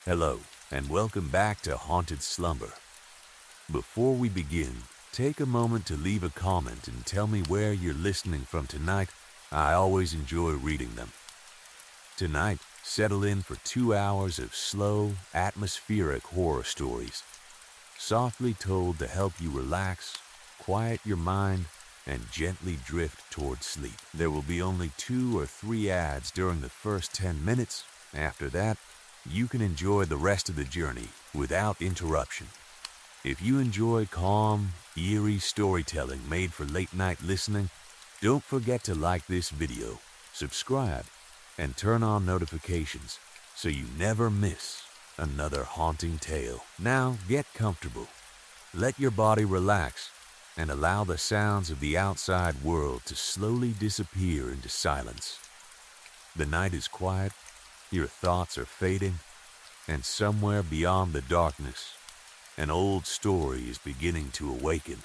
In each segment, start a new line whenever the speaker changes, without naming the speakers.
Hello, and welcome back to Haunted Slumber. Before we begin, take a moment to leave a comment and tell me where you're listening from tonight. I always enjoy reading them. Tonight, settle in for 2 hours of slow, atmospheric horror stories, softly told to help you relax, quiet your mind, and gently drift toward sleep. There will be only 2 or 3 ads during the first 10 minutes. After that, you can enjoy the rest of the journey without interruption. If you enjoy calm, eerie storytelling made for late-night listening, don't forget to like this video, subscribe, and turn on notifications so you never miss another haunting tale. Now get comfortable, let your body relax, and allow the sounds of the outside world to slowly disappear into silence. The night is quiet, your thoughts are fading, and somewhere beyond the darkness, an old story is beginning to awaken.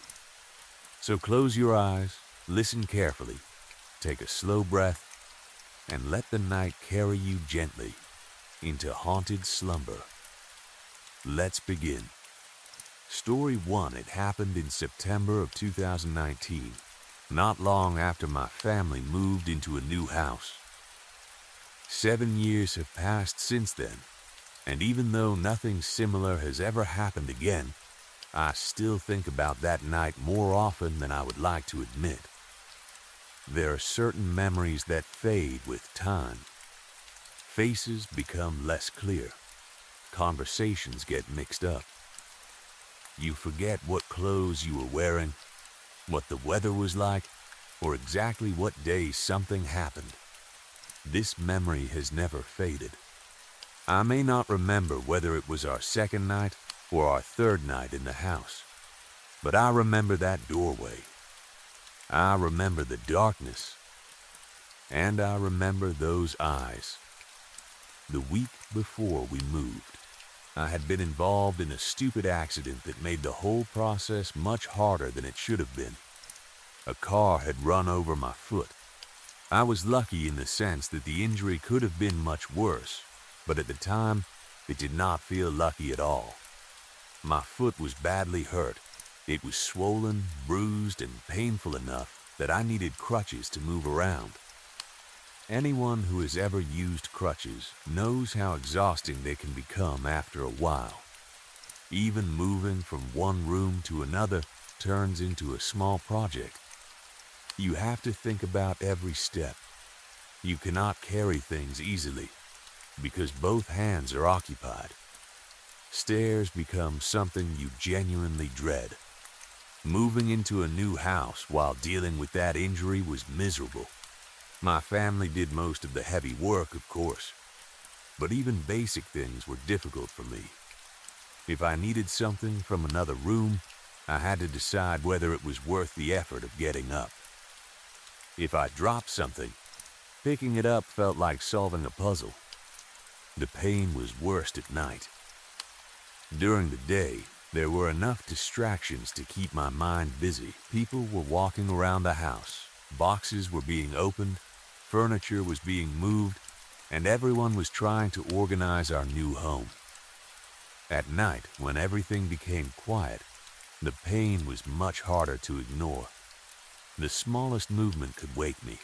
So close your eyes, listen carefully, take a slow breath, and let the night carry you gently into haunted slumber. Let's begin. Story 1. It happened in September of 2019, not long after my family moved into a new house. 7 years have passed since then, and even though nothing similar has ever happened again, I still think about that night more often than I would like to admit. There are certain memories that fade with time. Faces become less clear. Conversations get mixed up. You forget what clothes you were wearing, what the weather was like, or exactly what day something happened. This memory has never faded. I may not remember whether it was our second night or our third night in the house, but I remember that doorway. I remember the darkness, and I remember those eyes. The week before we moved, I had been involved in a stupid accident that made the whole process much harder than it should have been. A car had run over my foot. I was lucky in the sense that the injury could have been much worse, but at the time, it did not feel lucky at all. My foot was badly hurt. It was swollen, bruised, and painful enough that I needed crutches to move around. Anyone who has ever used crutches knows how exhausting they can become after a while. Even moving from one room to another turns into a small project. You have to think about every step. You cannot carry things easily because both hands are occupied. Stairs become something you genuinely dread. Moving into a new house while dealing with that injury was miserable. My family did most of the heavy work, of course, but even basic things were difficult for me. If I needed something from another room, I had to decide whether it was worth the effort of getting up. If I dropped something, picking it up felt like solving a puzzle. The pain was worst at night. During the day, there were enough distractions to keep my mind busy. People were walking around the house, boxes were being opened, furniture was being moved, and everyone was trying to organize our new home. At night, when everything became quiet, the pain was much harder to ignore. The smallest movement could wake me.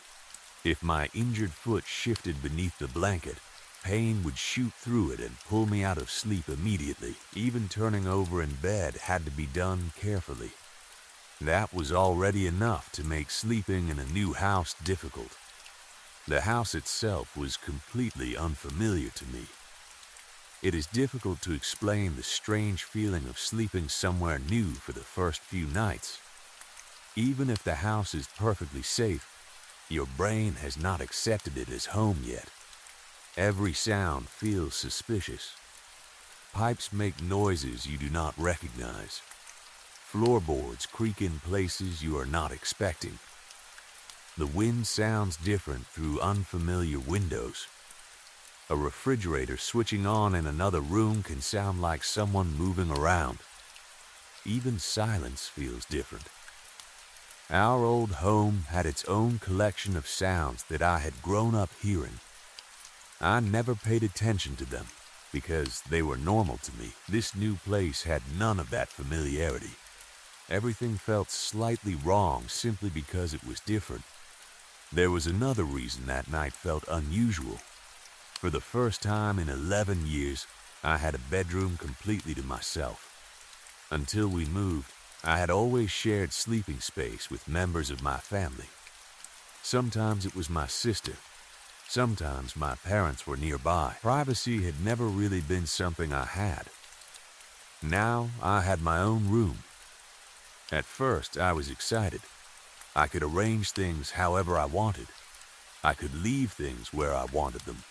If my injured foot shifted beneath the blanket, pain would shoot through it and pull me out of sleep immediately. Even turning over in bed had to be done carefully. That was already enough to make sleeping in a new house difficult. The house itself was completely unfamiliar to me. It is difficult to explain the strange feeling of sleeping somewhere new for the first few nights. Even if the house is perfectly safe, your brain has not accepted it as home yet. Every sound feels suspicious. Pipes make noises you do not recognize. Floorboards creak in places you are not expecting. The wind sounds different through unfamiliar windows. A refrigerator switching on in another room can sound like someone moving around. Even silence feels different. Our old home had its own collection of sounds that I had grown up hearing. I never paid attention to them, because they were normal to me. This new place had none of that familiarity. Everything felt slightly wrong simply because it was different. There was another reason that night felt unusual. For the first time in 11 years, I had a bedroom completely to myself. Until we moved, I had always shared sleeping space with members of my family. Sometimes it was my sister. Sometimes my parents were nearby. Privacy had never really been something I had. Now I had my own room. At first, I was excited. I could arrange things however I wanted. I could leave things where I wanted them.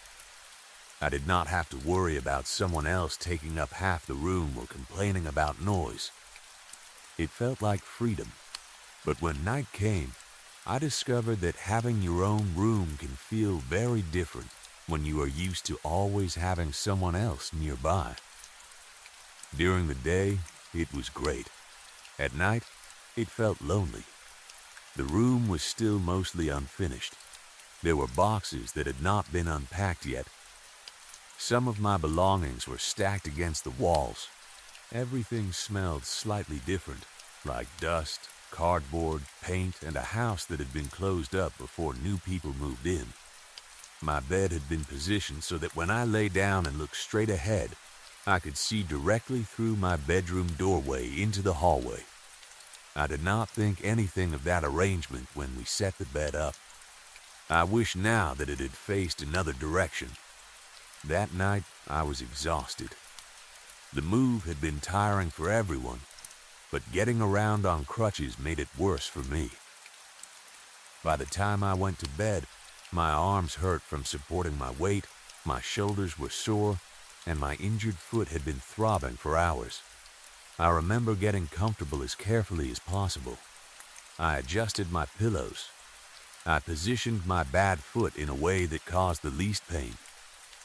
I did not have to worry about someone else taking up half the room or complaining about noise. It felt like freedom. But when night came, I discovered that having your own room can feel very different when you are used to always having someone else nearby. During the day, it was great. At night, it felt lonely. The room was still mostly unfinished. There were boxes that had not been unpacked yet. Some of my belongings were stacked against the walls. Everything smelled slightly different, like dust, cardboard, paint, and a house that had been closed up before new people moved in. My bed had been positioned so that when I lay down and looked straight ahead, I could see directly through my bedroom doorway into the hallway. I did not think anything of that arrangement when we set the bed up. I wish now that it had faced another direction. That night, I was exhausted. The move had been tiring for everyone, but getting around on crutches made it worse for me. By the time I went to bed, my arms hurt from supporting my weight, my shoulders were sore, and my injured foot had been throbbing for hours. I remember getting comfortable as carefully as possible. I adjusted my pillows. I positioned my bad foot in a way that caused the least pain.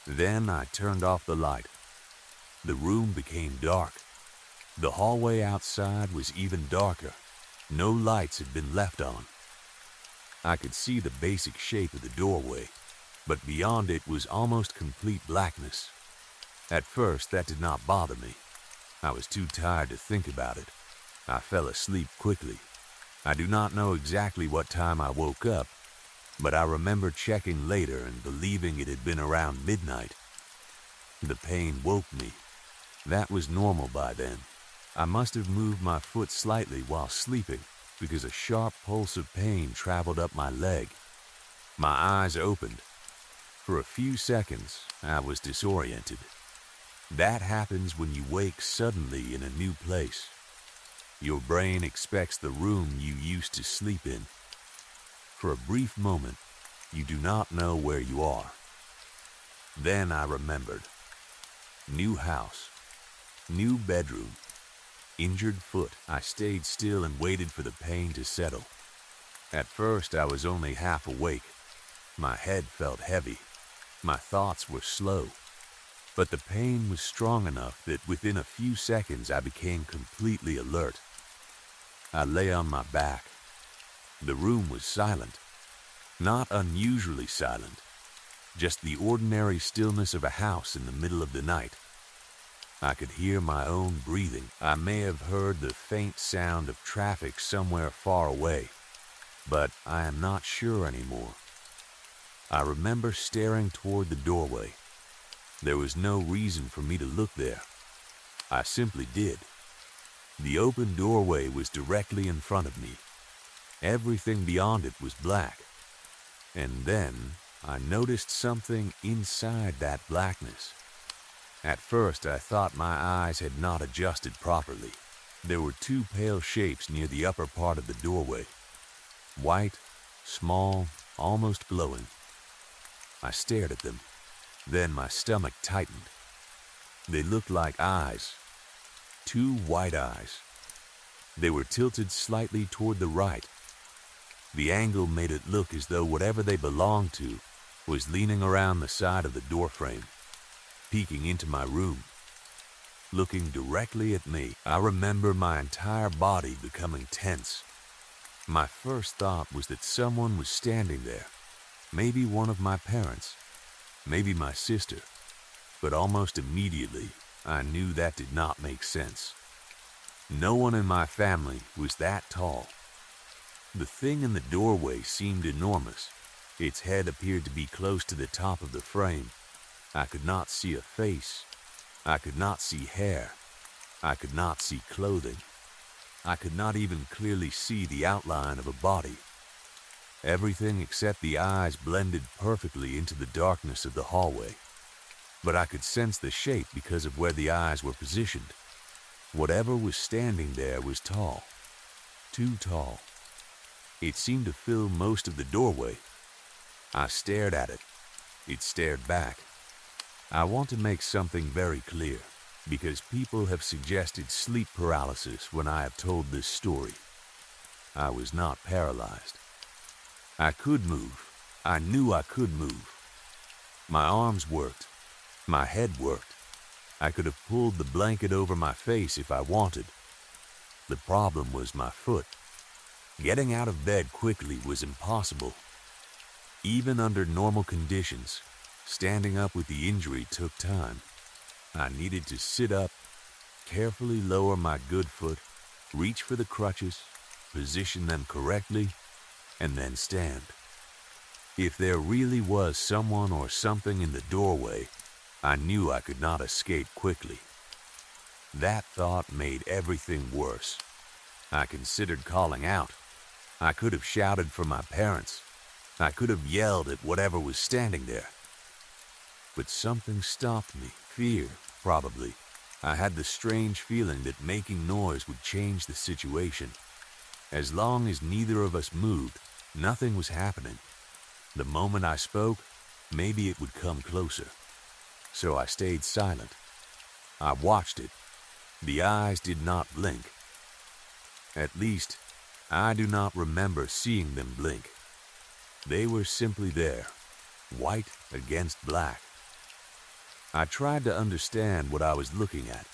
Then I turned off the light. The room became dark. The hallway outside was even darker. No lights had been left on. I could see the basic shape of the doorway, but beyond it was almost complete blackness. At first, that did not bother me. I was too tired to think about it. I fell asleep quickly. I do not know exactly what time I woke up, but I remember checking later and believing it had been around midnight. The pain woke me. That was normal by then. I must have moved my foot slightly while sleeping because a sharp pulse of pain traveled up my leg. My eyes opened. For a few seconds, I was disoriented. That happens when you wake suddenly in a new place. Your brain expects the room you used to sleep in. For a brief moment, you do not know where you are. Then I remembered. New house. New bedroom. Injured foot. I stayed still and waited for the pain to settle. At first, I was only half awake. My head felt heavy. My thoughts were slow. But the pain was strong enough that within a few seconds I became completely alert. I lay on my back. The room was silent. Not unusually silent. Just the ordinary stillness of a house in the middle of the night. I could hear my own breathing. I may have heard the faint sound of traffic somewhere far away, but I am not sure anymore. I remember staring toward the doorway. There was no reason for me to look there. I simply did. The open doorway was directly in front of me. Everything beyond it was black. And then I noticed something inside that blackness. At first, I thought my eyes had not adjusted properly. There were two pale shapes near the upper part of the doorway. White, small, almost glowing. I stared at them. Then my stomach tightened. They looked like eyes. Two white eyes. They were tilted slightly toward the right. The angle made it look as though whatever they belonged to was leaning around the side of the doorframe, peeking into my room, looking directly at me. I remember my entire body becoming tense. My first thought was that someone was standing there, maybe one of my parents, maybe my sister, but almost immediately, I knew that did not make sense. No one in my family was that tall. The thing in the doorway seemed enormous. Its head appeared to be close to the top of the frame. I could not see a face. I could not see hair. I could not see clothing. I could not even clearly see the outline of a body. Everything except the eyes blended perfectly into the darkness of the hallway. But I could sense the shape because of where the eyes were positioned. Whatever was standing there was tall. Too tall. It seemed to fill most of the doorway. I stared at it. It stared back. I want to make something very clear, because people have suggested sleep paralysis when I have told this story. I was not paralyzed. I could move. I knew I could move. My arms worked. My head worked. I could have pulled the blanket over my face if I wanted. The problem was my foot. Getting out of bed quickly was impossible. Even under normal conditions, standing up with the injury took time. I needed to sit up, carefully lower my good foot, reach for the crutches, position them correctly, and then stand. If there really was someone or something in the doorway, I knew I could not escape quickly. That thought made everything worse. I considered calling out. I could have shouted for my parents. I could have yelled at whatever was standing there. But something stopped me. Fear, probably. I had the strange feeling that making noise would change the situation. As long as neither of us moved, nothing was happening. The moment I spoke, maybe it would come closer. So I stayed silent. I watched it. The eyes did not blink. At least, I do not remember seeing them blink. They were simply there, white against black. I tried to understand what I was looking at.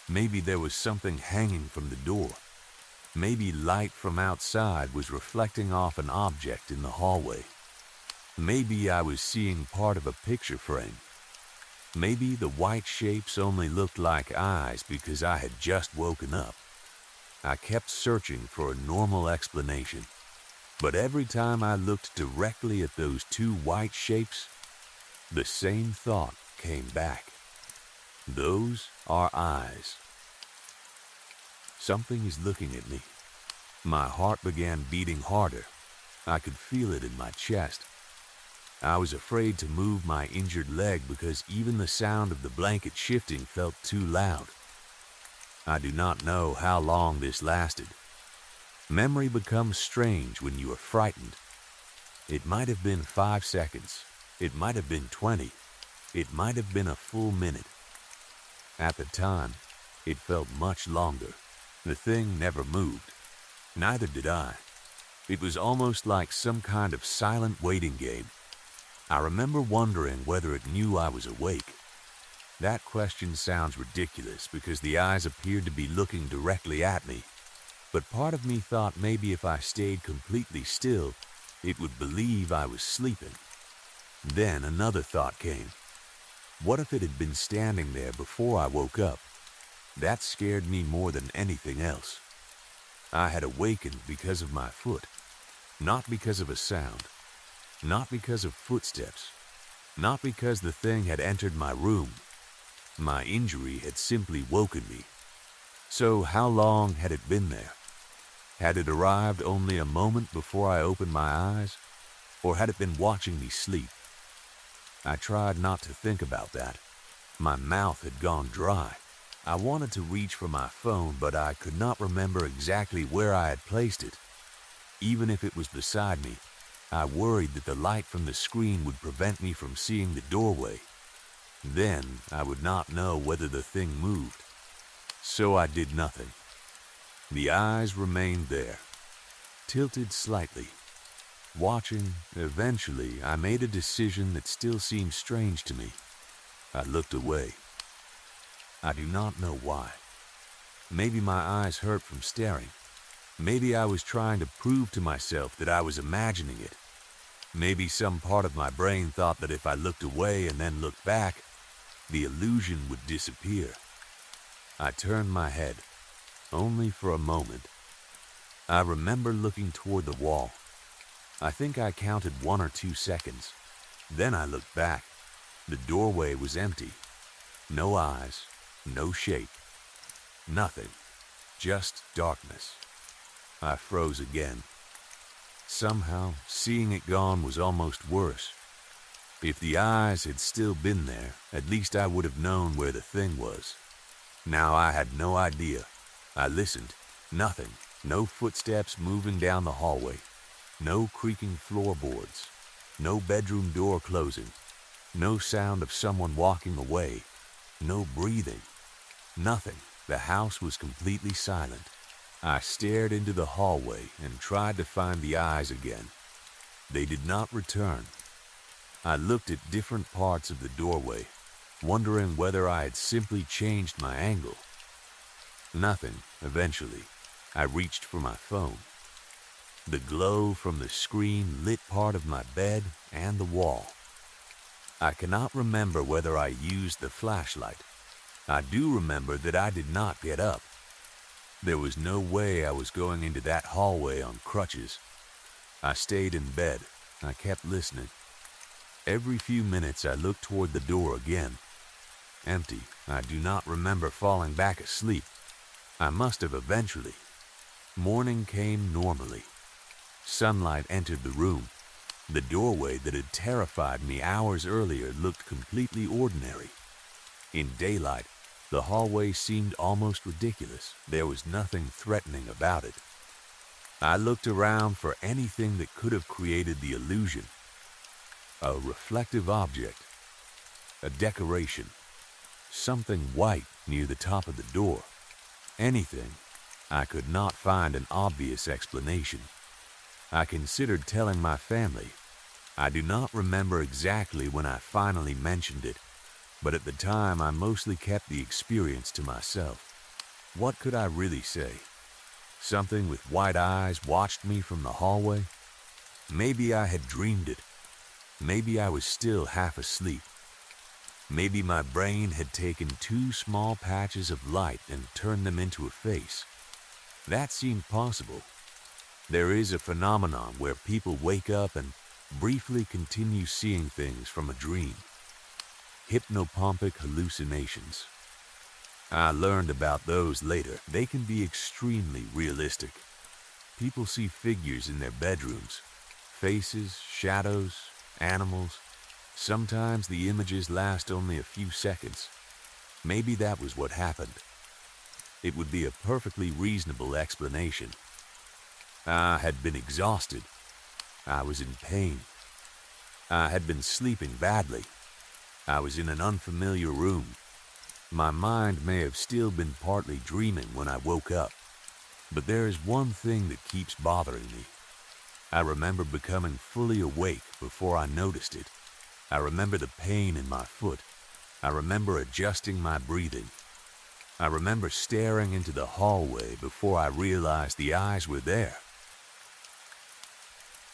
Maybe there was something hanging from the door. Maybe light from outside was reflecting off an object in the hallway. Maybe I was seeing part of a picture frame. Maybe the white shapes only looked like eyes because I had just woken up. I kept searching for a normal explanation. But every time I looked directly at those two white shapes, the same thought came back. Those are eyes. Something is looking at me. My heart began beating harder. I could feel it in my chest. I was afraid to move my injured leg because even the sound of the blanket shifting felt too loud. I do not know how long this lasted. Memory becomes strange when you are frightened. It might have been 5 seconds. It might have been 20. It might have been a full minute. At the time, it felt much longer. The thing never moved. Neither did I. It was almost like some kind of silent waiting game. I remember wondering whether it knew I was awake. That question sounds ridiculous because the eyes appeared to be looking directly at me. But part of me thought maybe if I stayed completely still, it would believe I was sleeping. Then another thought came. What if it had been standing there before I woke up? That scared me more than anything else. I had awakened because of my foot, not because of a sound, not because of footsteps, not because the thing had entered my room. My injury had simply woken me. So how long had it been there? Had it arrived only a moment before I opened my eyes? Or had it been watching me sleep? I tried not to think about that. My mouth had gone dry. I wanted to reach for my phone, but I could not remember exactly where I had placed it. Even if it was beside me, I worried that the light from the screen would prevent me from seeing the doorway. Then I would not know whether the thing moved. So I did nothing. The eyes remained there, tilted slightly. Watching, eventually, I made a decision that still seems strange to me. I looked away. I do not know why. Maybe my eyes hurt from staring. Maybe I was trying to prove to myself that I was imagining it. Maybe some part of my brain thought that if I looked away and then looked back, the illusion would disappear. I turned my head, only for a moment. I remember looking toward the wall. I think I counted 1 or 2 seconds. Then I looked back. The doorway was empty. No eyes, no shape, nothing, just darkness. I froze again. Somehow, seeing it gone was almost worse. If the eyes had still been there, at least I would have known where the thing was. Now I had no idea. I listened. Nothing. No footsteps moving down the hallway. No creaking floorboards. No bedroom door closing. No sound of someone walking away. No breathing. Nothing. The house was completely silent. I stared into the hallway and tried to find the eyes again. They did not return. I looked at different parts of the doorway, wondering whether I had simply changed my angle. Nothing, eventually. I reached for my phone. The glow from the screen lit part of my bed and the wall. I cannot remember whether I used the flashlight. I do remember that I did not get up. There was no way I was going into that hallway on crutches. I stayed in bed. I kept listening. Every few minutes I looked toward the door again. Empty. I do not remember falling back asleep. I must have eventually. Morning came normally. Sunlight entered the room. The doorway that had terrified me hours earlier looked completely ordinary. In daylight, the hallway seemed almost ridiculous. There was nothing threatening about it. I looked around for anything that could have created the illusion. A reflective object, a decoration, something white near the top of the door. Anything. I could not find an obvious explanation. I considered telling my family. I do not remember exactly when I finally mentioned it, but at the time I mostly kept the experience to myself. What could I really say? Something with white eyes watched me from the hallway? Maybe I had dreamed it. Maybe I was still half asleep. Maybe my brain had taken 2 small patches of light and turned them into a face. That seemed possible. There is a phenomenon where people wake up and briefly continue seeing things from a dream. Hypnopompic hallucinations. I learned about those later. They can be extremely realistic. People see figures in their bedrooms, faces, shadows, animals. Sometimes the images last only a few seconds. Maybe that was what happened. It would be a perfectly reasonable explanation. I had been exhausted. I was in pain. I had been sleeping badly. I was in an unfamiliar room. My mind may have still been partly dreaming when I woke up. But there is one thing that keeps bothering me. I remember becoming fully awake before I noticed it. I remember the pain in my foot. I remember adjusting my breathing. I remember staring into the hallway before I realized the eyes were there.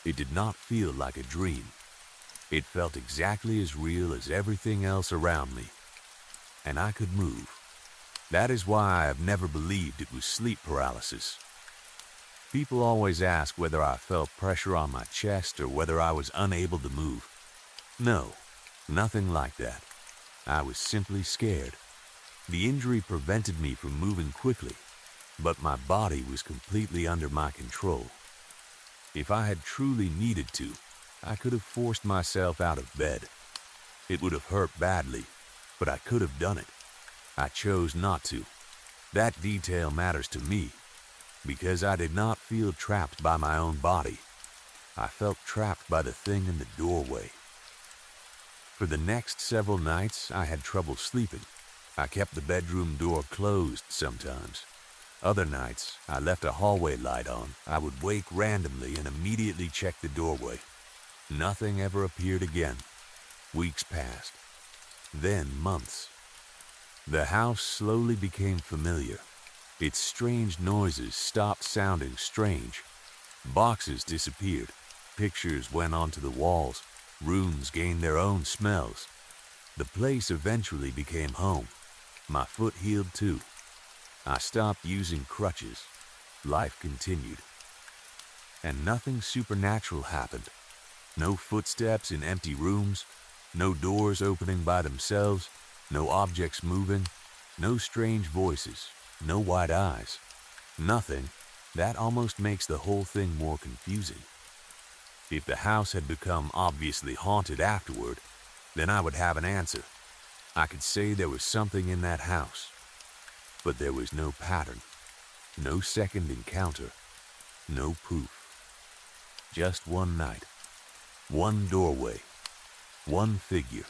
It did not feel like a dream. It felt exactly as real as everything else around me. And I could move. That is why I have never believed it was sleep paralysis. People always ask whether I felt pressure on my chest or whether I was unable to move. No, nothing like that. I was simply scared. The injury prevented me from moving quickly, but my body was completely under my control. If I had truly needed to, I could have forced myself out of bed. It would have hurt badly, but I could have done it. I chose not to. That detail matters to me, because I did not feel trapped by my own body. I felt trapped by the thing in the doorway. For the next several nights, I had trouble sleeping. I kept the bedroom door closed sometimes. Other nights, I left a hallway light on. I would wake randomly and immediately check the doorway. Nothing ever appeared again. Weeks passed. Then months. The house slowly became familiar. Its strange noises stopped sounding strange. Boxes disappeared. Pictures went onto the walls. Rooms gained their own smells. The place eventually became home. My foot healed too. I stopped using crutches. Life continued. And nothing supernatural happened. No footsteps in empty rooms, no doors opening by themselves, no objects moving, no strange voices, no wide eyes. Nothing. That almost makes the whole thing more confusing. If the house had become obviously haunted afterward, then I would have an answer. I could say there was something in that house. But there was no pattern, no second encounter, no proof. Just one night, one doorway, one figure.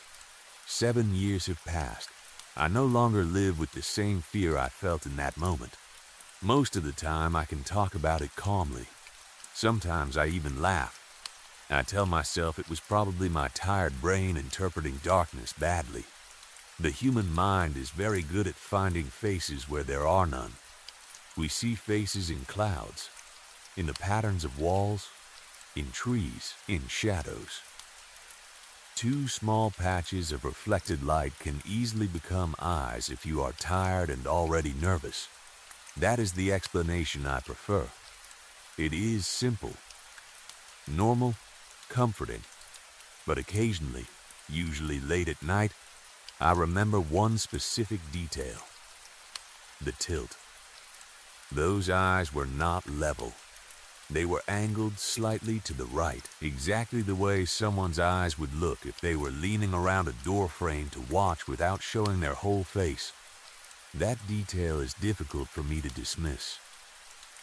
7 years have passed. I no longer live with the same fear I felt in that moment. Most of the time I can talk about it calmly. Sometimes I even laugh. I tell myself it was probably my tired brain interpreting darkness badly. The human mind is very good at finding faces where there are none. We see faces in clouds, in the patterns of walls, in trees, in shadows. 2 small patches of reflected light can easily become eyes if you are tired and already nervous. That is the explanation I prefer. It is simple, normal, comforting, but occasionally, usually late at night, I remember one specific detail: the tilt. Those eyes were not level. They were angled slightly to the right, exactly the way someone's eyes would look if they were leaning around a door frame to watch without showing their whole face. That detail is difficult for me to dismiss,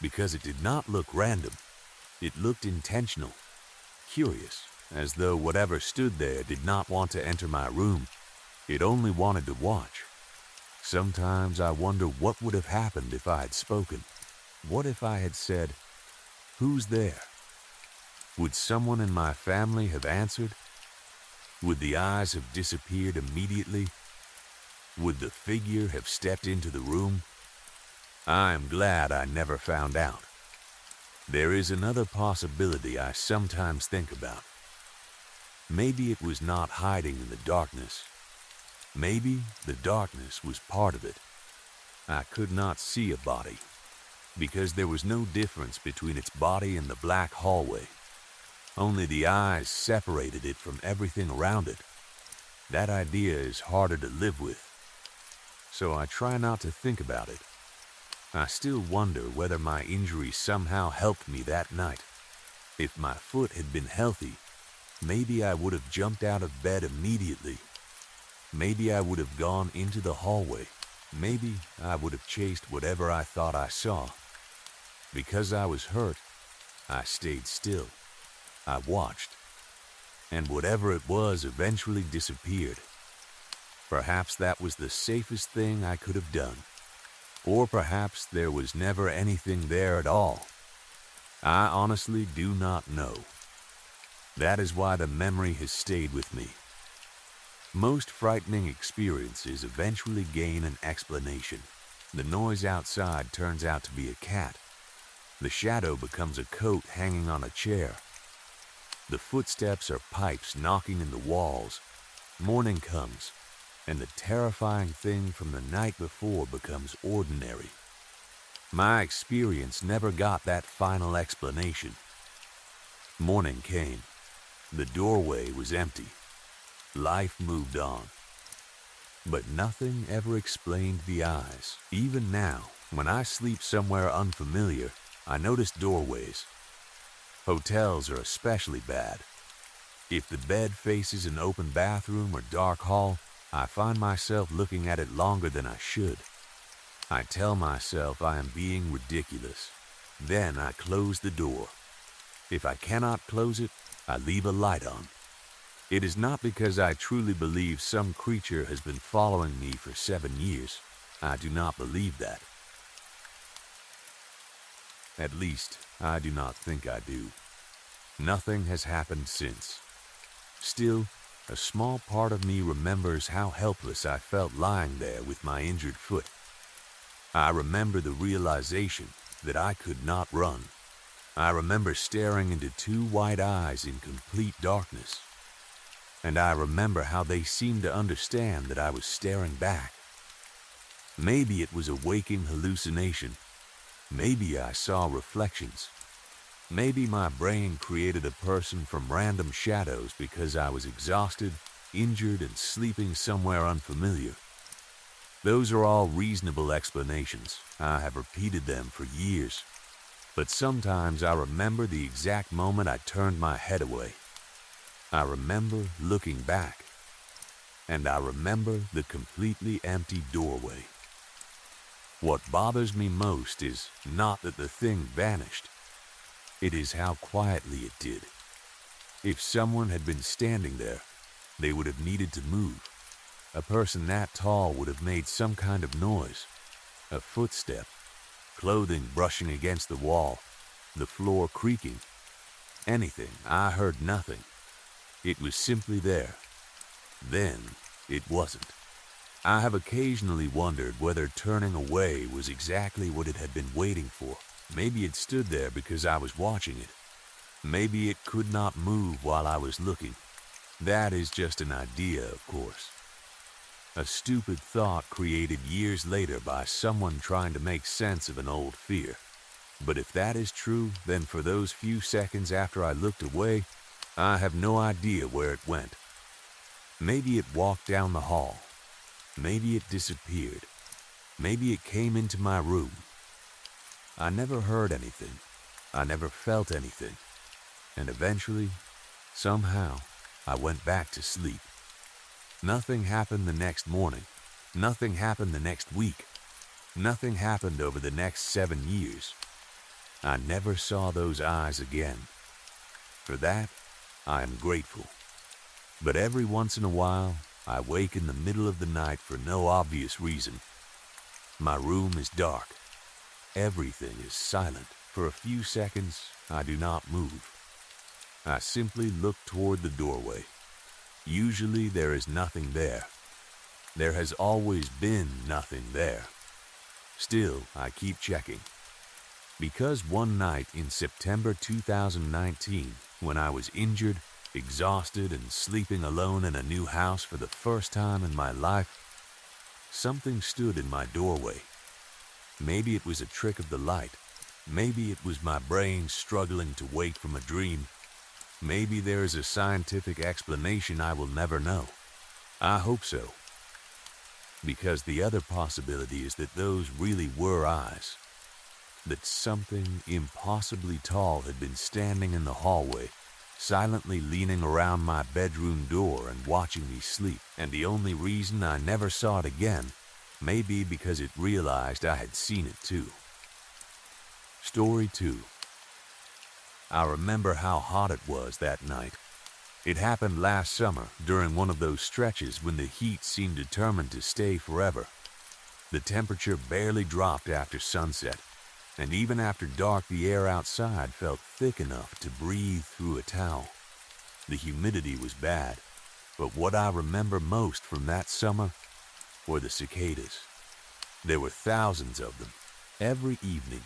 because it did not look random. It looked intentional, curious, as though whatever stood there did not want to enter my room. It only wanted to watch. Sometimes I wonder what would have happened if I had spoken. What if I had said, "Who's there?" Would someone in my family have answered? Would the eyes have disappeared immediately? Would the figure have stepped into the room? I am glad I never found out. There is another possibility I sometimes think about. Maybe it was not hiding in the darkness. Maybe the darkness was part of it. I could not see a body, because there was no difference between its body and the black hallway. Only the eyes separated it from everything around it. That idea is harder to live with, so I try not to think about it. I still wonder whether my injury somehow helped me that night. If my foot had been healthy, maybe I would have jumped out of bed immediately. Maybe I would have gone into the hallway. Maybe I would have chased whatever I thought I saw. Because I was hurt, I stayed still. I watched. And whatever it was eventually disappeared. Perhaps that was the safest thing I could have done. Or perhaps there was never anything there at all. I honestly do not know. That is why the memory has stayed with me. Most frightening experiences eventually gain an explanation. The noise outside turns out to be a cat. The shadow becomes a coat hanging on a chair. The footsteps are pipes knocking in the walls. Morning comes, and the terrifying thing from the night before becomes ordinary. My experience never got that final explanation. Morning came. The doorway was empty. Life moved on. But nothing ever explained the eyes. Even now, when I sleep somewhere unfamiliar, I notice doorways. Hotels are especially bad. If the bed faces an open bathroom or dark hall, I find myself looking at it longer than I should. I tell myself I am being ridiculous. Then I close the door. If I cannot close it, I leave a light on. It is not because I truly believe some creature has been following me for 7 years. I do not believe that. At least, I do not think I do. Nothing has happened since. Still, a small part of me remembers how helpless I felt lying there with my injured foot. I remember the realization that I could not run. I remember staring into 2 white eyes in complete darkness. and I remember how they seemed to understand that I was staring back. Maybe it was a waking hallucination. Maybe I saw reflections. Maybe my brain created a person from random shadows because I was exhausted, injured, and sleeping somewhere unfamiliar. Those are all reasonable explanations. I have repeated them for years. But sometimes I remember the exact moment I turned my head away. I remember looking back. And I remember the completely empty doorway. What bothers me most is not that the thing vanished. It is how quietly it did. If someone had been standing there, they would have needed to move. A person that tall would have made some kind of noise. A footstep, clothing brushing against the wall, the floor creaking. Anything. I heard nothing. It was simply there. Then it wasn't. I have occasionally wondered whether turning away was exactly what it had been waiting for. Maybe it stood there because I was watching it. Maybe it could not move while I was looking. That is just an idea, of course. A stupid thought created years later by someone trying to make sense of an old fear. But if that is true, then for those few seconds after I looked away, I have no idea where it went. Maybe it walked down the hall. Maybe it disappeared. Maybe it came into my room. I never heard anything. I never felt anything. And eventually, somehow, I went back to sleep. Nothing happened the next morning. Nothing happened the next week. Nothing happened over the next 7 years. I never saw those eyes again. For that, I am grateful. But every once in a while, I wake in the middle of the night for no obvious reason. My room is dark. Everything is silent. For a few seconds, I do not move. I simply look toward the doorway. Usually there is nothing there. There has always been nothing there. Still, I keep checking. Because one night in September 2019, when I was injured, exhausted, and sleeping alone in a new house for the first time in my life, something stood in my doorway. Maybe it was a trick of the light. Maybe it was my brain struggling to wake from a dream. Maybe there is a scientific explanation I will never know. I hope so. Because the other possibility is that those really were eyes. That something impossibly tall had been standing in the hallway, silently leaning around my bedroom door and watching me sleep. And the only reason I never saw it again may be because it realized I had seen it too. Story 2. I remember how hot it was that night. It happened last summer during one of those stretches when the heat seemed determined to stay forever. The temperature barely dropped after sunset, and even after dark the air outside felt thick enough to breathe through a towel. The humidity was bad, but what I remember most from that summer were the cicadas. There were thousands of them, every evening.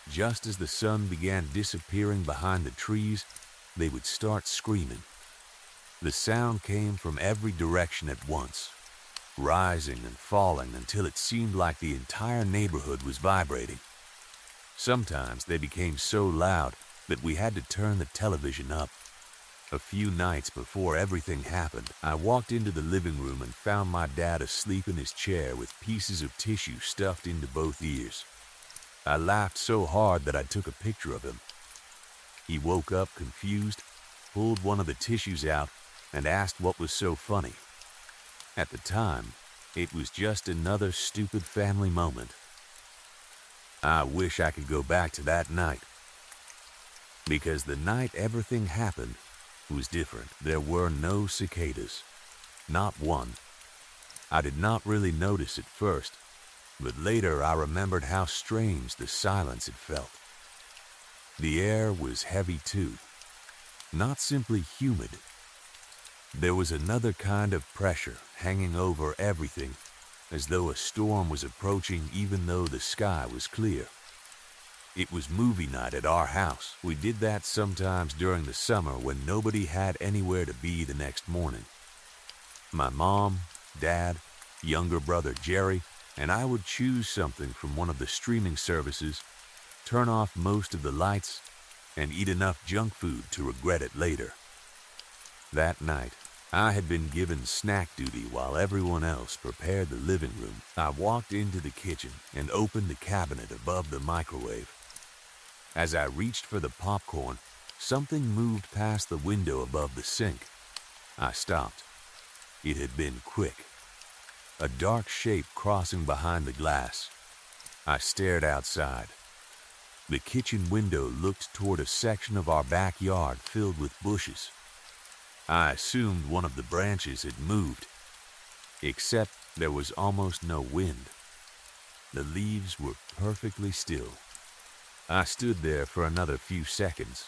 Just as the sun began disappearing behind the trees, they would start screaming. The sound came from every direction at once, rising and falling until it seemed like the entire neighborhood was vibrating. Sometimes they became so loud that we had to turn the television up. A few nights before everything happened, I walked into the living room and found my dad asleep in his chair with pieces of tissue stuffed into both ears. I laughed so hard that I took a picture of him. He woke up confused, pulled one of the tissues out, and asked what was so funny. At the time, it was just another stupid family moment. I wish I could go back to that night. Because the night everything happened was different. There were no cicadas. Not one. I did not really notice at first, but later I remembered how strange the silence had felt. The air was heavy too, not simply humid. There was another kind of pressure hanging over everything, as though a storm was approaching even though the sky was clear. It was movie night at our house. We did that sometimes during the summer when nobody had anywhere to be the next morning. My mom, dad, younger brother Jerry, and I would choose something from one of the streaming services, turn off most of the lights, and eat enough junk food to regret it later. That night, I had been given snack duty while everyone else prepared the living room. I walked into the kitchen and opened the cabinet above the microwave. As I reached for the popcorn, something moved past the window above the sink. I stopped. It had been quick. A dark shape crossing behind the glass. I stared outside. The kitchen window looked toward a section of our backyard filled with bushes. I assumed one of the branches had moved, except there was almost no wind. The leaves were perfectly still. I stood there for another few seconds.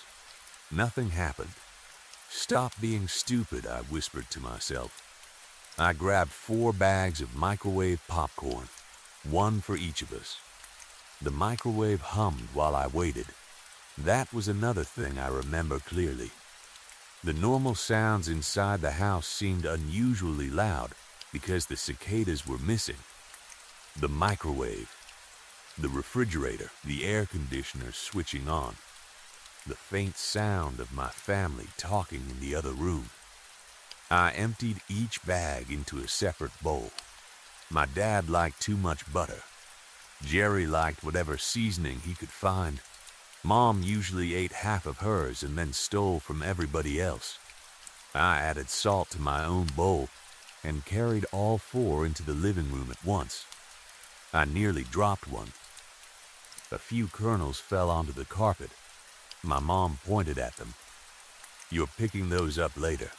Nothing happened. "Stop being stupid," I whispered to myself. I grabbed 4 bags of microwave popcorn, one for each of us. The microwave hummed while I waited. That was another thing I remember clearly. The normal sounds inside the house seemed unusually loud because the cicadas were missing. The microwave, the refrigerator, the air conditioner switching on, the faint sound of my family talking in the other room. I emptied each bag into a separate bowl. My dad liked too much butter. Jerry liked whatever seasoning he could find. Mom usually ate half of hers and then stole from everybody else. I added salt to my own bowl and carried all 4 into the living room at once. I nearly dropped one. A few kernels fell onto the carpet. My mom pointed at them. "You're picking those up later."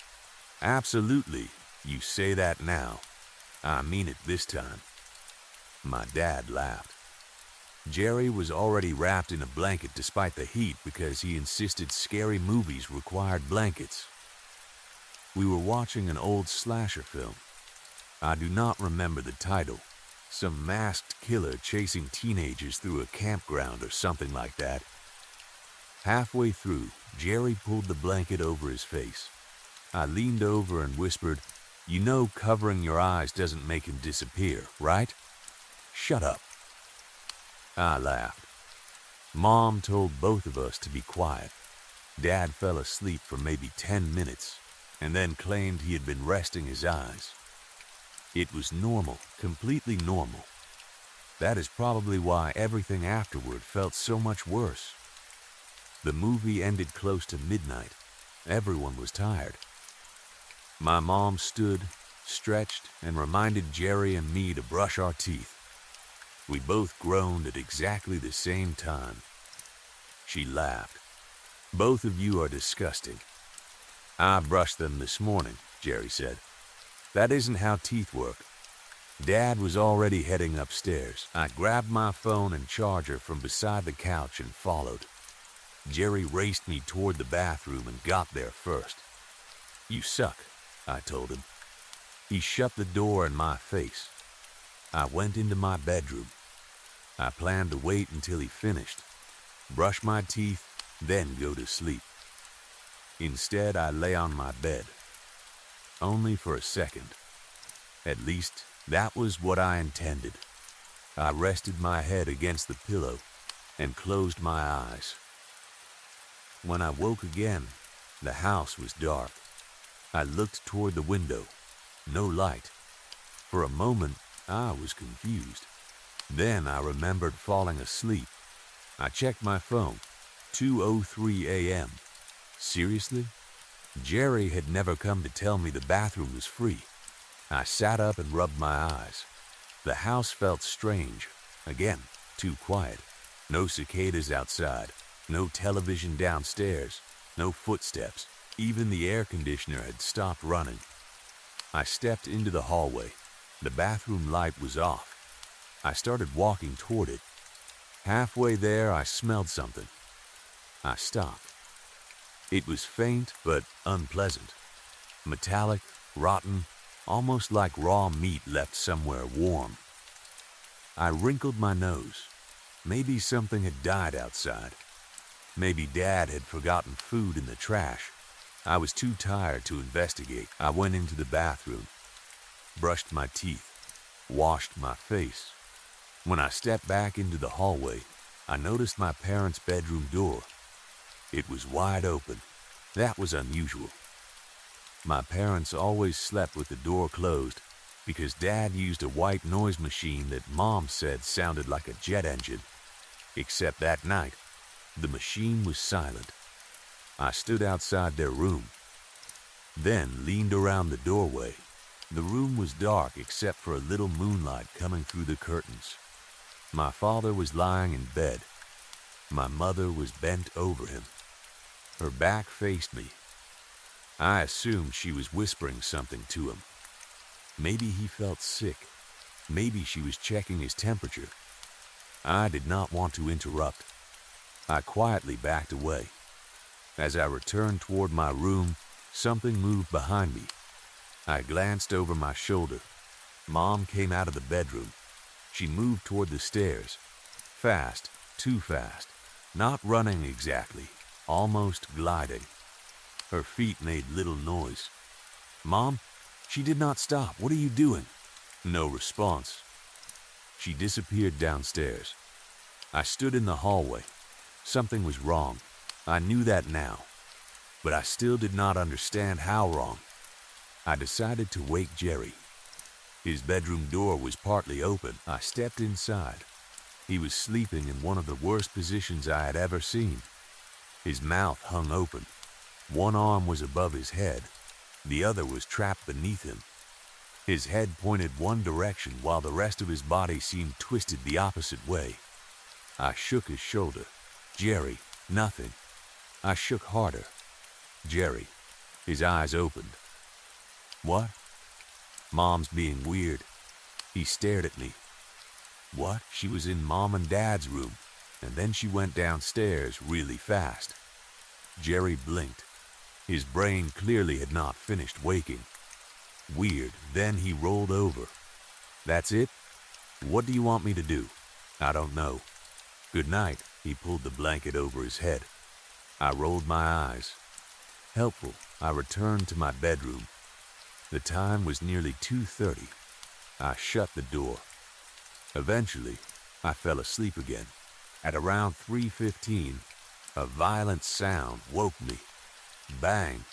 "Absolutely. You say that now. I mean it this time." My dad laughed. Jerry was already wrapped in a blanket despite the heat because he insisted scary movies required blankets. We were watching an old slasher film. I do not remember the title. Some masked killer chasing teenagers through a campground or something like that. Halfway through, Jerry pulled the blanket over his face. I leaned over and whispered, "You know covering your eyes doesn't make him disappear, right? Shut up." I laughed. Mom told both of us to be quiet. Dad fell asleep for maybe 10 minutes and then claimed he had been resting his eyes. It was normal, completely normal. That is probably why everything afterward felt so much worse. The movie ended close to midnight. Everyone was tired. My mom stood, stretched, and reminded Jerry and me to brush our teeth. We both groaned at exactly the same time. She laughed. "Both of you are disgusting." "I brushed them this morning," Jerry said. "That isn't how teeth work." Dad was already heading upstairs. I grabbed my phone and charger from beside the couch and followed. Jerry raced me toward the bathroom and got there first. "You suck," I told him. He shut the door in my face. I went into my bedroom. I planned to wait until he finished, brush my teeth, then go to sleep. Instead, I lay on my bed. Only for a second. At least, that was what I intended. I rested my head against the pillow and closed my eyes. When I woke again, the house was dark. I looked toward the window. No light. For a moment, I was confused. Then I remembered falling asleep. I checked my phone. 2:03 a.m. Seriously? Jerry had never come to tell me the bathroom was free. I sat up and rubbed my eyes. The house felt strange. Again, too quiet. No cicadas outside. No television downstairs. No footsteps. Even the air conditioner had stopped running. I stepped into the hallway. The bathroom light was off. I started walking toward it. Halfway there, I smelled something. I stopped. It was faint but unpleasant. Metallic, rotten, almost like raw meat left somewhere warm. I wrinkled my nose. Maybe something had died outside. Maybe Dad had forgotten food in the trash. I was too tired to investigate. I went into the bathroom, brushed my teeth, washed my face. When I stepped back into the hallway, I noticed my parents' bedroom door. It was wide open. That was unusual. My parents always slept with the door closed because Dad used a white noise machine that Mom said sounded like a jet engine. Except that night, the machine was silent. I stood outside their room, then leaned around the doorway. The room was dark except for a little moonlight coming through the curtains. My father was lying in bed. My mother was bent over him. Her back faced me. I assumed she was whispering something to him. Maybe he felt sick. Maybe she was checking his temperature. I did not want to interrupt. I quietly backed away. As I returned toward my room, something moved behind me. I glanced over my shoulder. Mom came out of the bedroom. She moved toward the stairs. Fast, too fast. Not running exactly, almost gliding. Her feet made little noise. "Mom?" She did not stop. "What are you doing?" No response. She disappeared downstairs. I stood in the hallway. Something was wrong. I knew that now, but I still did not understand how wrong. I decided to wake Jerry. His bedroom door was partly open. I stepped inside. He was sleeping in one of the worst positions I had ever seen. His mouth hung open. One arm was above his head. The other was trapped beneath him. His head pointed one direction while the rest of his body seemed twisted the opposite way. I shook his shoulder. "Jerry." Nothing. I shook harder. "Jerry." His eyes opened. "What?" "Mom's being weird." He stared at me. "What?" She was in Mom and Dad's room, and then she went downstairs really fast. Jerry blinked. His brain clearly had not finished waking. Weird. Then he rolled over. "That's it? What do you want me to do?" "I don't know." "Good night." He pulled the blanket over his head. I rolled my eyes. Helpful, I returned to my bedroom. The time was nearly 2:30. I shut the door. Eventually, I fell asleep again. At around 3:15, a violent sound woke me. Bang!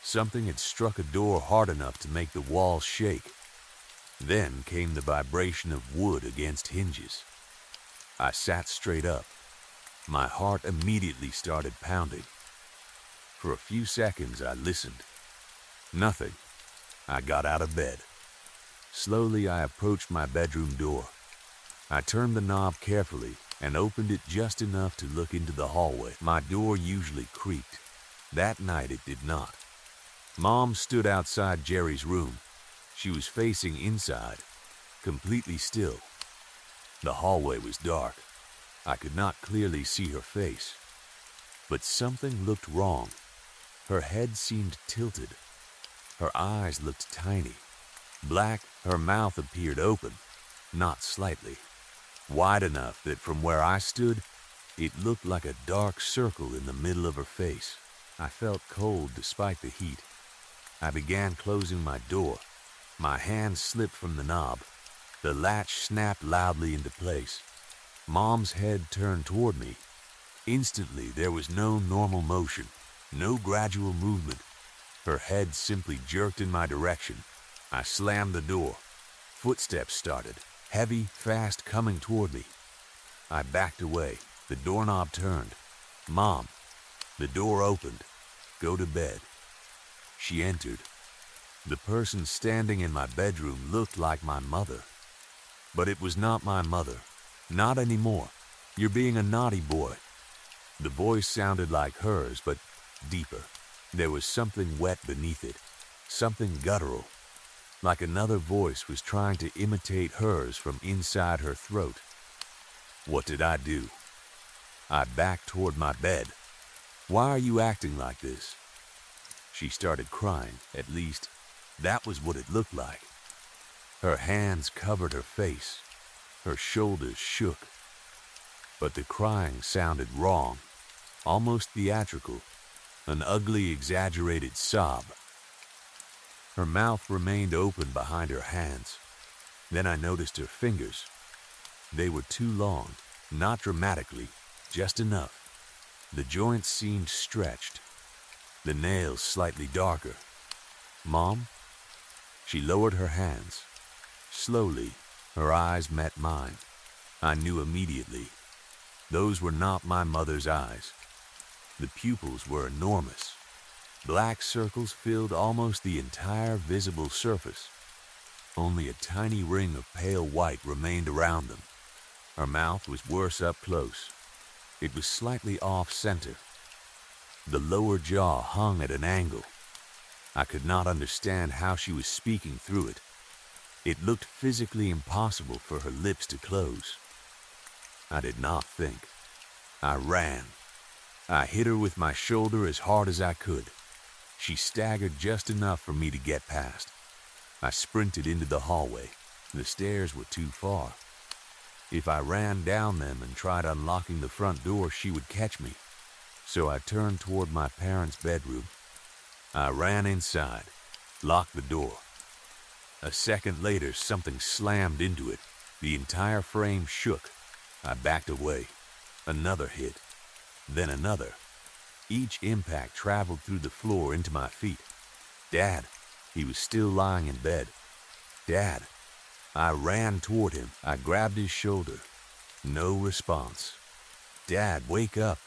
Something had struck a door hard enough to make the walls shake. Then came the vibration of wood against hinges. I sat straight up. My heart immediately started pounding. For a few seconds, I listened. Nothing. I got out of bed. Slowly, I approached my bedroom door. I turned the knob carefully and opened it just enough to look into the hallway. My door usually creaked. That night, it did not. Mom stood outside Jerry's room. She was facing inside, completely still. The hallway was dark. I could not clearly see her face. But something looked wrong. Her head seemed tilted. Her eyes looked tiny. Black, her mouth appeared open, not slightly. Wide enough that from where I stood, it looked like a dark circle in the middle of her face. I felt cold despite the heat. I began closing my door. My hand slipped from the knob. The latch snapped loudly into place. Mom's head turned toward me. Instantly, there was no normal motion, no gradual movement. Her head simply jerked in my direction. I slammed the door. Footsteps started, heavy, fast, coming toward me. I backed away. The doorknob turned. "Mom." The door opened. "Go to bed." She entered. The person standing in my bedroom looked like my mother. But it was not my mother. "Not anymore. You're being a naughty boy." The voice sounded like hers, but deeper. There was something wet beneath it, something guttural, like another voice was trying to imitate hers from inside her throat. What did I do? I backed toward my bed. "Why are you acting like this?" She started crying. At least, that was what it looked like. Her hands covered her face. Her shoulders shook. but the crying sounded wrong, almost theatrical, an ugly, exaggerated sob. Her mouth remained open behind her hands. Then I noticed her fingers. They were too long, not dramatically, just enough. The joints seemed stretched, the nails slightly darker. "Mom?" She lowered her hands. Slowly, her eyes met mine. I knew immediately. Those were not my mother's eyes. The pupils were enormous. Black circles filled almost the entire visible surface. Only a tiny ring of pale white remained around them. Her mouth was worse up close. It was slightly off-center. The lower jaw hung at an angle. I could not understand how she was speaking through it. It looked physically impossible for her lips to close. I did not think. I ran. I hit her with my shoulder as hard as I could. She staggered just enough for me to get past. I sprinted into the hallway. The stairs were too far. If I ran down them and tried unlocking the front door, she would catch me. So I turned toward my parents' bedroom. I ran inside, locked the door. A second later, something slammed into it. The entire frame shook. I backed away. Another hit. Then another. Each impact traveled through the floor into my feet. Dad. He was still lying in bed. Dad. I ran toward him. I grabbed his shoulder. No response. Dad, wake up.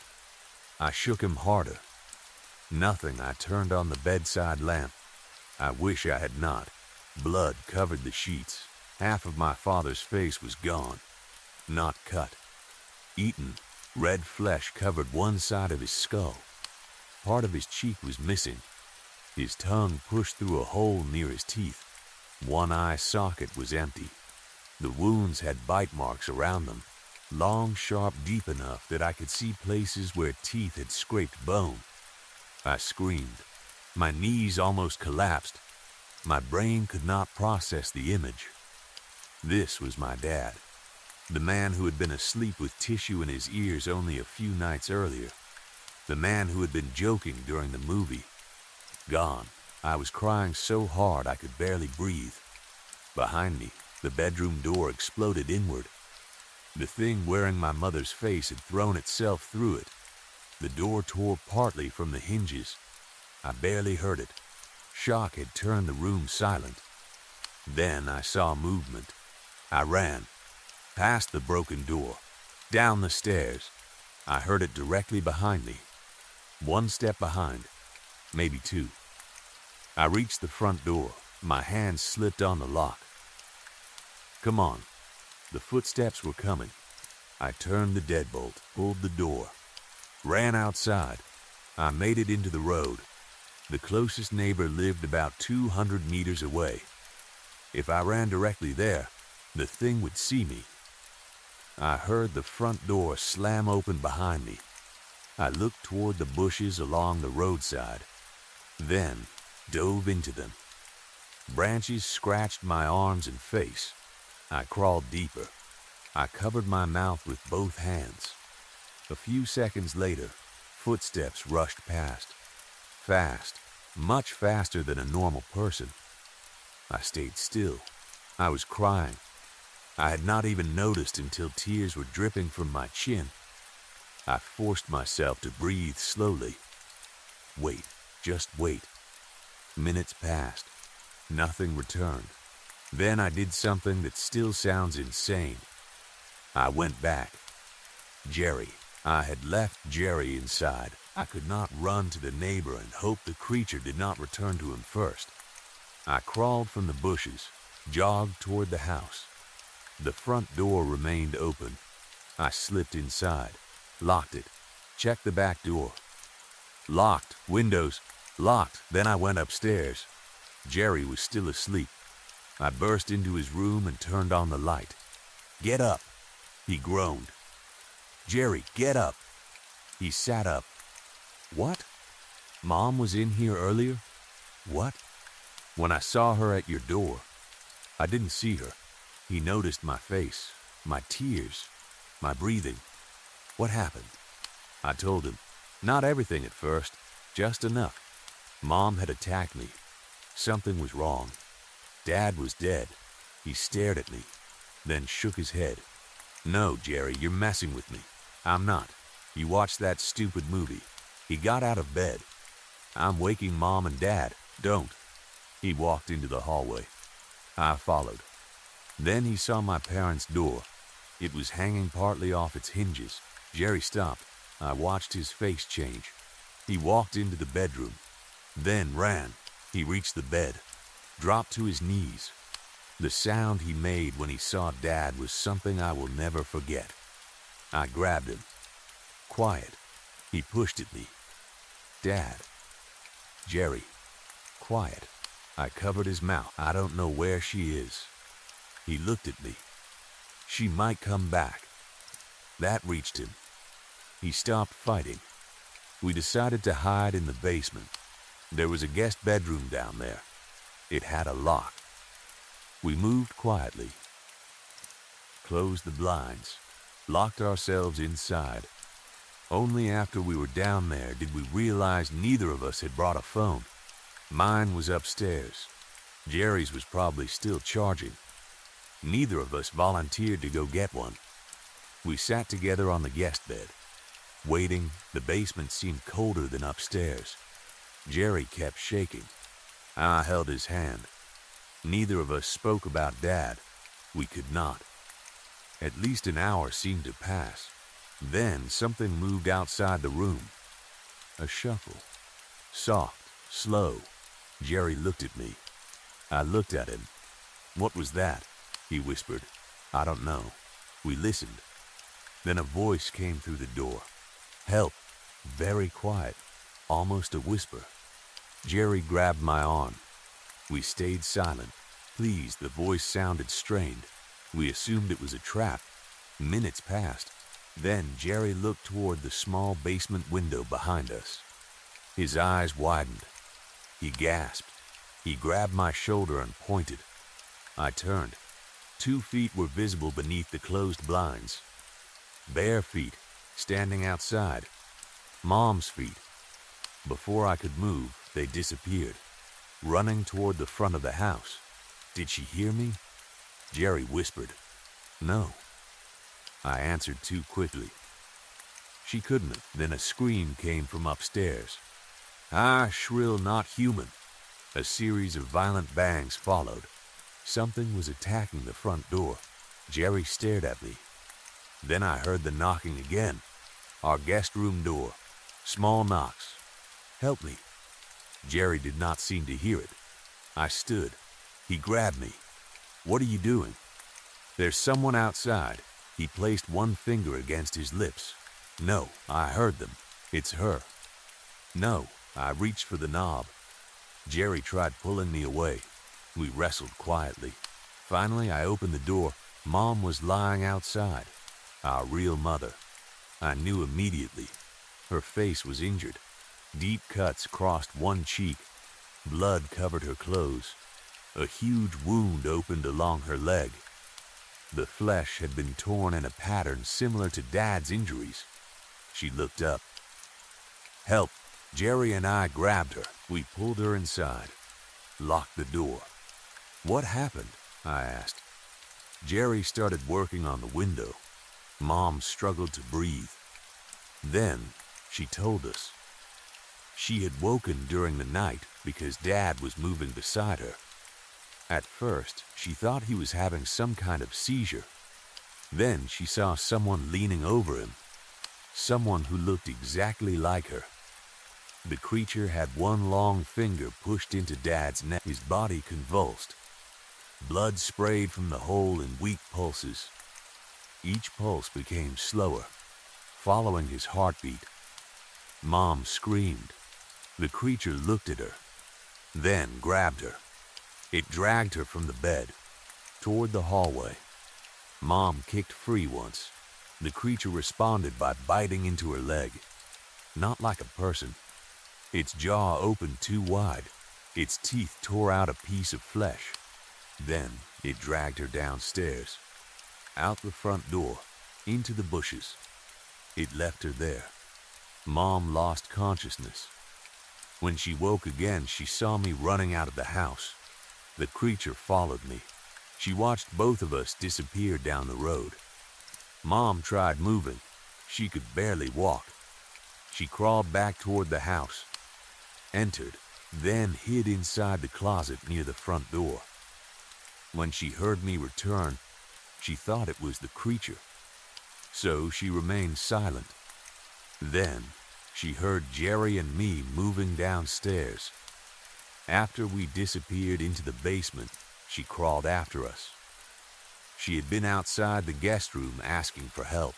I shook him harder. Nothing. I turned on the bedside lamp. I wish I had not. Blood covered the sheets. Half of my father's face was gone. Not cut. Eaten. Red flesh covered one side of his skull. Part of his cheek was missing. His tongue pushed through a hole near his teeth. One eye socket was empty. The wounds had bite marks around them, long, sharp, deep enough that I could see places where teeth had scraped bone. I screamed. My knees almost collapsed. My brain could not process the image. This was my dad, the man who had been asleep with tissue in his ears only a few nights earlier, the man who had been joking during the movie. Gone. I was crying so hard I could barely breathe. Behind me, the bedroom door exploded inward. The thing wearing my mother's face had thrown itself through it. The door tore partly from the hinges. I barely heard it. Shock had turned the room silent. Then I saw movement. I ran, past the broken door, down the stairs. I heard it directly behind me. One step behind, maybe two. I reached the front door. My hand slipped on the lock. Come on. The footsteps were coming. I turned the deadbolt, pulled the door, ran outside. I made it into the road. The closest neighbor lived about 200 meters away. If I ran directly there, the thing would see me. I heard the front door slam open behind me. I looked toward the bushes along the roadside, then dove into them. Branches scratched my arms and face. I crawled deeper. I covered my mouth with both hands. A few seconds later, footsteps rushed past. Fast, much faster than a normal person. I stayed still. I was crying. I had not even noticed until tears were dripping from my chin. I forced myself to breathe slowly. Wait, just wait. Minutes passed. Nothing returned. Then I did something that still sounds insane. I went back. Jerry. I had left Jerry inside. I could not run to the neighbor and hope the creature did not return to him first. I crawled from the bushes, jogged toward the house. The front door remained open. I slipped inside, locked it, checked the back door. Locked, windows, locked. Then I went upstairs. Jerry was still asleep. I burst into his room and turned on the light. Get up, he groaned. Jerry, get up. He sat up. What? Mom was in here earlier? What? When I saw her at your door, I didn't see her. He noticed my face, my tears, my breathing. What happened? I told him. Not everything at first, just enough. Mom had attacked me. Something was wrong. Dad was dead. He stared at me, then shook his head. No, Jerry, you're messing with me. I'm not. You watched that stupid movie. He got out of bed. I'm waking Mom and Dad. Don't. He walked into the hallway. I followed. Then he saw my parents' door. It was hanging partly off its hinges. Jerry stopped. I watched his face change. He walked into the bedroom, then ran. He reached the bed, dropped to his knees. The sound he made when he saw Dad was something I will never forget. I grabbed him. Quiet. He pushed at me. Dad. Jerry. Quiet. I covered his mouth. I don't know where she is. He looked at me. She might come back. That reached him. He stopped fighting. We decided to hide in the basement. There was a guest bedroom down there. It had a lock. We moved quietly, closed the blinds, locked ourselves inside. Only after we were down there did we realize neither of us had brought a phone. Mine was upstairs. Jerry's was probably still charging. Neither of us volunteered to go get one. We sat together on the guest bed, waiting. The basement seemed colder than upstairs. Jerry kept shaking. I held his hand. Neither of us spoke about Dad. We could not. At least an hour seemed to pass. Then something moved outside the room. A shuffle. Soft, slow. Jerry looked at me. I looked at him. What was that? He whispered. I don't know. We listened. Then a voice came through the door. Help. Very quiet. Almost a whisper. Jerry grabbed my arm. We stayed silent. Please, the voice sounded strained. We assumed it was a trap. Minutes passed. Then Jerry looked toward the small basement window behind us. His eyes widened. He gasped. He grabbed my shoulder and pointed. I turned. 2 feet were visible beneath the closed blinds. Bare feet, standing outside. Mom's feet. Before I could move, they disappeared, running toward the front of the house. Did she hear me? Jerry whispered. No. I answered too quickly. She couldn't have. Then a scream came from upstairs. Ah, shrill, not human. A series of violent bangs followed. Something was attacking the front door. Jerry stared at me. Then I heard the knocking again. Our guest room door. Small knocks. Help me. Jerry did not seem to hear it. I stood. He grabbed me. What are you doing? There's someone outside. He placed one finger against his lips. No, I heard them. It's her. No, I reached for the knob. Jerry tried pulling me away. We wrestled quietly. Finally, I opened the door. Mom was lying outside. Our real mother. I knew immediately. Her face was injured. Deep cuts crossed one cheek. Blood covered her clothes. A huge wound opened along her leg. The flesh had been torn in a pattern similar to Dad's injuries. She looked up. Help! Jerry and I grabbed her. We pulled her inside. Locked the door. What happened? I asked. Jerry started working on the window. Mom struggled to breathe. Then she told us. She had woken during the night because Dad was moving beside her. At first, she thought he was having some kind of seizure. Then she saw someone leaning over him. Someone who looked exactly like her. The creature had one long finger pushed into Dad's neck. His body convulsed. Blood sprayed from the hole in weak pulses. Each pulse became slower, following his heartbeat. Mom screamed. The creature looked at her, then grabbed her. It dragged her from the bed, toward the hallway. Mom kicked free once. The creature responded by biting into her leg. Not like a person. Its jaw opened too wide. Its teeth tore out a piece of flesh. Then it dragged her downstairs, out the front door, into the bushes. It left her there. Mom lost consciousness. When she woke again, she saw me running out of the house. The creature followed me. She watched both of us disappear down the road. Mom tried moving. She could barely walk. She crawled back toward the house, entered, then hid inside the closet near the front door. When she heard me return, she thought it was the creature, so she remained silent. Then she heard Jerry and me moving downstairs. After we disappeared into the basement, she crawled after us. She had been outside the guest room asking for help.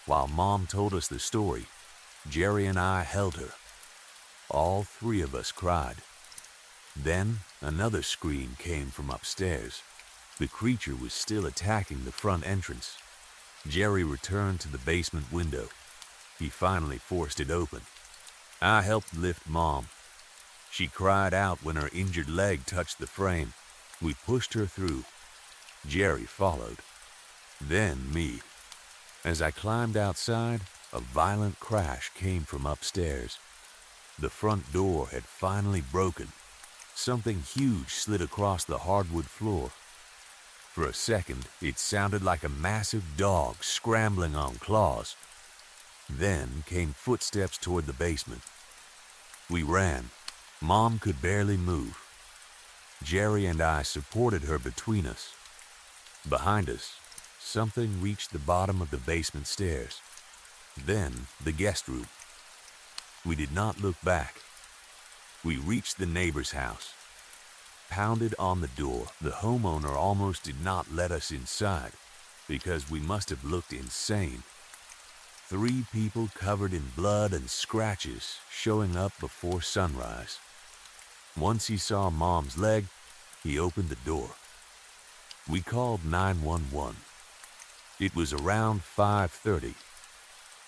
While Mom told us the story, Jerry and I held her. All three of us cried. Then another scream came from upstairs. The creature was still attacking the front entrance. Jerry returned to the basement window. He finally forced it open. I helped lift Mom. She cried out when her injured leg touched the frame. We pushed her through. Jerry followed. Then me. As I climbed outside, a violent crash came from upstairs. The front door had finally broken. Something huge slid across the hardwood floor. For a second, it sounded like a massive dog scrambling on claws. Then came footsteps toward the basement. We ran. Mom could barely move. Jerry and I supported her between us. Behind us, something reached the bottom of the basement stairs. Then the guest room. We did not look back. We reached the neighbor's house. Pounded on the door, the homeowner almost did not let us inside because we must have looked insane. 3 people covered in blood and scratches showing up before sunrise. Once he saw Mom's leg, he opened the door. We called 911. It was around 5:30.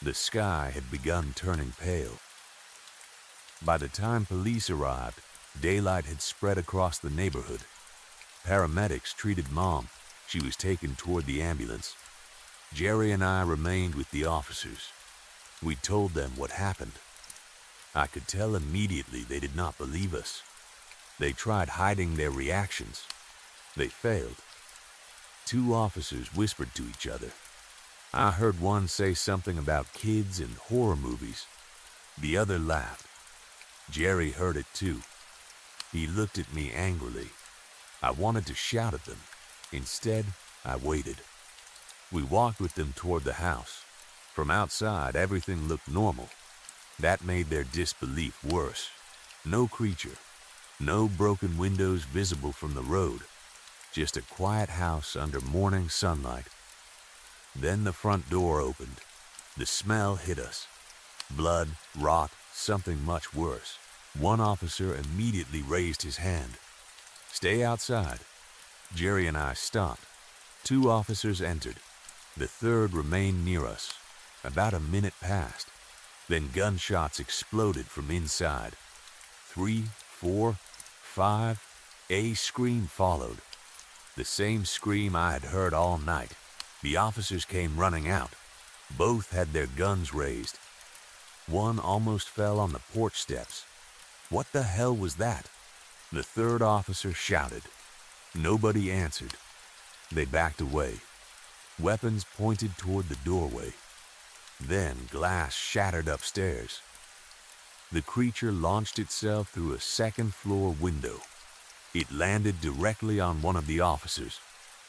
The sky had begun turning pale. By the time police arrived, daylight had spread across the neighborhood. Paramedics treated Mom. She was taken toward the ambulance. Jerry and I remained with the officers. We told them what happened. I could tell immediately they did not believe us. They tried hiding their reactions. They failed. 2 officers whispered to each other. I heard one say something about kids and horror movies. The other laughed. Jerry heard it too. He looked at me angrily. I wanted to shout at them. Instead, I waited. We walked with them toward the house. From outside, everything looked normal. That made their disbelief worse. No creature. No broken windows visible from the road. Just a quiet house under morning sunlight. Then the front door opened. The smell hit us. Blood, rot, something much worse. One officer immediately raised his hand. Stay outside. Jerry and I stopped. 2 officers entered. The 3rd remained near us. About a minute passed. Then gunshots exploded from inside. 3, 4, 5. A scream followed. The same scream I had heard all night. The officers came running out. Both had their guns raised. One almost fell on the porch steps. What the hell was that? The 3rd officer shouted. Nobody answered. They backed away. Weapons pointed toward the doorway. Then glass shattered upstairs. The creature launched itself through a 2nd-floor window. It landed directly on one of the officers.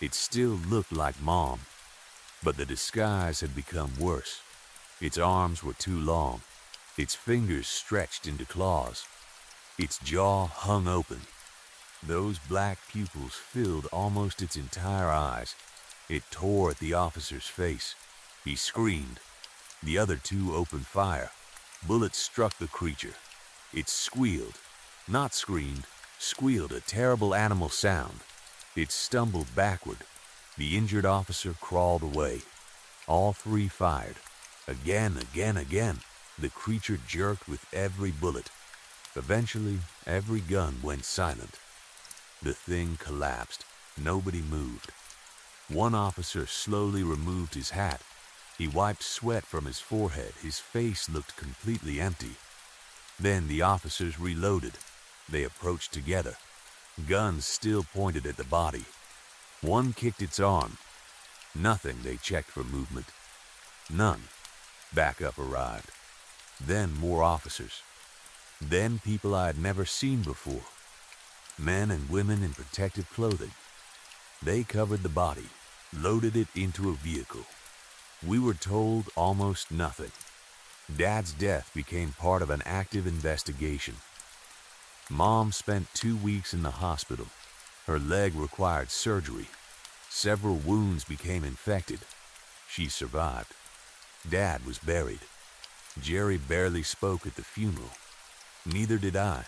It still looked like Mom, but the disguise had become worse. Its arms were too long. Its fingers stretched into claws. Its jaw hung open. Those black pupils filled almost its entire eyes. It tore at the officer's face. He screamed. The other 2 opened fire. Bullets struck the creature. It squealed, not screamed, squealed a terrible animal sound. It stumbled backward. The injured officer crawled away. All 3 fired. Again. The creature jerked with every bullet. Eventually, every gun went silent. The thing collapsed. Nobody moved. One officer slowly removed his hat. He wiped sweat from his forehead. His face looked completely empty. Then the officers reloaded. They approached together, guns still pointed at the body. One kicked its arm. Nothing. They checked for movement. None. Backup arrived. Then more officers. Then people I had never seen before. Men and women in protective clothing. They covered the body, loaded it into a vehicle. We were told almost nothing. Dad's death became part of an active investigation. Mom spent 2 weeks in the hospital. Her leg required surgery. Several wounds became infected. She survived. Dad was buried. Jerry barely spoke at the funeral. Neither did I.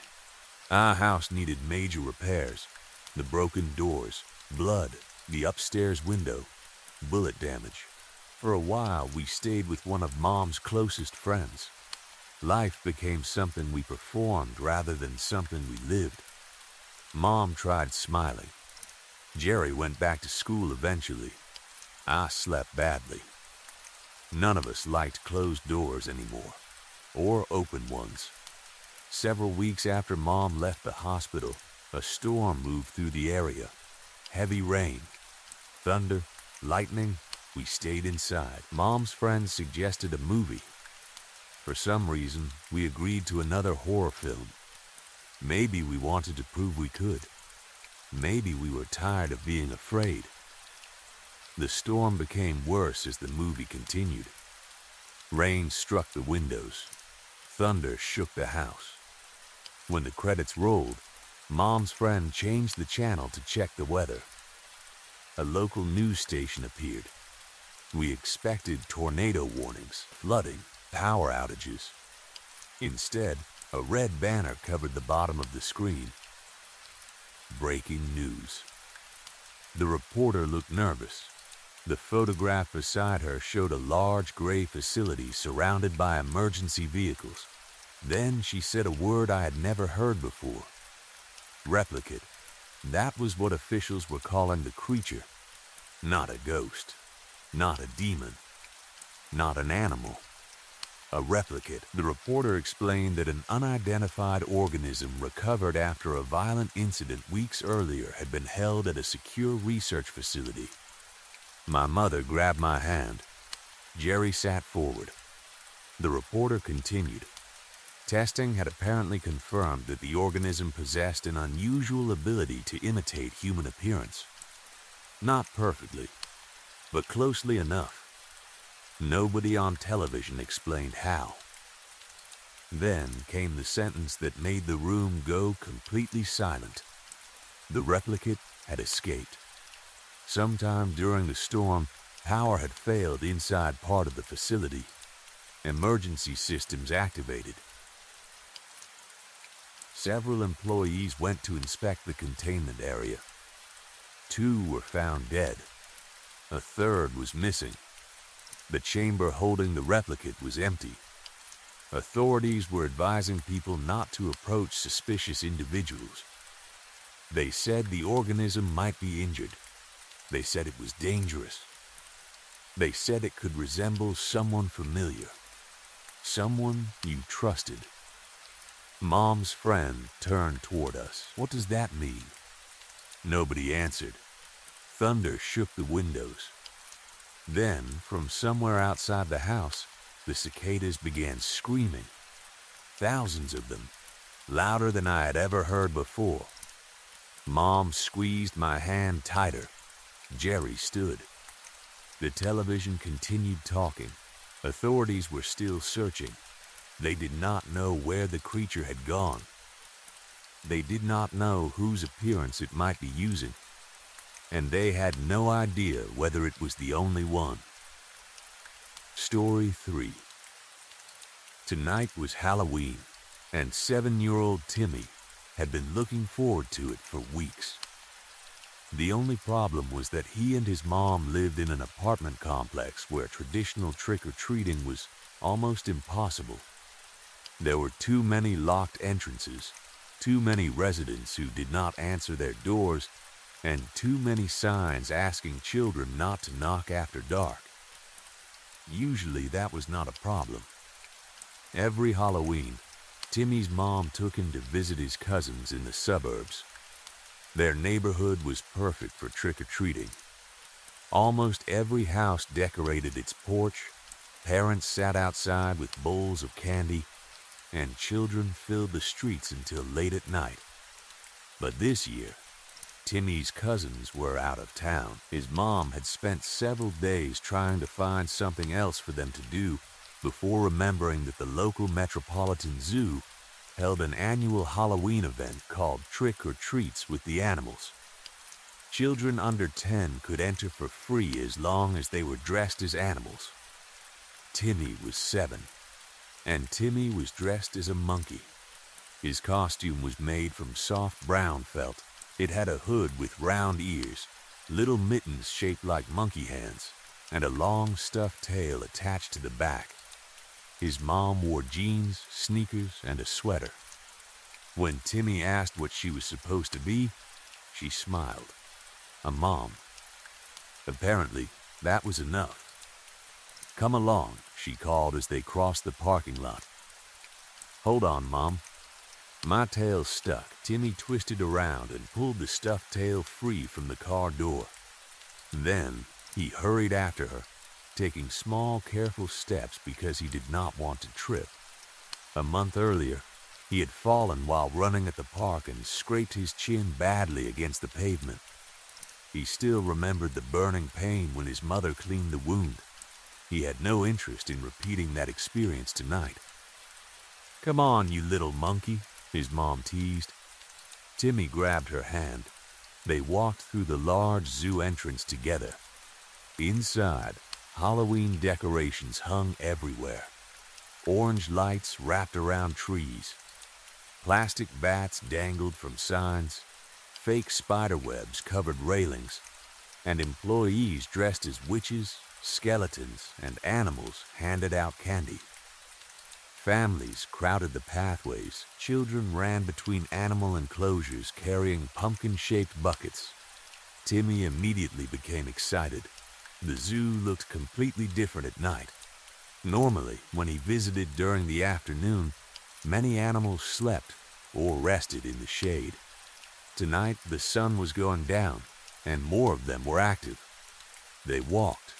Our house needed major repairs. The broken doors, blood, the upstairs window, bullet damage. For a while, we stayed with one of Mom's closest friends. Life became something we performed rather than something we lived. Mom tried smiling. Jerry went back to school eventually. I slept badly. None of us liked closed doors anymore, or open ones. Several weeks after Mom left the hospital, a storm moved through the area. Heavy rain, thunder, lightning. We stayed inside. Mom's friends suggested a movie. For some reason, we agreed to another horror film. Maybe we wanted to prove we could. Maybe we were tired of being afraid. The storm became worse as the movie continued. Rain struck the windows. Thunder shook the house. When the credits rolled, Mom's friend changed the channel to check the weather. A local news station appeared. We expected tornado warnings, flooding, power outages. Instead, a red banner covered the bottom of the screen. Breaking news. The reporter looked nervous. The photograph beside her showed a large gray facility surrounded by emergency vehicles. Then she said a word I had never heard before. Replicate. That was what officials were calling the creature. Not a ghost. Not a demon. Not an animal. A replicate. The reporter explained that an unidentified organism recovered after a violent incident weeks earlier had been held at a secure research facility. My mother grabbed my hand. Jerry sat forward. The reporter continued. Testing had apparently confirmed that the organism possessed an unusual ability to imitate human appearance. Not perfectly, but closely enough. Nobody on television explained how. Then came the sentence that made the room go completely silent. The replicate had escaped. Sometime during the storm, power had failed inside part of the facility. Emergency systems activated. Several employees went to inspect the containment area. 2 were found dead. A third was missing. The chamber holding the replicate was empty. Authorities were advising people not to approach suspicious individuals. They said the organism might be injured. They said it was dangerous. They said it could resemble someone familiar. Someone you trusted. Mom's friend turned toward us. What does that mean? Nobody answered. Thunder shook the windows. Then, from somewhere outside the house, the cicadas began screaming. Thousands of them, louder than I had ever heard before. Mom squeezed my hand tighter. Jerry stood. The television continued talking. Authorities were still searching. They did not know where the creature had gone. They did not know whose appearance it might be using. And they had no idea whether it was the only one. Story 3. Tonight was Halloween, and 7-year-old Timmy had been looking forward to it for weeks. The only problem was that he and his mom lived in an apartment complex where traditional trick-or-treating was almost impossible. There were too many locked entrances, too many residents who did not answer their doors, and too many signs asking children not to knock after dark. Usually that was not a problem. Every Halloween, Timmy's mom took him to visit his cousins in the suburbs. Their neighborhood was perfect for trick-or-treating. Almost every house decorated its porch, parents sat outside with bowls of candy, and children filled the streets until late at night. But this year, Timmy's cousins were out of town. His mom had spent several days trying to find something else for them to do before remembering that the local Metropolitan Zoo held an annual Halloween event called Trick or Treats with the Animals. Children under 10 could enter for free as long as they were dressed as animals. Timmy was 7, and Timmy was dressed as a monkey. His costume was made from soft brown felt. It had a hood with round ears, little mittens shaped like monkey hands, and a long stuffed tail attached to the back. His mom wore jeans, sneakers, and a sweater. When Timmy asked what she was supposed to be, she smiled. A mom. Apparently, that was enough. "Come along," she called as they crossed the parking lot. "Hold on, Mom." My tail stuck. Timmy twisted around and pulled the stuffed tail free from the car door. Then he hurried after her, taking small, careful steps because he did not want to trip. A month earlier, he had fallen while running at the park and scraped his chin badly against the pavement. He still remembered the burning pain when his mother cleaned the wound. He had no interest in repeating that experience tonight. "Come on, you little monkey," his mom teased. Timmy grabbed her hand. They walked through the large zoo entrance together. Inside, Halloween decorations hung everywhere. Orange lights wrapped around trees. Plastic bats dangled from signs. Fake spider webs covered railings. And employees dressed as witches, skeletons, and animals handed out candy. Families crowded the pathways. Children ran between animal enclosures carrying pumpkin-shaped buckets. Timmy immediately became excited. The zoo looked completely different at night. Normally, when he visited during the afternoon, many animals slept or rested in the shade. Tonight, the sun was going down, and more of them were active. They walked.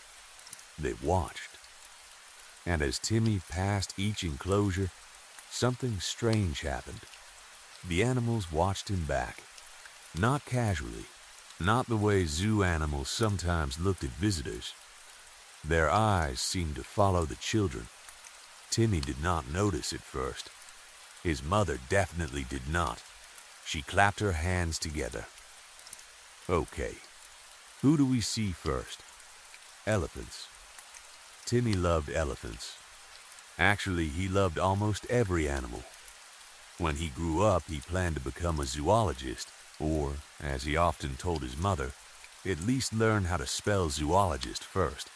They watched. And as Timmy passed each enclosure, something strange happened. The animals watched him back. Not casually, not the way zoo animals sometimes looked at visitors. Their eyes seemed to follow the children. Timmy did not notice at first. His mother definitely did not. She clapped her hands together. "Okay, who do we see first?" "Elephants." Timmy loved elephants. Actually, he loved almost every animal. When he grew up, he planned to become a zoologist, or, as he often told his mother, at least learn how to spell zoologist first.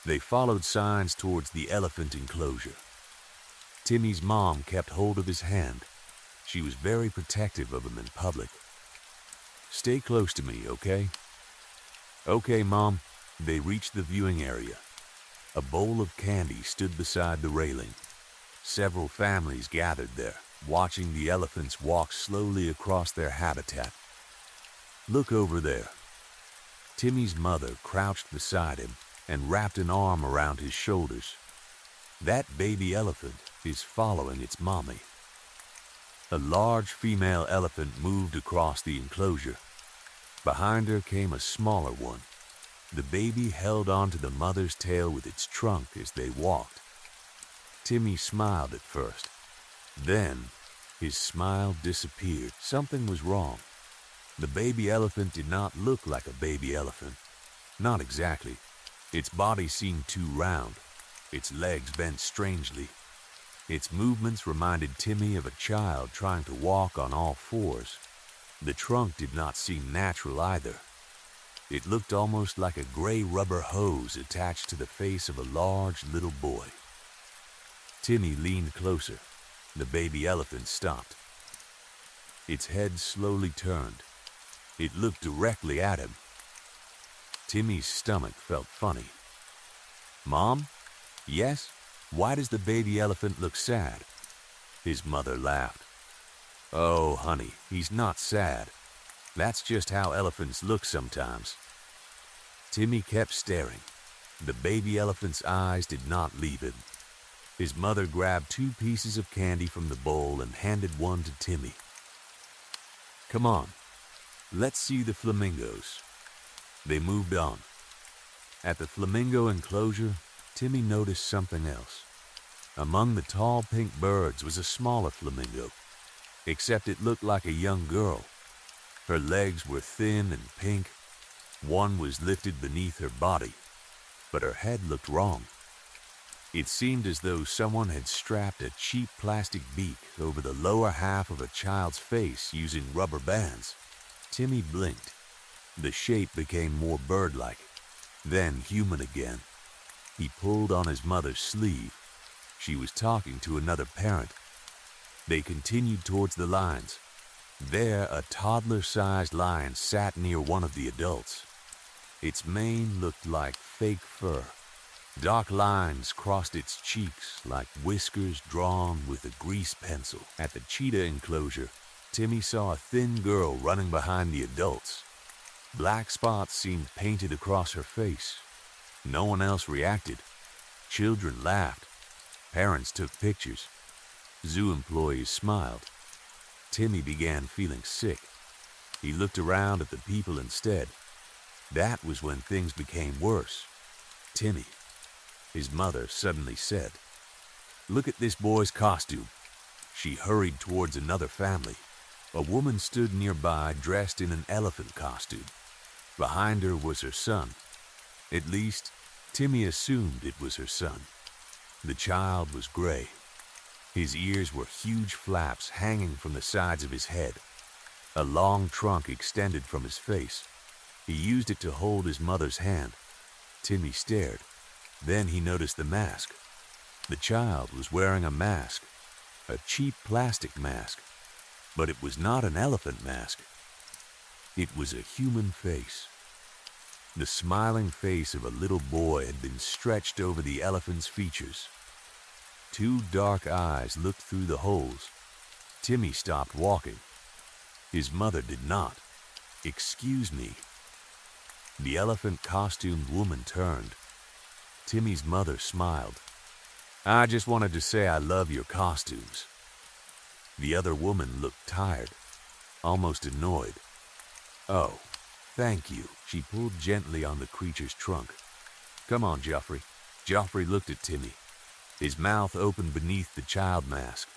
They followed signs towards the elephant enclosure. Timmy's mom kept hold of his hand. She was very protective of him in public. "Stay close to me, okay?" "Okay, Mom." They reached the viewing area. A bowl of candy stood beside the railing. Several families gathered there, watching the elephants walk slowly across their habitat. "Look over there." Timmy's mother crouched beside him and wrapped an arm around his shoulders. That baby elephant is following its mommy. A large female elephant moved across the enclosure. Behind her came a smaller one. The baby held onto the mother's tail with its trunk as they walked. Timmy smiled at first. Then, his smile disappeared. Something was wrong. The baby elephant did not look like a baby elephant. Not exactly. Its body seemed too round. Its legs bent strangely. Its movements reminded Timmy of a child trying to walk on all fours. The trunk did not seem natural either. It looked almost like a gray rubber hose attached to the face of a large little boy. Timmy leaned closer. The baby elephant stopped. Its head slowly turned. It looked directly at him. Timmy's stomach felt funny. "Mom?" Yes? Why does the baby elephant look sad? His mother laughed. Oh, honey, he's not sad. That's just how elephants look sometimes. Timmy kept staring. The baby elephant's eyes did not leave him. His mother grabbed 2 pieces of candy from the bowl and handed one to Timmy. Come on, let's see the flamingos. They moved on. At the flamingo enclosure, Timmy noticed something else. Among the tall pink birds was a smaller flamingo, except it looked like a young girl. Her legs were thin and pink. One was lifted beneath her body, but her head looked wrong. It seemed as though someone had strapped a cheap plastic beak over the lower half of a child's face using rubber bands. Timmy blinked. The shape became more bird-like, then human again. He pulled on his mother's sleeve. She was talking to another parent. They continued towards the lines. There, a toddler-sized lion sat near one of the adults. Its mane looked like fake fur. Dark lines crossed its cheeks like whiskers drawn with a grease pencil. At the cheetah enclosure, Timmy saw a thin girl running behind the adults. Black spots seemed painted across her face. No one else reacted. Children laughed. Parents took pictures. Zoo employees smiled. Timmy began feeling sick. He looked around at the people instead. That was when things became worse. Timmy, his mother suddenly said, "Look at this boy's costume." She hurried towards another family. A woman stood nearby dressed in an elephant costume. Behind her was her son. At least, Timmy assumed it was her son. The child was gray. His ears were huge flaps hanging from the sides of his head. A long trunk extended from his face. He used it to hold his mother's hand. Timmy stared. Then he noticed the mask. The child was wearing a mask, a cheap plastic mask, but it was not an elephant mask. It was a human face. The smiling face of a little boy had been stretched over the elephant's features. 2 dark eyes looked through the holes. Timmy stopped walking. His mother did not. "Excuse me." The elephant-costumed woman turned. Timmy's mother smiled. "I just wanted to say I love your costumes." The other woman looked tired, almost annoyed. "Oh, thank you." She pulled gently on the creature's trunk. "Come on, Geoffrey." Geoffrey looked at Timmy. His mouth opened beneath the child mask.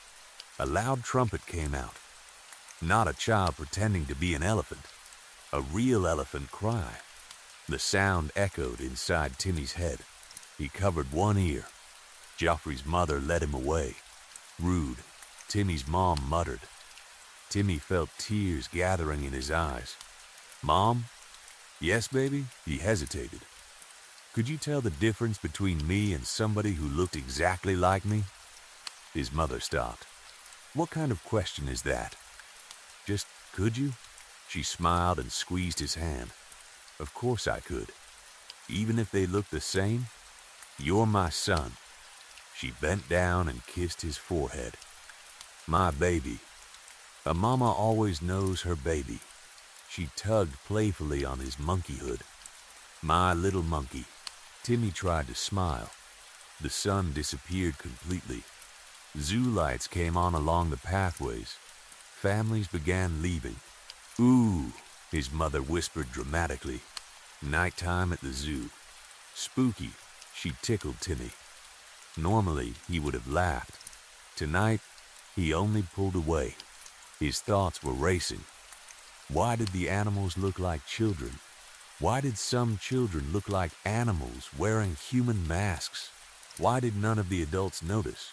A loud trumpet came out. Not a child pretending to be an elephant. A real elephant cry. The sound echoed inside Timmy's head. He covered one ear. Geoffrey's mother led him away. "Rude," Timmy's mom muttered. Timmy felt tears gathering in his eyes. "Mom?" "Yes, baby?" He hesitated. "Could you tell the difference between me and somebody who looked exactly like me?" His mother stopped. "What kind of question is that?" "Just could you?" She smiled and squeezed his hand. "Of course I could. Even if they look the same, you're my son." She bent down and kissed his forehead. "My baby." A mama always knows her baby. She tugged playfully on his monkeyhood. "My little monkey." Timmy tried to smile. The sun disappeared completely. Zoo lights came on along the pathways. Families began leaving. "Ooh," his mother whispered dramatically. Nighttime at the zoo. Spooky, she tickled Timmy. Normally, he would have laughed. Tonight, he only pulled away. His thoughts were racing. Why did the animals look like children? Why did some children look like animals wearing human masks? Why did none of the adults notice?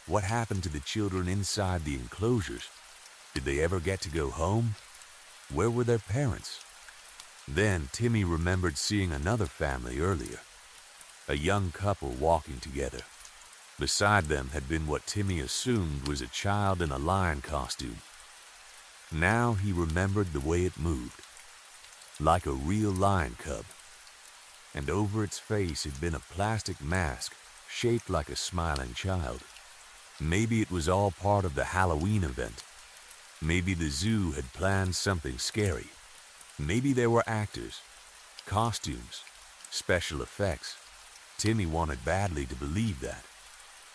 What happened to the children inside the enclosures? Did they ever get to go home? Where were their parents? Then Timmy remembered seeing another family earlier. A young couple walking together. Beside them had been what Timmy assumed was a child in a lion costume. Now he remembered the way it moved. Like a real lion cub. And over its face had been a plastic mask shaped like a smiling child. Maybe it was all part of the Halloween event. Maybe the zoo had planned something scary. Maybe there were actors, costumes, special effects. Timmy wanted badly to believe that.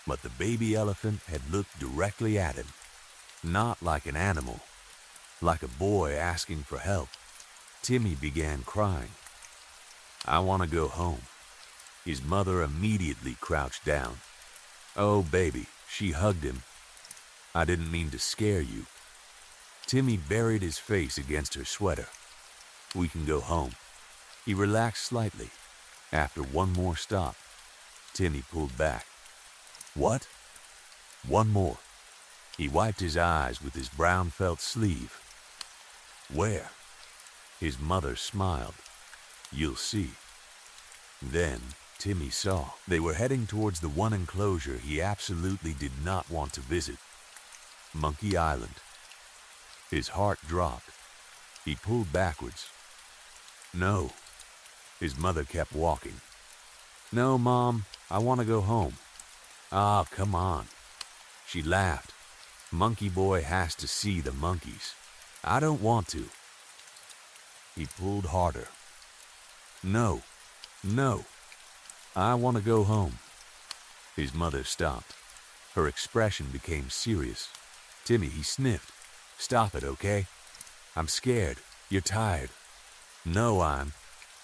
But the baby elephant had looked directly at him, not like an animal, like a boy asking for help. Timmy began crying. "I want to go home." His mother immediately crouched down. "Oh, baby," she hugged him. "I didn't mean to scare you." Timmy buried his face against her sweater. "We can go home." He relaxed slightly. After one more stop, Timmy pulled back. "What?" "One more." He wiped his eyes with his brown felt sleeve. "Where?" His mother smiled. "You'll see." Then Timmy saw. They were heading towards the one enclosure he absolutely did not want to visit. Monkey Island. His heart dropped. He pulled backwards. "No." His mother kept walking. "No, Mom, I want to go home." "Ah, come on." She laughed. "Monkey boy has to see the monkeys. I don't want to." He pulled harder. "No, no, I want to go home." His mother stopped. Her expression became serious. "Timmy," he sniffed. "Stop it, okay? I'm scared. You're tired." "No,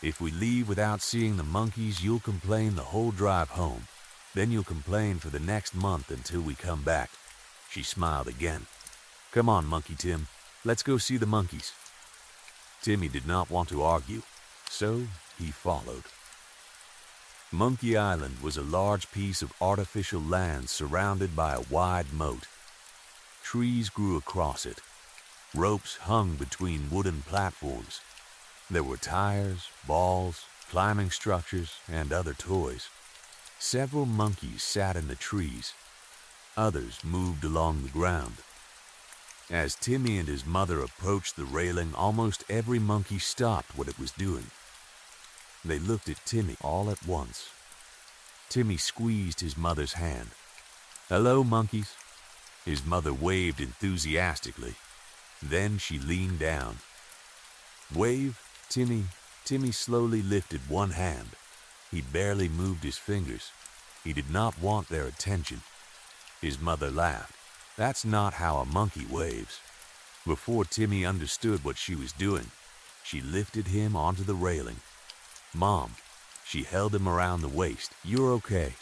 If we leave without seeing the monkeys, you'll complain the whole drive home. Then you'll complain for the next month until we come back." She smiled again. "Come on, Monkey Tim. Let's go see the monkeys." Timmy did not want to argue, so he followed. Monkey Island was a large piece of artificial land surrounded by a wide moat. Trees grew across it. Ropes hung between wooden platforms. There were tires, balls, climbing structures, and other toys. Several monkeys sat in the trees. Others moved along the ground. As Timmy and his mother approached the railing, almost every monkey stopped what it was doing. They looked at Timmy all at once. Timmy squeezed his mother's hand. "Hello, monkeys." His mother waved enthusiastically. Then she leaned down. "Wave, Timmy." Timmy slowly lifted one hand. He barely moved his fingers. He did not want their attention. His mother laughed. "That's not how a monkey waves." Before Timmy understood what she was doing, she lifted him onto the railing. "Mom," she held him around the waist. "You're okay."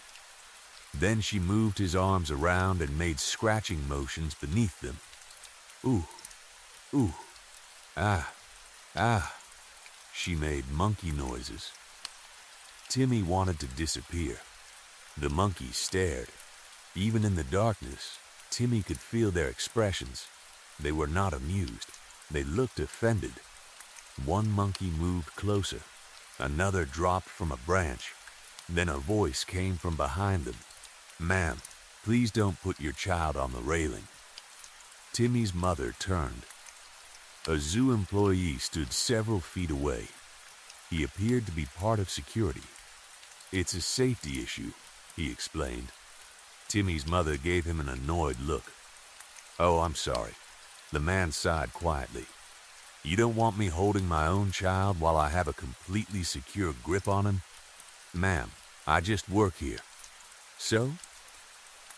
Then she moved his arms around and made scratching motions beneath them. "Ooh, ooh, ah, ah." She made monkey noises. Timmy wanted to disappear. The monkeys stared. Even in the darkness, Timmy could feel their expressions. They were not amused. They looked offended. One monkey moved closer. Another dropped from a branch. Then a voice came from behind them. "Ma'am, please don't put your child on the railing." Timmy's mother turned. A zoo employee stood several feet away. He appeared to be part of security. "It's a safety issue," he explained. Timmy's mother gave him an annoyed look. "Oh, I'm sorry." The man sighed quietly. "You don't want me holding my own child while I have a completely secure grip on him? Ma'am, I just work here. So?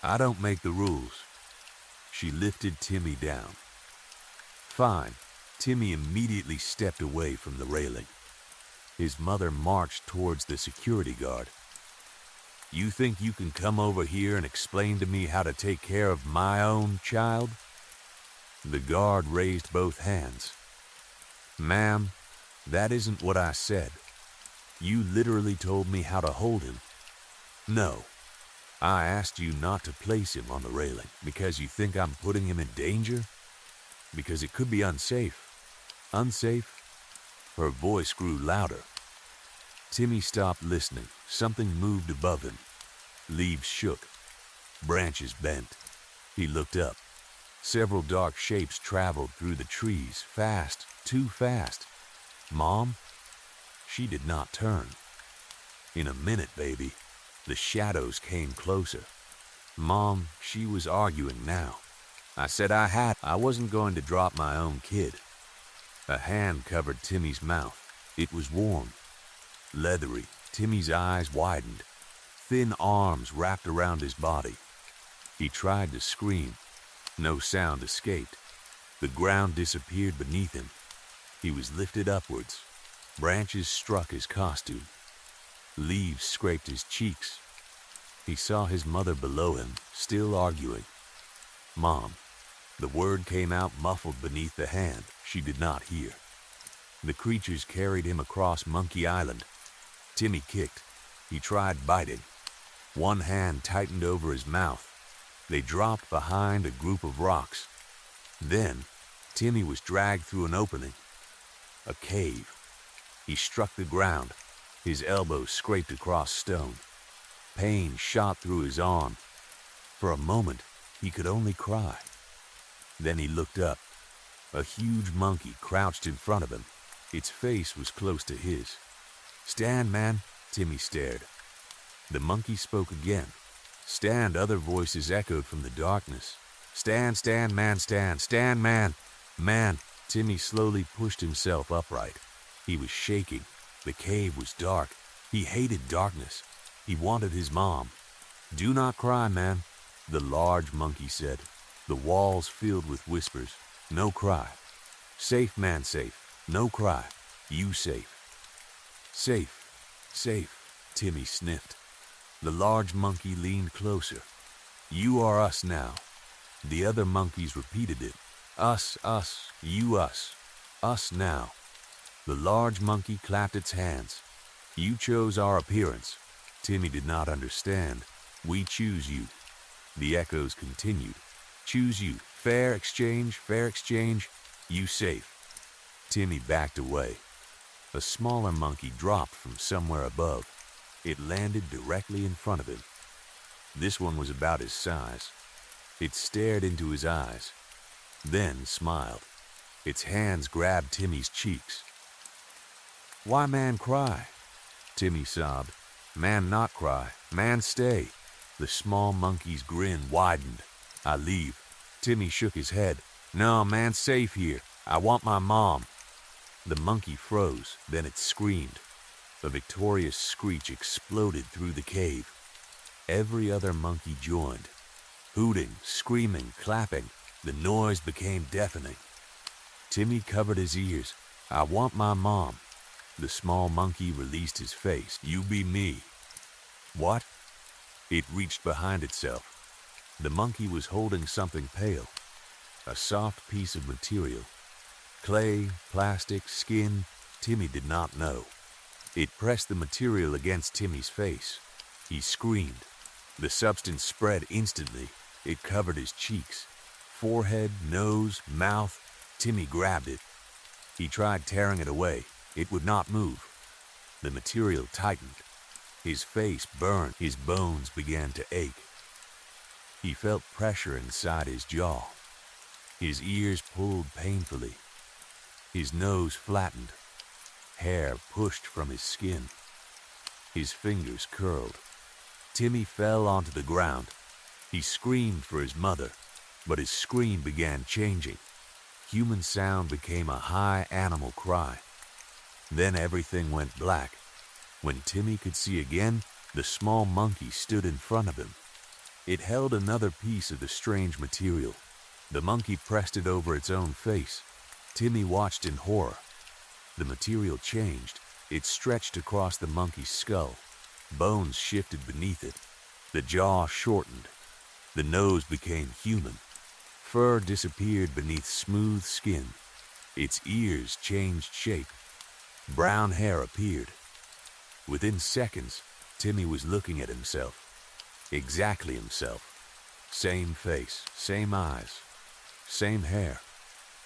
I don't make the rules." She lifted Timmy down. "Fine." Timmy immediately stepped away from the railing. His mother marched towards the security guard. "You think you can come over here and explain to me how to take care of my own child?" The guard raised both hands. "Ma'am, that isn't what I said. You literally told me how to hold him. No, I asked you not to place him on the railing because you think I'm putting him in danger? Because it could be unsafe." "Unsafe?" Her voice grew louder. Timmy stopped listening. Something moved above him. Leaves shook. Branches bent. He looked up. Several dark shapes traveled through the trees, fast, too fast. "Mom?" She did not turn. "In a minute, baby." The shadows came closer. Mom, she was arguing now. I said I wasn't going to drop my own kid. A hand covered Timmy's mouth. It was warm, leathery. Timmy's eyes widened. Thin arms wrapped around his body. He tried to scream. No sound escaped. The ground disappeared beneath him. He was lifted upwards. Branches struck his costume. Leaves scraped his cheeks. He saw his mother below him, still arguing. Mom. The word came out muffled beneath the hand she did not hear. The creatures carried him across Monkey Island. Timmy kicked. He tried biting. One hand tightened over his mouth. They dropped behind a group of rocks. Then, Timmy was dragged through an opening. A cave. He struck the ground. His elbows scraped across stone. Pain shot through his arm. For a moment, he could only cry. Then he looked up. A huge monkey crouched in front of him. Its face was close to his. "Stand, man," Timmy stared. The monkey spoke again. "Stand," other voices echoed from the darkness. "Stand, stand, man, stand, man, man." Timmy slowly pushed himself upright. He was shaking. The cave was dark. He hated darkness. He wanted his mom. "Do not cry, man," the large monkey said. The walls filled with whispers. "No cry. Safe, man, safe. No cry. You safe." "Safe, safe," Timmy sniffed. The large monkey leaned closer. "You are us now." The other monkeys repeated it. "Us, us, you, us now." The large monkey clapped its hands. "You chose our appearance." Timmy did not understand. "We choose you." The echoes continued. "Choose you. Fair exchange, you safe." Timmy backed away. A smaller monkey dropped from somewhere above. It landed directly in front of him. This one was about his size. It stared into his eyes, then smiled. Its hands grabbed Timmy's cheeks. "Why man cry?" Timmy sobbed. "Man not cry. Man stay." The small monkey's grin widened. "I leave." Timmy shook his head. "No, man safe here. I want my mom." The monkey froze, then it screamed. A victorious screech exploded through the cave. Every other monkey joined. Hooting, screaming, clapping. The noise became deafening. Timmy covered his ears. "I want my mom." The small monkey released his face. "You be me." "What?" It reached behind itself. The monkey was holding something pale. A soft piece of material. Clay, plastic, skin, Timmy did not know. It pressed the material against Timmy's face. He screamed. The substance spread instantly. It covered his cheeks, forehead, nose, mouth. Timmy grabbed it. He tried tearing it away. It would not move. The material tightened. His face burned. His bones began to ache. He felt pressure inside his jaw. His ears pulled painfully. His nose flattened. Hair pushed from his skin. His fingers curled. Timmy fell onto the ground. He screamed for his mother, but his scream began changing. Human sound became a high animal cry. Then everything went black. When Timmy could see again, the small monkey stood in front of him. It held another piece of the strange material. The monkey pressed it over its own face. Timmy watched in horror. The material changed. It stretched across the monkey's skull. Bones shifted beneath it. The jaw shortened. The nose became human. Fur disappeared beneath smooth skin. Its ears changed shape. Brown hair appeared. Within seconds, Timmy was looking at himself. Exactly himself. Same face, same eyes, same hair.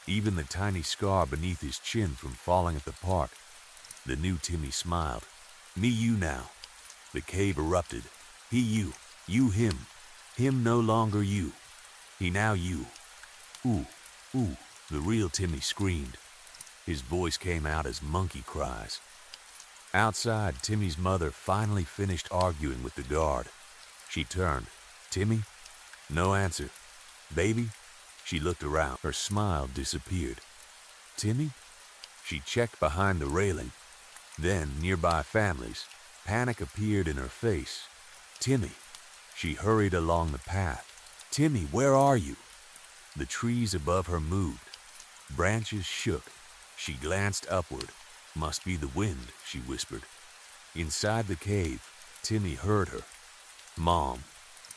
Even the tiny scar beneath his chin from falling at the park. The new Timmy smiled. "Me you now." The cave erupted. "He you. You him. Him no longer you. He now you." "Ooh, ooh," the real Timmy screamed. His voice came out as monkey cries. Outside, Timmy's mother finally finished arguing with the guard. She turned. "Timmy?" No answer. "Baby?" She looked around. Her smile disappeared. "Timmy?" She checked behind the railing. Then, nearby families. Panic appeared in her face. "Timmy!" She hurried along the path. "Timmy, where are you?" The trees above her moved. Branches shook. She glanced upward. "Must be the wind," she whispered. Inside the cave, Timmy heard her. "Mom."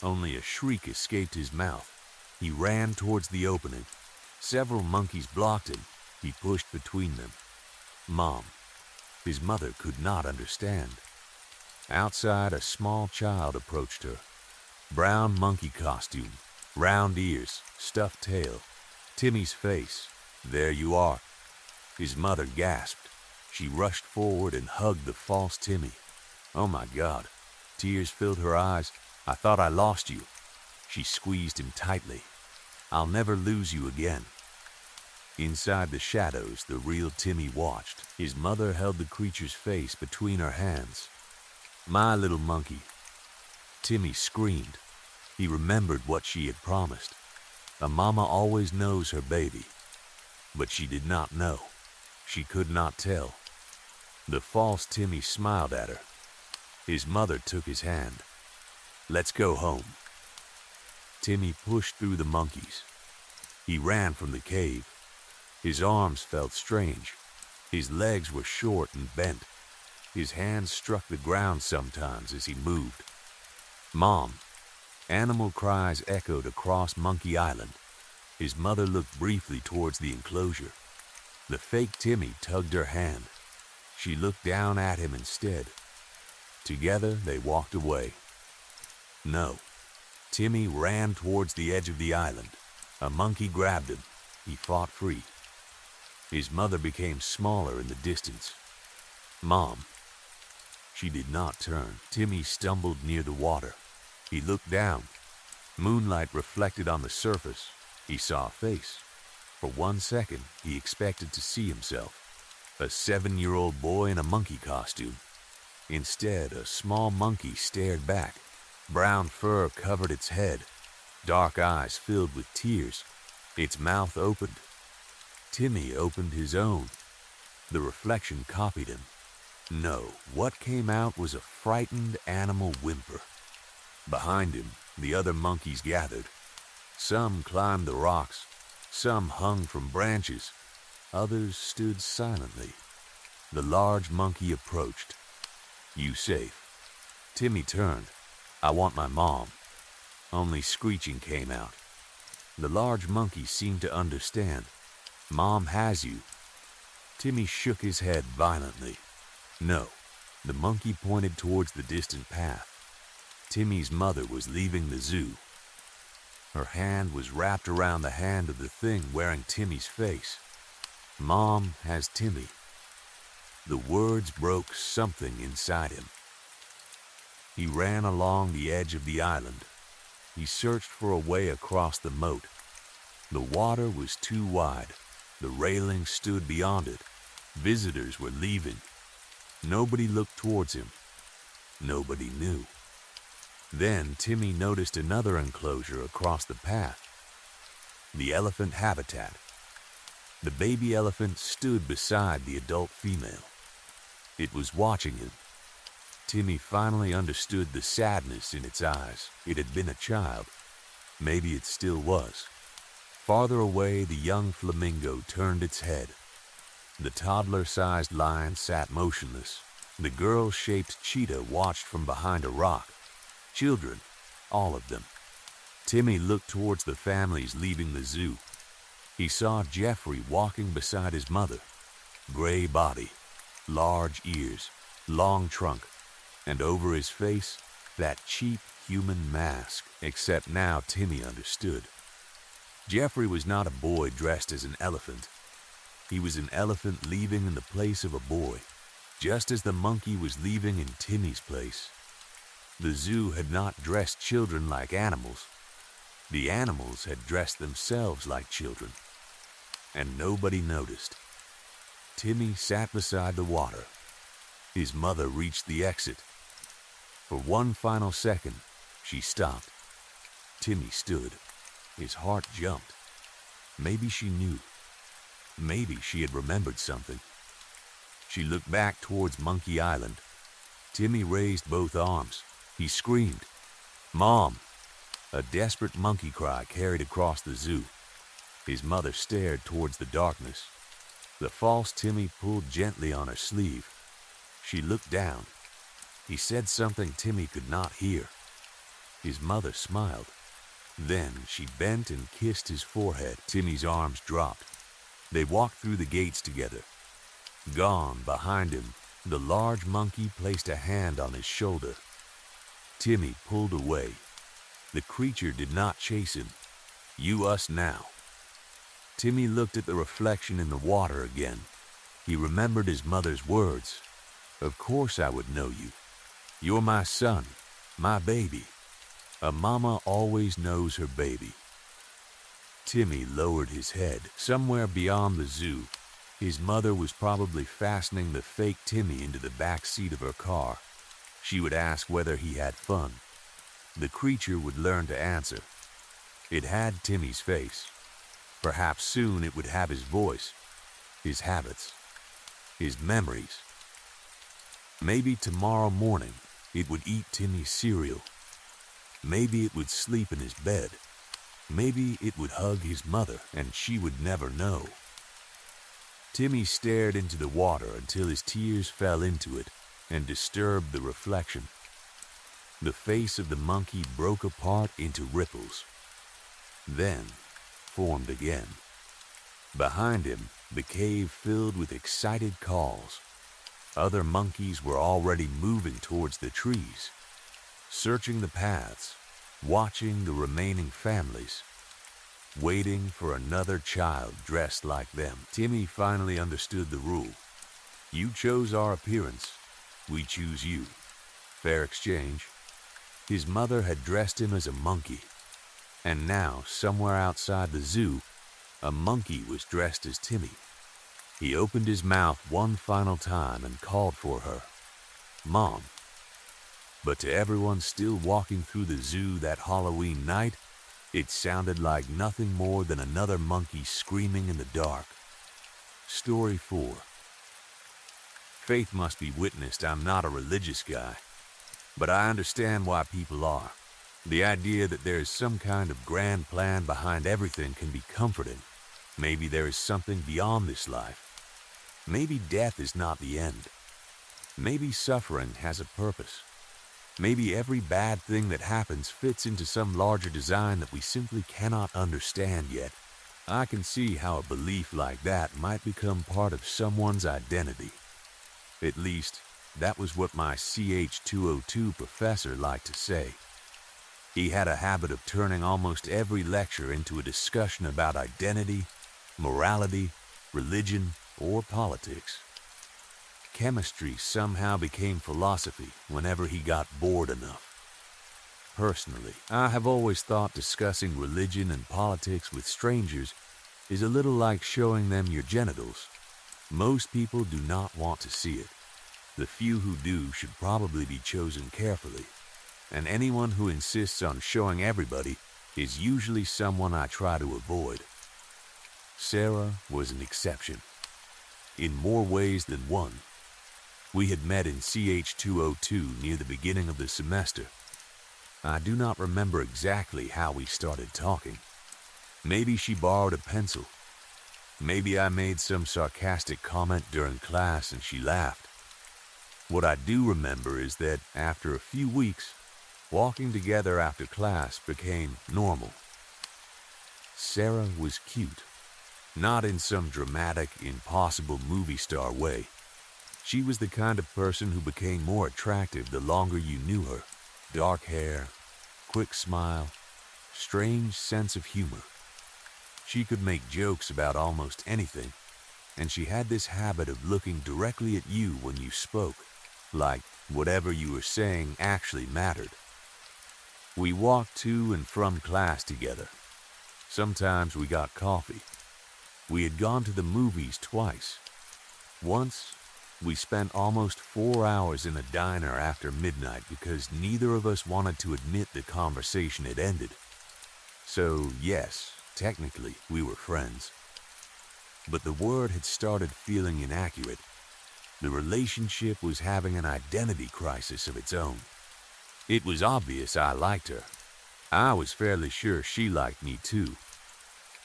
Only a shriek escaped his mouth. He ran towards the opening. Several monkeys blocked him. He pushed between them. "Mom." His mother could not understand. Outside, a small child approached her. Brown monkey costume, round ears, stuffed tail. Timmy's face. "There you are." His mother gasped. She rushed forward and hugged the false Timmy. "Oh my God." Tears filled her eyes. "I thought I lost you." She squeezed him tightly. "I'll never lose you again." Inside the shadows, the real Timmy watched. His mother held the creature's face between her hands. "My little monkey." Timmy screamed. He remembered what she had promised. A mama always knows her baby. But she did not know. She could not tell. The false Timmy smiled at her. His mother took his hand. "Let's go home." Timmy pushed through the monkeys. He ran from the cave. His arms felt strange. His legs were short and bent. His hands struck the ground sometimes as he moved. "Mom." Animal cries echoed across Monkey Island. His mother looked briefly towards the enclosure. The fake Timmy tugged her hand. She looked down at him instead. Together they walked away. No. Timmy ran towards the edge of the island. A monkey grabbed him. He fought free. His mother became smaller in the distance. "Mom." She did not turn. Timmy stumbled near the water. He looked down. Moonlight reflected on the surface. He saw a face. For 1 second, he expected to see himself. A 7-year-old boy in a monkey costume. Instead, a small monkey stared back. Brown fur covered its head. Dark eyes filled with tears. Its mouth opened. Timmy opened his own. The reflection copied him. No, what came out was a frightened animal whimper. Behind him, the other monkeys gathered. Some climbed the rocks. Some hung from branches. Others stood silently. The large monkey approached. "You safe?" Timmy turned. "I want my mom." Only screeching came out. The large monkey seemed to understand. "Mom has you." Timmy shook his head violently. No. The monkey pointed towards the distant path. Timmy's mother was leaving the zoo. Her hand was wrapped around the hand of the thing wearing Timmy's face. "Mom has Timmy." The words broke something inside him. He ran along the edge of the island. He searched for a way across the moat. The water was too wide. The railing stood beyond it. Visitors were leaving. Nobody looked towards him. Nobody knew. Then Timmy noticed another enclosure across the path. The elephant habitat. The baby elephant stood beside the adult female. It was watching him. Timmy finally understood the sadness in its eyes. It had been a child. Maybe it still was. Farther away, the young flamingo turned its head. The toddler-sized lion sat motionless. The girl-shaped cheetah watched from behind a rock. Children, all of them. Timmy looked towards the families leaving the zoo. He saw Jeffrey walking beside his mother. Gray body, large ears, long trunk, and over his face, that cheap human mask. Except now Timmy understood. Jeffrey was not a boy dressed as an elephant. He was an elephant leaving in the place of a boy, just as the monkey was leaving in Timmy's place. The zoo had not dressed children like animals. The animals had dressed themselves like children. And nobody noticed. Timmy sat beside the water. His mother reached the exit. For one final second, she stopped. Timmy stood. His heart jumped. Maybe she knew. Maybe she had remembered something. She looked back towards Monkey Island. Timmy raised both arms. He screamed, "Mom!" A desperate monkey cry carried across the zoo. His mother stared towards the darkness. The false Timmy pulled gently on her sleeve. She looked down. He said something Timmy could not hear. His mother smiled. Then she bent and kissed his forehead. Timmy's arms dropped. They walked through the gates together. Gone behind him, the large monkey placed a hand on his shoulder. Timmy pulled away. The creature did not chase him. "You us now." Timmy looked at the reflection in the water again. He remembered his mother's words. "Of course I would know you. You're my son, my baby. A mama always knows her baby." Timmy lowered his head. Somewhere beyond the zoo, his mother was probably fastening the fake Timmy into the back seat of her car. She would ask whether he had fun. The creature would learn to answer. It had Timmy's face. Perhaps soon it would have his voice, his habits, his memories. Maybe tomorrow morning it would eat Timmy's cereal. Maybe it would sleep in his bed. Maybe it would hug his mother, and she would never know. Timmy stared into the water until his tears fell into it and disturbed the reflection. The face of the monkey broke apart into ripples, then formed again. Behind him, the cave filled with excited calls. Other monkeys were already moving towards the trees, searching the paths, watching the remaining families, waiting for another child dressed like them. Timmy finally understood the rule. You chose our appearance, we choose you. Fair exchange. His mother had dressed him as a monkey, and now, somewhere outside the zoo, a monkey was dressed as Timmy. He opened his mouth one final time and called for her, "Mom." But to everyone still walking through the zoo that Halloween night, it sounded like nothing more than another monkey screaming in the dark. Story 4. Faith must be witnessed. I'm not a religious guy, but I understand why people are. The idea that there is some kind of grand plan behind everything can be comforting. Maybe there is something beyond this life. Maybe death is not the end. Maybe suffering has a purpose. Maybe every bad thing that happens fits into some larger design that we simply cannot understand yet. I can see how a belief like that might become part of someone's identity. At least, that was what my CH202 professor liked to say. He had a habit of turning almost every lecture into a discussion about identity, morality, religion, or politics. Chemistry somehow became philosophy whenever he got bored enough. Personally, I have always thought discussing religion and politics with strangers is a little like showing them your genitals. Most people do not want to see it. The few who do should probably be chosen carefully, and anyone who insists on showing everybody is usually someone I try to avoid. Sarah was an exception, in more ways than one. We had met in CH202 near the beginning of the semester. I do not remember exactly how we started talking. Maybe she borrowed a pencil. Maybe I made some sarcastic comment during class and she laughed. What I do remember is that after a few weeks, walking together after class became normal. Sarah was cute, not in some dramatic, impossible movie star way. She was the kind of person who became more attractive the longer you knew her. Dark hair, quick smile, strange sense of humor. She could make jokes about almost anything, and she had this habit of looking directly at you when you spoke, like whatever you were saying actually mattered. We walked to and from class together. Sometimes we got coffee. We had gone to the movies twice. Once, We spent almost 4 hours in a diner after midnight because neither of us wanted to admit the conversation had ended. So yes, technically we were friends. But the word had started feeling inaccurate. The relationship was having an identity crisis of its own. It was obvious I liked her. I was fairly sure she liked me too.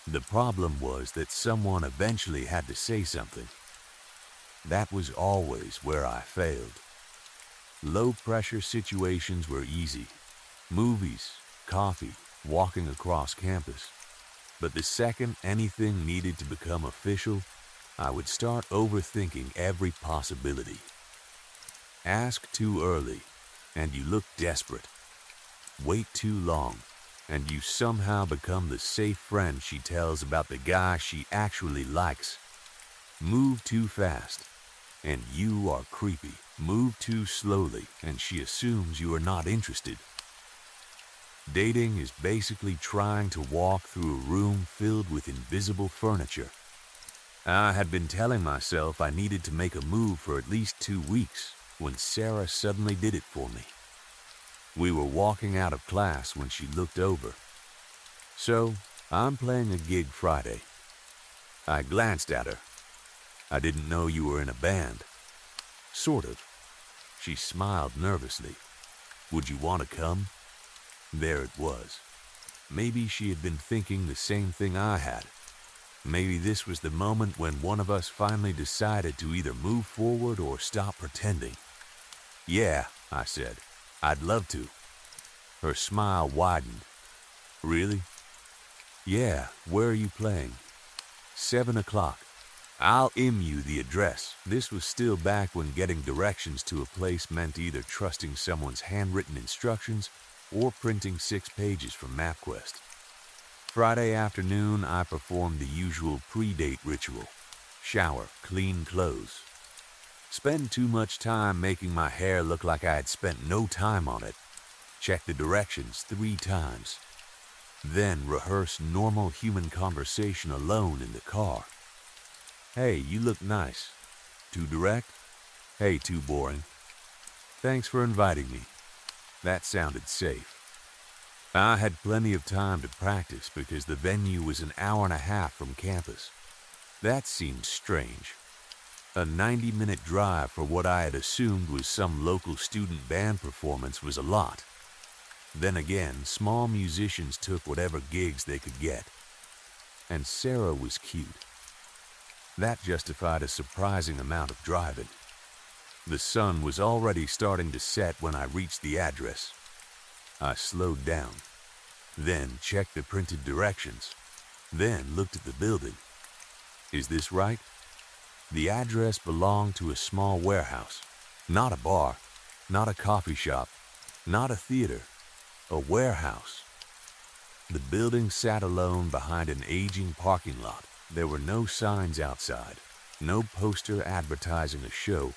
The problem was that someone eventually had to say something. That was always where I failed. Low-pressure situations were easy. Movies, coffee, walking across campus. But the second anything needed to become official, I would start overthinking every possibility. Ask too early, and you look desperate. Wait too long, and you somehow become the safe friend she tells about the guy she actually likes. Move too fast, and you are creepy. Move too slowly, and she assumes you are not interested. Dating is basically trying to walk through a room filled with invisible furniture. I had been telling myself I needed to make a move for at least 2 weeks when Sarah suddenly did it for me. We were walking out of class when she looked over. "So, I'm playing a gig Friday." I glanced at her. "I didn't know you were in a band." "Sort of." She smiled nervously. "Would you want to come?" There it was. Maybe she had been thinking the same thing I had. Maybe this was the moment when one of us finally decided to either move forward or stop pretending. "Yeah," I said. "I'd love to." Her smile widened. "Really?" "Yeah, where are you playing?" 7 o'clock. "I'll you the address." This was still back when getting directions to a place meant either trusting someone's handwritten instructions or printing 6 pages from MapQuest. Friday afternoon, I performed the usual pre-date ritual. Shower, clean clothes. Spend too much time making my hair look like I had spent no time on it. Check the directions 3 times. Then rehearse normal human conversation alone in the car. "Hey, you look nice." "Too direct?" "Hey, too boring." "Thanks for inviting me." That sounded safe. I had plenty of time to practice because the venue was an hour and a half from campus. That seemed strange. A 90-minute drive for what I had assumed was some local student band performance was a lot. Then again, small musicians took whatever gigs they could get. And Sarah was cute. That justified a surprising amount of driving. The sun was already starting to set when I reached the address. I slowed down, then checked the printed directions, then looked at the building. Is this right? The address belonged to a small warehouse, not a bar, not a coffee shop, not a theater, a warehouse. The building sat alone behind an aging parking lot. There were no signs outside, no poster advertising a show,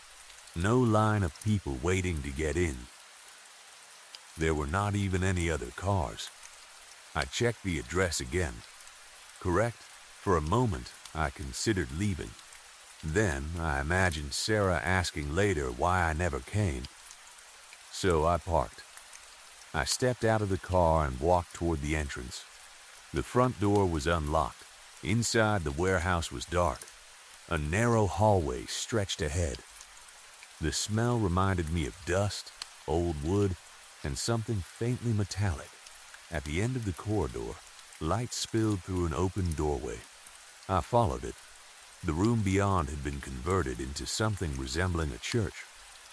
no line of people waiting to get in. There were not even any other cars. I checked the address again. Correct? For a moment, I considered leaving. Then I imagined Sarah asking later why I never came. So I parked. I stepped out of the car and walked toward the entrance. The front door was unlocked. Inside, the warehouse was dark. A narrow hallway stretched ahead. The smell reminded me of dust, old wood, and something faintly metallic. At the end of the corridor, light spilled through an open doorway. I followed it. The room beyond had been converted into something resembling a church.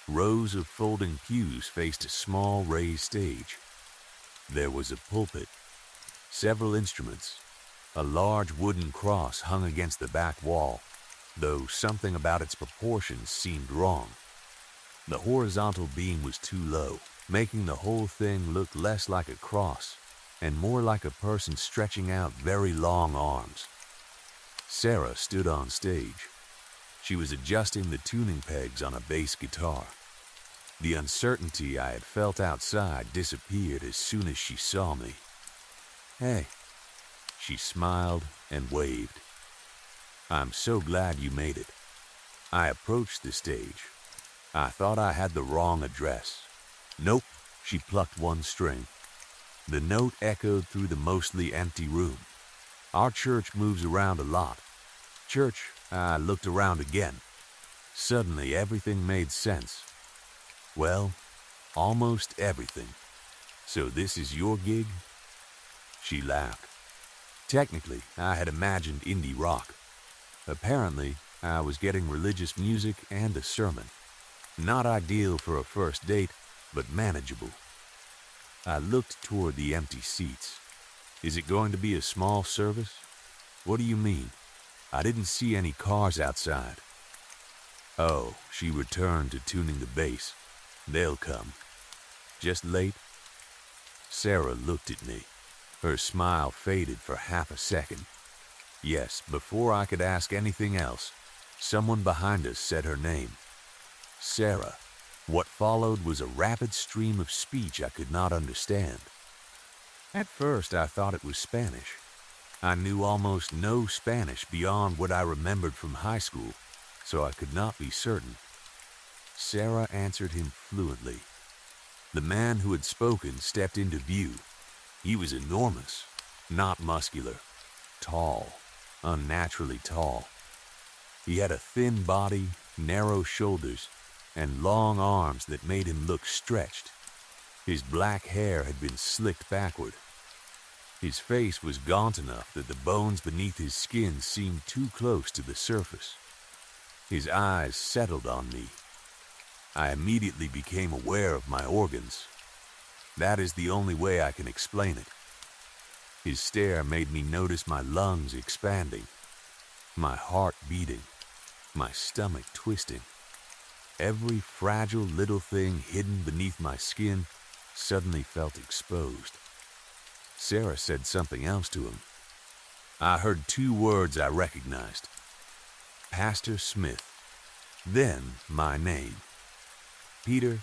Rows of folding pews faced a small raised stage. There was a pulpit, several instruments. A large wooden cross hung against the back wall, though something about its proportions seemed wrong. The horizontal beam was too low, making the whole thing look less like a cross and more like a person stretching out very long arms. Sarah stood on stage. She was adjusting the tuning pegs on a bass guitar. The uncertainty I had felt outside disappeared as soon as she saw me. "Hey." She smiled and waved. "I'm so glad you made it." I approached the stage. I thought I had the wrong address. Nope, she plucked one string. The note echoed through the mostly empty room. Our church moves around a lot. Church, I looked around again. Suddenly everything made sense. Well, almost everything. So this is your gig? She laughed. Technically, I had imagined indie rock. Apparently, I was getting religious music and a sermon. Not ideal for a first date, but manageable. I looked toward the empty seats. Is it going to be a small service? What do you mean? I didn't see any cars outside. Oh, she returned to tuning the bass. They'll come. Just late? Sarah looked at me. Her smile faded for half a second. Yes, before I could ask anything else, someone behind us said her name. Sarah. What followed was a rapid stream of speech I could not understand. At first, I thought it was Spanish. I knew almost no Spanish beyond what I remembered from high school, so I could not be certain. Sarah answered him fluently. The man who had spoken stepped into view. He was enormous, not muscular, tall, unnaturally tall. He had a thin body, narrow shoulders, and long arms that made him look stretched. His black hair had been slicked backward. His face was gaunt enough that the bones beneath his skin seemed too close to the surface. His eyes settled on me. I immediately became aware of my organs. That is the only way I can explain it. His stare made me notice my lungs expanding, my heart beating, my stomach twisting. Every fragile little thing hidden beneath my skin suddenly felt exposed. Sarah said something else to him. I heard two words I recognized. Pastor Smith. Then my name. Peter.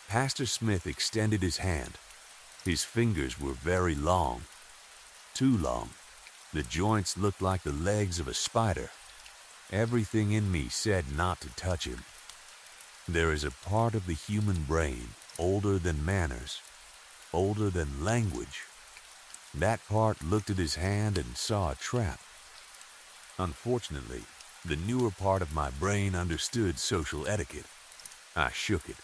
Pastor Smith extended his hand. His fingers were very long. Too long. The joints looked like the legs of a spider. Everything in me said not to touch him. There is a part of the human brain older than manners, older than language. That part looked at his hand and saw a trap. Unfortunately, the newer part of my brain understood social etiquette. I shook it.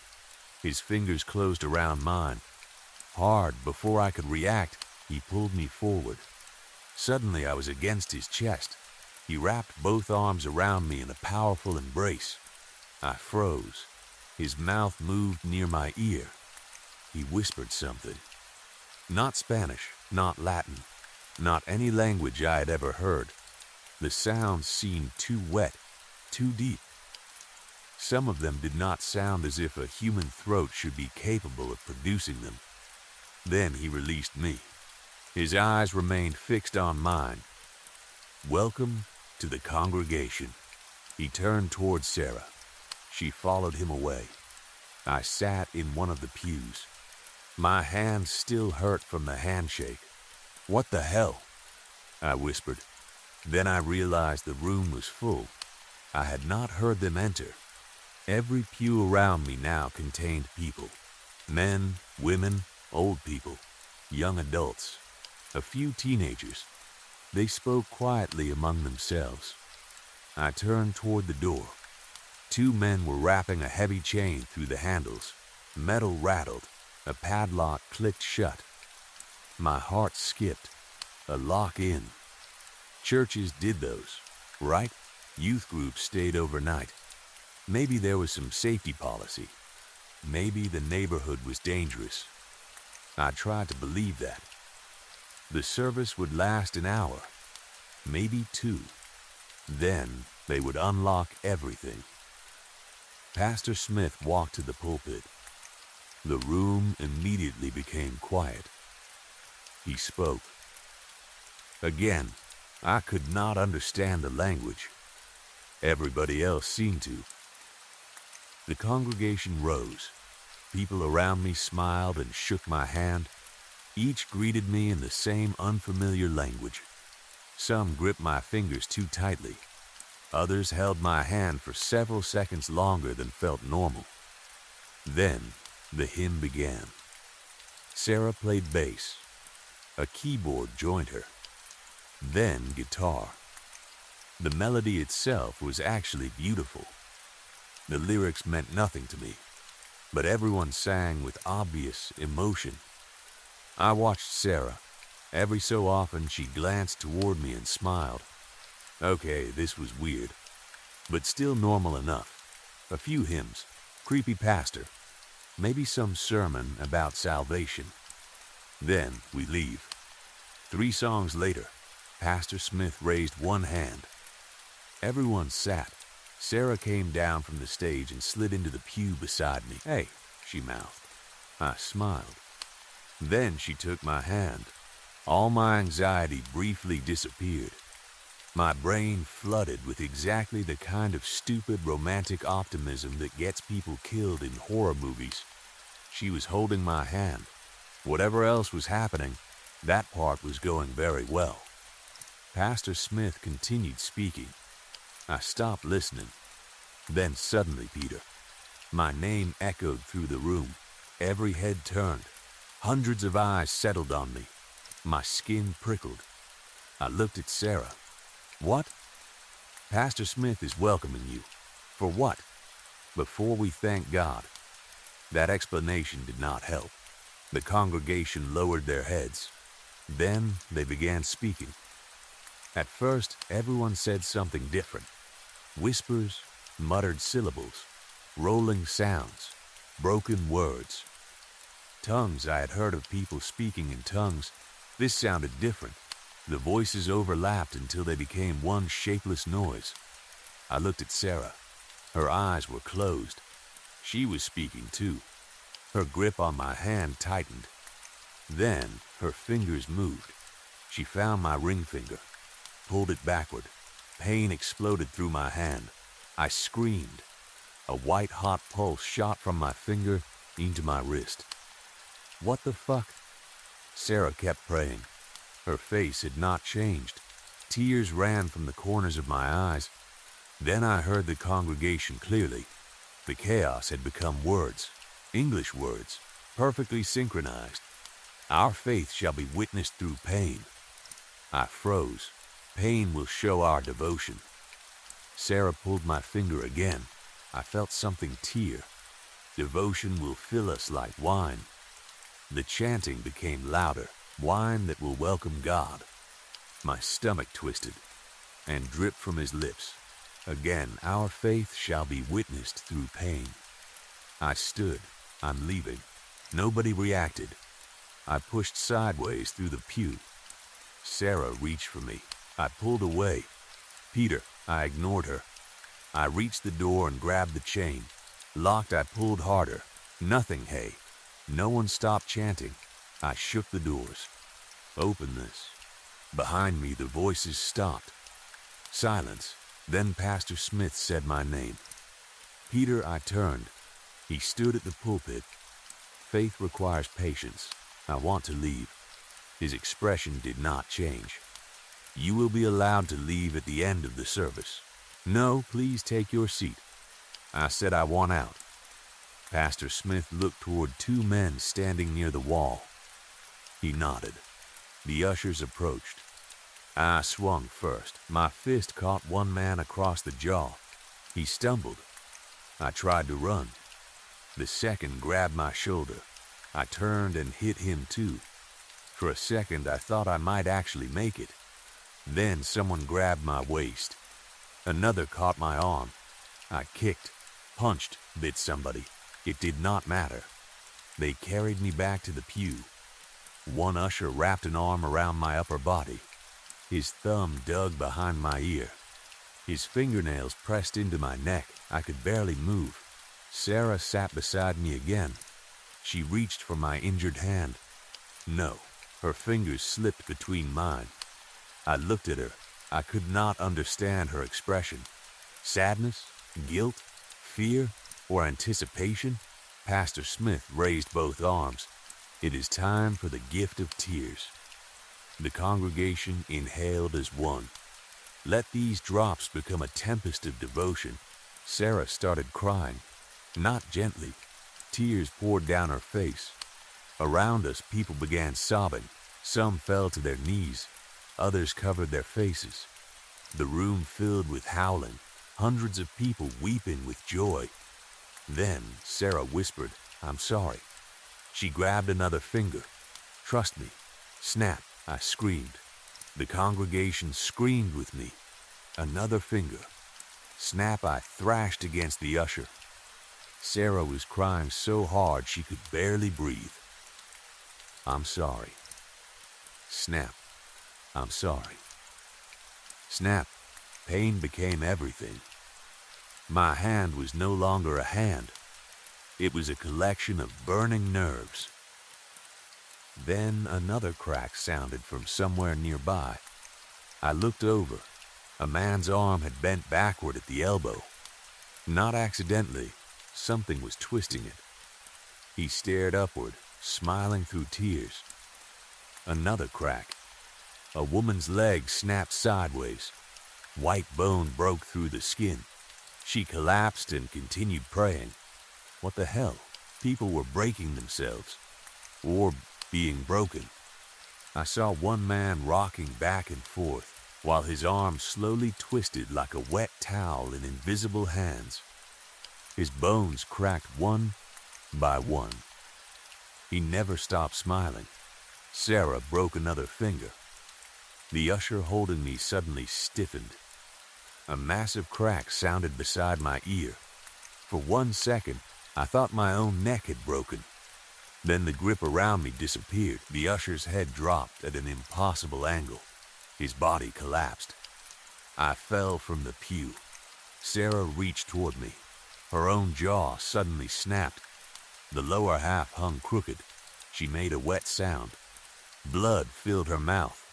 His fingers closed around mine. Hard, before I could react, he pulled me forward. Suddenly, I was against his chest. He wrapped both arms around me in a powerful embrace. I froze. His mouth moved near my ear. He whispered something. Not Spanish, not Latin, not any language I had ever heard. The sounds seemed too wet, too deep. Some of them did not sound as if a human throat should be capable of producing them. Then he released me. His eyes remained fixed on mine. Welcome to the congregation. He turned toward Sarah. She followed him away. I sat in one of the pews. My hands still hurt from the handshake. What the hell? I whispered. Then I realized the room was full. I had not heard them enter. Every pew around me now contained people. Men, women, old people, young adults, a few teenagers. They spoke quietly among themselves. I turned toward the door. Two men were wrapping a heavy chain through the handles. Metal rattled. A padlock clicked shut. My heart skipped. A lock in. Churches did those, right? Youth groups stayed overnight. Maybe there was some safety policy. Maybe the neighborhood was dangerous. I tried to believe that. The service would last an hour, maybe two. Then they would unlock everything. Pastor Smith walked to the pulpit. The room immediately became quiet. He spoke. Again, I could not understand the language. Everybody else seemed to. The congregation rose. People around me smiled and shook my hand. Each greeted me in the same unfamiliar language. Some gripped my fingers too tightly. Others held my hand for several seconds longer than felt normal. Then, the hymn began. Sarah played bass. A keyboard joined her. Then guitar. The melody itself was actually beautiful. The lyrics meant nothing to me, but everyone sang with obvious emotion. I watched Sarah. Every so often she glanced toward me and smiled. Okay, this was weird, but still normal enough. A few hymns, creepy pastor, maybe some sermon about salvation. Then we leave. 3 songs later, Pastor Smith raised one hand. Everyone sat. Sarah came down from the stage and slid into the pew beside me. "Hey," she mouthed. I smiled. Then she took my hand. All my anxiety briefly disappeared. My brain flooded with exactly the kind of stupid romantic optimism that gets people killed in horror movies. She was holding my hand. Whatever else was happening, that part was going very well. Pastor Smith continued speaking. I stopped listening. Then suddenly, Peter, my name echoed through the room. Every head turned. Hundreds of eyes settled on me. My skin prickled. I looked at Sarah. "What?" "Pastor Smith is welcoming you." "For what?" "Before we thank God." That explanation did not help. The congregation lowered their heads. Then they began speaking. At first, everyone said something different. Whispers, muttered syllables, rolling sounds, broken words. Tongues, I had heard of people speaking in tongues. This sounded different. The voices overlapped until they became one shapeless noise. I looked at Sarah. Her eyes were closed. She was speaking too. Her grip on my hand tightened. Then her fingers moved. She found my ring finger, pulled it backward. Pain exploded through my hand. I screamed. A white-hot pulse shot from my finger into my wrist. "What the fuck?" Sarah kept praying. Her face had not changed. Tears ran from the corners of my eyes. Then I heard the congregation clearly. The chaos had become words, English words, perfectly synchronized. "Our faith shall be witnessed through pain." I froze. "Pain will show our devotion." Sarah pulled my finger again. I felt something tear. "Devotion will fill us like wine." The chanting became louder. "Wine that will welcome God." My stomach twisted and dripped from his lips. Again, "Our faith shall be witnessed through pain." I stood. "I'm leaving." Nobody reacted. I pushed sideways through the pew. Sarah reached for me. I pulled away. "Peter," I ignored her. I reached the door and grabbed the chain. Locked, I pulled harder. Nothing, hey. No one stopped chanting. I shook the doors. "Open this." Behind me, the voices stopped. Silence. Then Pastor Smith said my name. "Peter," I turned. He stood at the pulpit. "Faith requires patience. I want to leave." His expression did not change. "You will be allowed to leave at the end of the service." "No, please take your seat." I said, "I want out." Pastor Smith looked toward 2 men standing near the wall. He nodded. The ushers approached. I swung first. My fist caught one man across the jaw. He stumbled. I tried to run. The second grabbed my shoulder. I turned and hit him too. For a second, I thought I might actually make it. Then someone grabbed my waist. Another caught my arm. I kicked, punched, bit somebody. It did not matter. They carried me back to the pew. One usher wrapped an arm around my upper body. His thumb dug behind my ear. His fingernails pressed into my neck. I could barely move. Sarah sat beside me again. She reached for my injured hand. No, her fingers slipped between mine. I looked at her. I could not understand her expression. Sadness, guilt, fear, or anticipation? Pastor Smith raised both arms. "It is time for the gift of tears." The congregation inhaled as one. Let these drops become a tempest of devotion. Sarah started crying, not gently. Tears poured down her face. Around us, people began sobbing. Some fell to their knees. Others covered their faces. The room filled with howling, hundreds of people weeping with joy. Then Sarah whispered, "I'm sorry." She grabbed another finger. "Trust me." Snap, I screamed. The congregation screamed with me. Another finger. Snap, I thrashed against the usher. Sarah was crying so hard she could barely breathe. "I'm sorry." Snap, "I'm sorry." Snap, pain became everything. My hand was no longer a hand. It was a collection of burning nerves. Then another crack sounded from somewhere nearby. I looked over. A man's arm had bent backward at the elbow. Not accidentally, something was twisting it. He stared upward, smiling through tears. Another crack. A woman's leg snapped sideways. White bone broke through the skin. She collapsed and continued praying. What the hell? People were breaking themselves. Or being broken. I saw one man rocking back and forth, while his arms slowly twisted like a wet towel in invisible hands. His bones cracked one by one. He never stopped smiling. Sarah broke another finger. The usher holding me suddenly stiffened. A massive crack sounded beside my ear. For 1 second, I thought my own neck had broken. Then the grip around me disappeared. The usher's head dropped at an impossible angle. His body collapsed. I fell from the pew. Sarah reached toward me. Her own jaw suddenly snapped. The lower half hung crooked. She made a wet sound. Blood filled her mouth.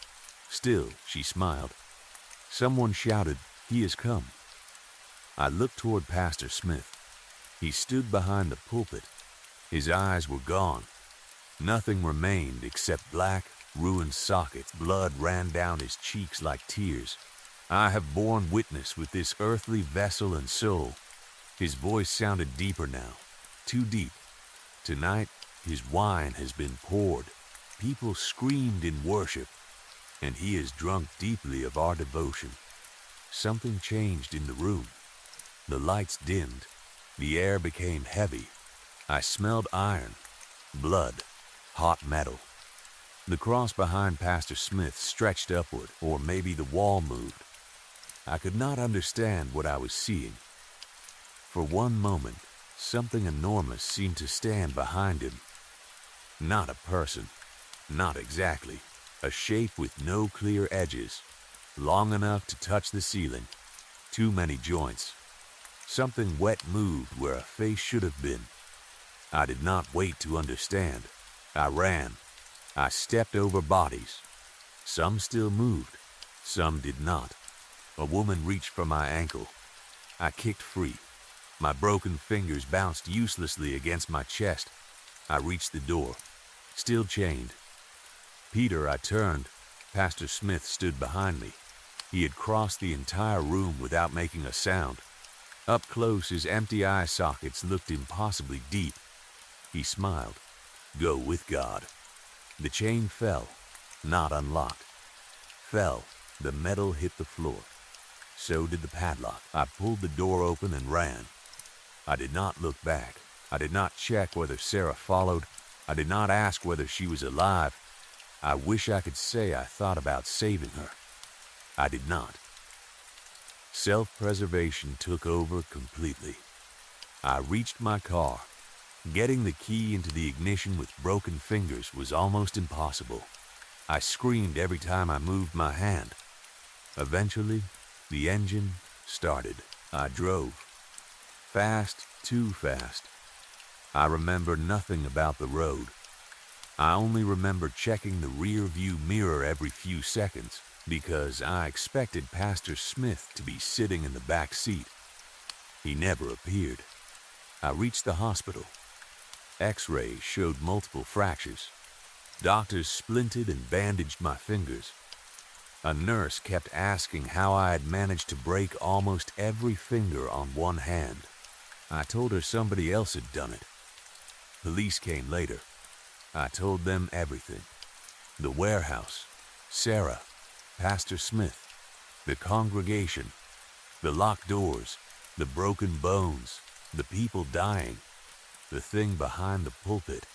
Still, she smiled. Someone shouted, "He has come." I looked toward Pastor Smith. He stood behind the pulpit. His eyes were gone. Nothing remained except black, ruined sockets. Blood ran down his cheeks like tears. "I have borne witness with this earthly vessel and soul." His voice sounded deeper now, too deep. Tonight, his wine has been poured. People screamed in worship, and he has drunk deeply of our devotion. Something changed in the room. The lights dimmed. The air became heavy. I smelled iron, blood, hot metal. The cross behind Pastor Smith stretched upward, or maybe the wall moved. I could not understand what I was seeing. For one moment, something enormous seemed to stand behind him. Not a person, not exactly. A shape with no clear edges, long enough to touch the ceiling. Too many joints. Something wet moved where a face should have been. I did not wait to understand. I ran. I stepped over bodies. Some still moved. Some did not. A woman reached for my ankle. I kicked free. My broken fingers bounced uselessly against my chest. I reached the door, still chained. Peter, I turned. Pastor Smith stood behind me. He had crossed the entire room without making a sound. Up close, his empty eye sockets looked impossibly deep. He smiled. "Go with God." The chain fell, not unlocked. Fell. The metal hit the floor. So did the padlock. I pulled the door open and ran. I did not look back. I did not check whether Sarah followed. I did not ask whether she was alive. I wish I could say I thought about saving her. I did not. Self-preservation took over completely. I reached my car. Getting the key into the ignition with broken fingers was almost impossible. I screamed every time I moved my hand. Eventually, the engine started. I drove. Fast, too fast. I remember nothing about the road. I only remember checking the rear-view mirror every few seconds because I expected Pastor Smith to be sitting in the back seat. He never appeared. I reached the hospital. X-rays showed multiple fractures. Doctors splinted and bandaged my fingers. A nurse kept asking how I had managed to break almost every finger on one hand. I told her somebody else had done it. Police came later. I told them everything. The warehouse, Sarah, Pastor Smith, the congregation, the locked doors, the broken bones, the people dying, the thing behind the pulpit.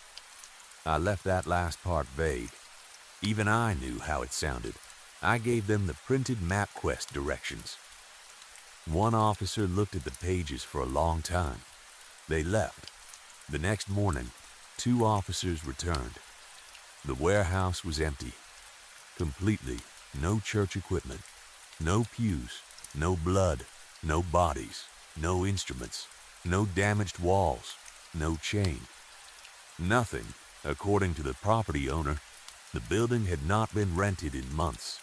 I left that last part vague. Even I knew how it sounded. I gave them the printed MapQuest directions. One officer looked at the pages for a long time. They left. The next morning, 2 officers returned. The warehouse was empty. Completely. No church equipment. No pews. No blood. No bodies. No instruments. No damaged walls. No chain. Nothing. According to the property owner, the building had not been rented in months.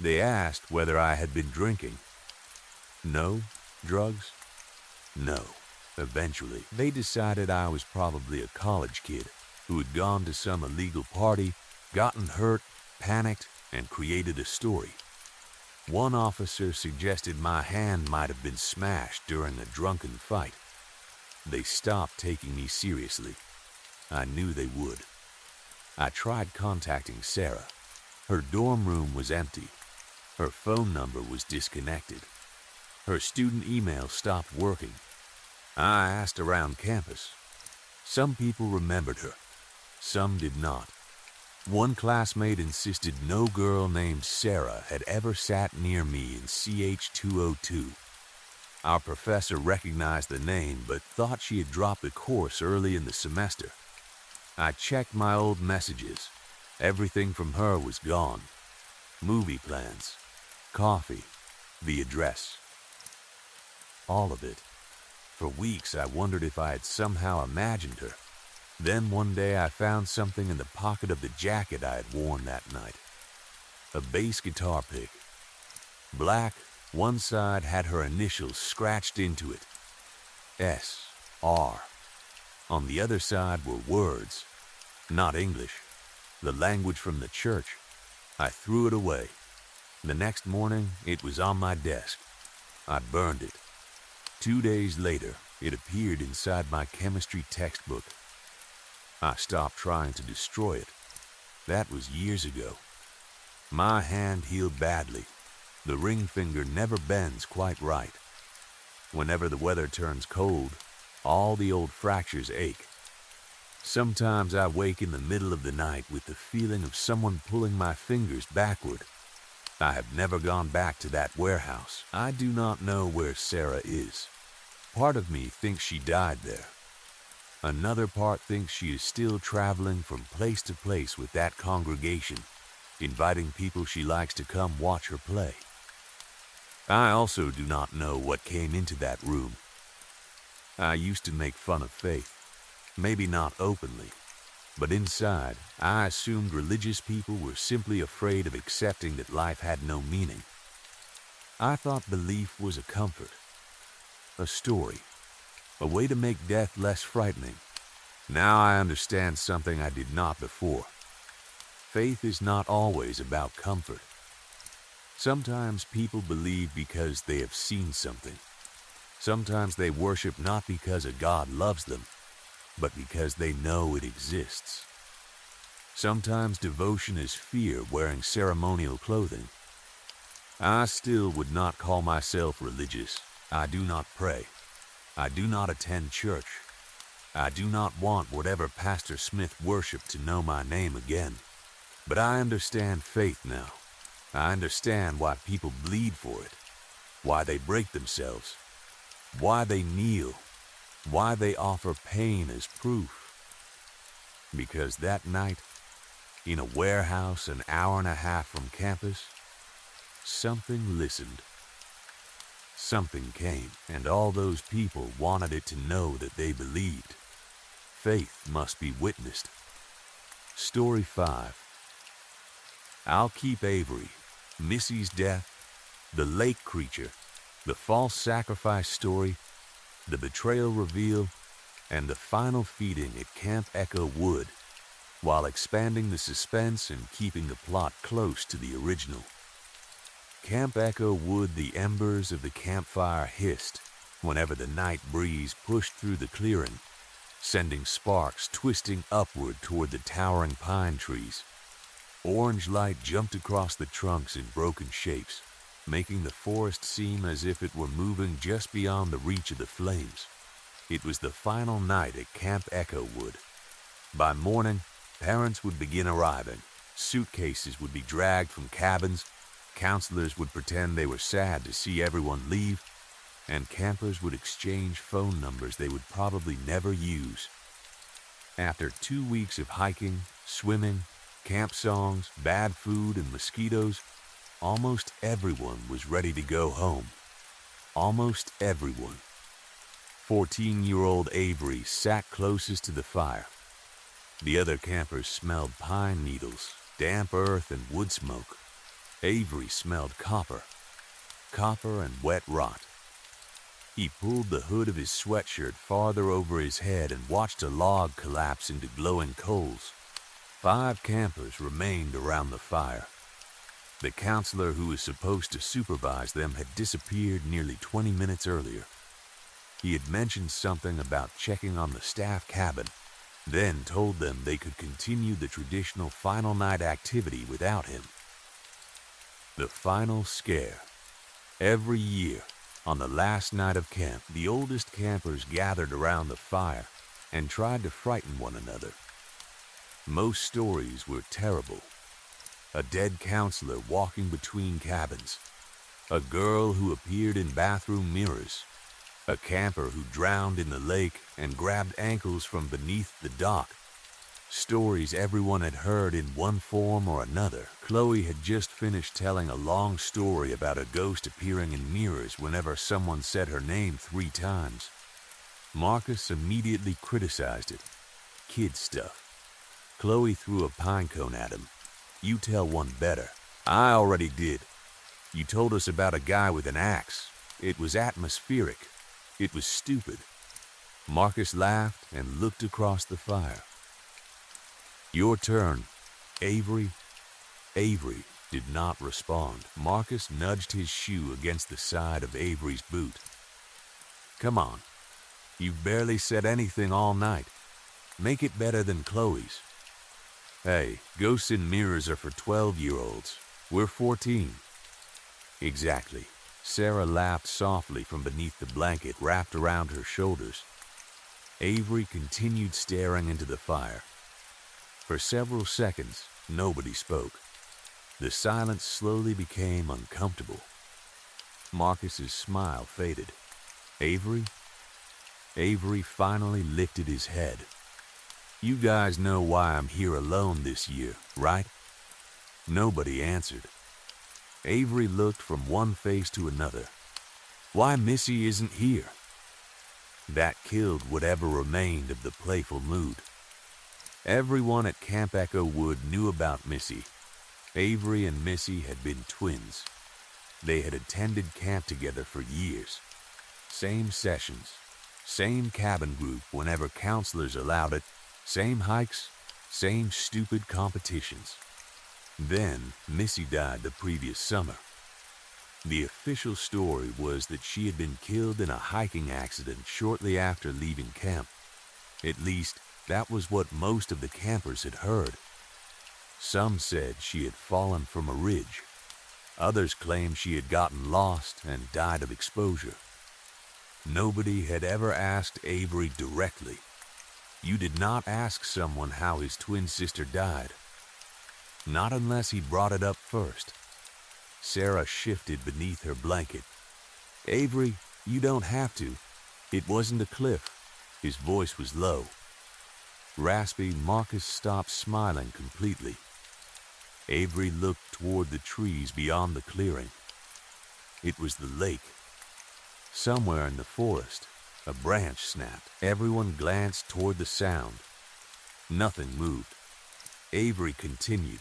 They asked whether I had been drinking. No. Drugs? No. Eventually, they decided I was probably a college kid who had gone to some illegal party, gotten hurt, panicked, and created a story. One officer suggested my hand might have been smashed during a drunken fight. They stopped taking me seriously. I knew they would. I tried contacting Sarah. Her dorm room was empty. Her phone number was disconnected. Her student email stopped working. I asked around campus. Some people remembered her. Some did not. One classmate insisted no girl named Sarah had ever sat near me in CH202. Our professor recognized the name but thought she had dropped the course early in the semester. I checked my old messages. Everything from her was gone. Movie plans, coffee, the address. All of it. For weeks I wondered if I had somehow imagined her. Then one day I found something in the pocket of the jacket I had worn that night. A bass guitar pick. Black, one side had her initials scratched into it. S.R. On the other side were words. Not English. The language from the church. I threw it away. The next morning, it was on my desk. I burned it. 2 days later, it appeared inside my chemistry textbook. I stopped trying to destroy it. That was years ago. My hand healed badly. The ring finger never bends quite right. Whenever the weather turns cold, all the old fractures ache. Sometimes I wake in the middle of the night with the feeling of someone pulling my fingers backward. I have never gone back to that warehouse. I do not know where Sarah is. Part of me thinks she died there. Another part thinks she is still traveling from place to place with that congregation, inviting people she likes to come watch her play. I also do not know what came into that room. I used to make fun of faith, maybe not openly, but inside I assumed religious people were simply afraid of accepting that life had no meaning. I thought belief was a comfort, a story, a way to make death less frightening. Now I understand something I did not before. Faith is not always about comfort. Sometimes people believe because they have seen something. Sometimes they worship not because a God loves them, but because they know it exists. Sometimes devotion is fear wearing ceremonial clothing. I still would not call myself religious. I do not pray. I do not attend church. I do not want whatever Pastor Smith worshiped to know my name again. But I understand faith now. I understand why people bleed for it, why they break themselves, why they kneel, why they offer pain as proof. Because that night, in a warehouse an hour and a half from campus, something listened. Something came, and all those people wanted it to know that they believed. Faith must be witnessed. Story 5. I'll keep Avery, Missy's death, the lake creature, the false sacrifice story, the betrayal reveal, and the final feeding at Camp Echo Wood, while expanding the suspense and keeping the plot close to the original. Camp Echo Wood, the embers of the campfire hissed whenever the night breeze pushed through the clearing, sending sparks twisting upward toward the towering pine trees. Orange light jumped across the trunks in broken shapes, making the forest seem as if it were moving just beyond the reach of the flames. It was the final night at Camp Echo Wood. By morning, parents would begin arriving. Suitcases would be dragged from cabins, counselors would pretend they were sad to see everyone leave, and campers would exchange phone numbers they would probably never use. After 2 weeks of hiking, swimming, camp songs, bad food, and mosquitoes, almost everyone was ready to go home. Almost everyone. 14-year-old Avery sat closest to the fire. The other campers smelled pine needles, damp earth, and wood smoke. Avery smelled copper and wet rot. He pulled the hood of his sweatshirt farther over his head and watched a log collapse into glowing coals. 5 campers remained around the fire. The counselor who was supposed to supervise them had disappeared nearly 20 minutes earlier. He had mentioned something about checking on the staff cabin, then told them they could continue the traditional final night activity without him. The final scare. Every year, on the last night of camp, the oldest campers gathered around the fire and tried to frighten one another. Most stories were terrible. A dead counselor walking between cabins, a girl who appeared in bathroom mirrors, a camper who drowned in the lake and grabbed ankles from beneath the dock. Stories everyone had heard in one form or another. Chloe had just finished telling a long story about a ghost appearing in mirrors whenever someone said her name 3 times. Marcus immediately criticized it. Kid stuff. Chloe threw a pine cone at him. You tell one better. I already did. You told us about a guy with an axe. It was atmospheric. It was stupid. Marcus laughed and looked across the fire. Your turn, Avery. Avery did not respond. Marcus nudged his shoe against the side of Avery's boot. Come on. You've barely said anything all night. Make it better than Chloe's. Hey, ghosts in mirrors are for 12-year-olds. We're 14. Exactly. Sarah laughed softly from beneath the blanket wrapped around her shoulders. Avery continued staring into the fire. For several seconds, nobody spoke. The silence slowly became uncomfortable. Marcus's smile faded. Avery? Avery finally lifted his head. You guys know why I'm here alone this year, right? Nobody answered. Avery looked from one face to another. Why Missy isn't here? That killed whatever remained of the playful mood. Everyone at Camp Echo Wood knew about Missy. Avery and Missy had been twins. They had attended camp together for years. Same sessions, same cabin group whenever counselors allowed it, same hikes, same stupid competitions. Then, Missy died the previous summer. The official story was that she had been killed in a hiking accident shortly after leaving camp. At least, that was what most of the campers had heard. Some said she had fallen from a ridge. Others claimed she had gotten lost and died of exposure. Nobody had ever asked Avery directly. You did not ask someone how his twin sister died. Not unless he brought it up first. Sarah shifted beneath her blanket. Avery, you don't have to. It wasn't a cliff. His voice was low. Raspy, Marcus stopped smiling completely. Avery looked toward the trees beyond the clearing. It was the lake. Somewhere in the forest, a branch snapped. Everyone glanced toward the sound. Nothing moved. Avery continued.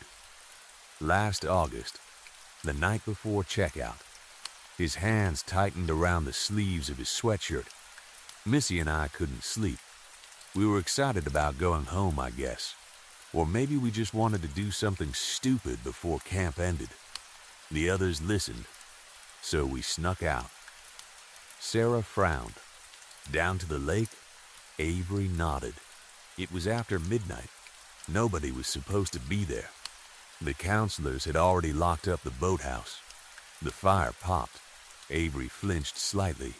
Last August, the night before checkout, his hands tightened around the sleeves of his sweatshirt. Missy and I couldn't sleep. We were excited about going home, I guess. Or maybe we just wanted to do something stupid before camp ended. The others listened, so we snuck out. Sarah frowned. Down to the lake? Avery nodded. It was after midnight. Nobody was supposed to be there. The counselors had already locked up the boathouse. The fire popped. Avery flinched slightly.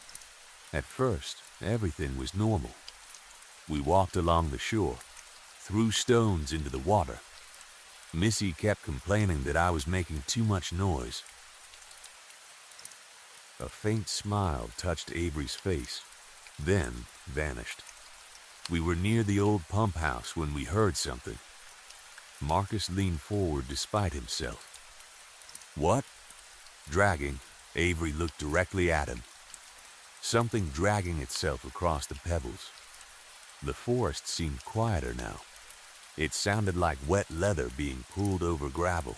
At first, everything was normal. We walked along the shore, threw stones into the water. Missy kept complaining that I was making too much noise. A faint smile touched Avery's face, then vanished. We were near the old pump house when we heard something. Marcus leaned forward despite himself. What? Dragging, Avery looked directly at him. Something dragging itself across the pebbles. The forest seemed quieter now. It sounded like wet leather being pulled over gravel.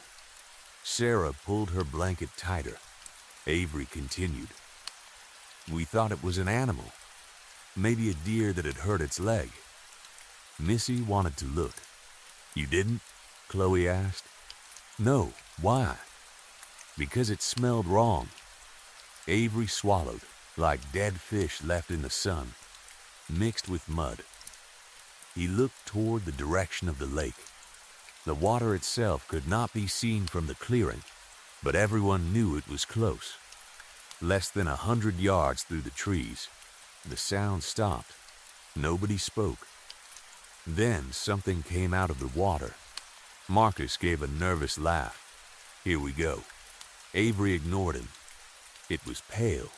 Sarah pulled her blanket tighter. Avery continued. We thought it was an animal. Maybe a deer that had hurt its leg. Missy wanted to look. You didn't? Chloe asked. No, why? Because it smelled wrong. Avery swallowed, like dead fish left in the sun, mixed with mud. He looked toward the direction of the lake. The water itself could not be seen from the clearing, but everyone knew it was close. Less than 100 yards through the trees. The sound stopped. Nobody spoke. Then something came out of the water. Marcus gave a nervous laugh. Here we go. Avery ignored him. It was pale.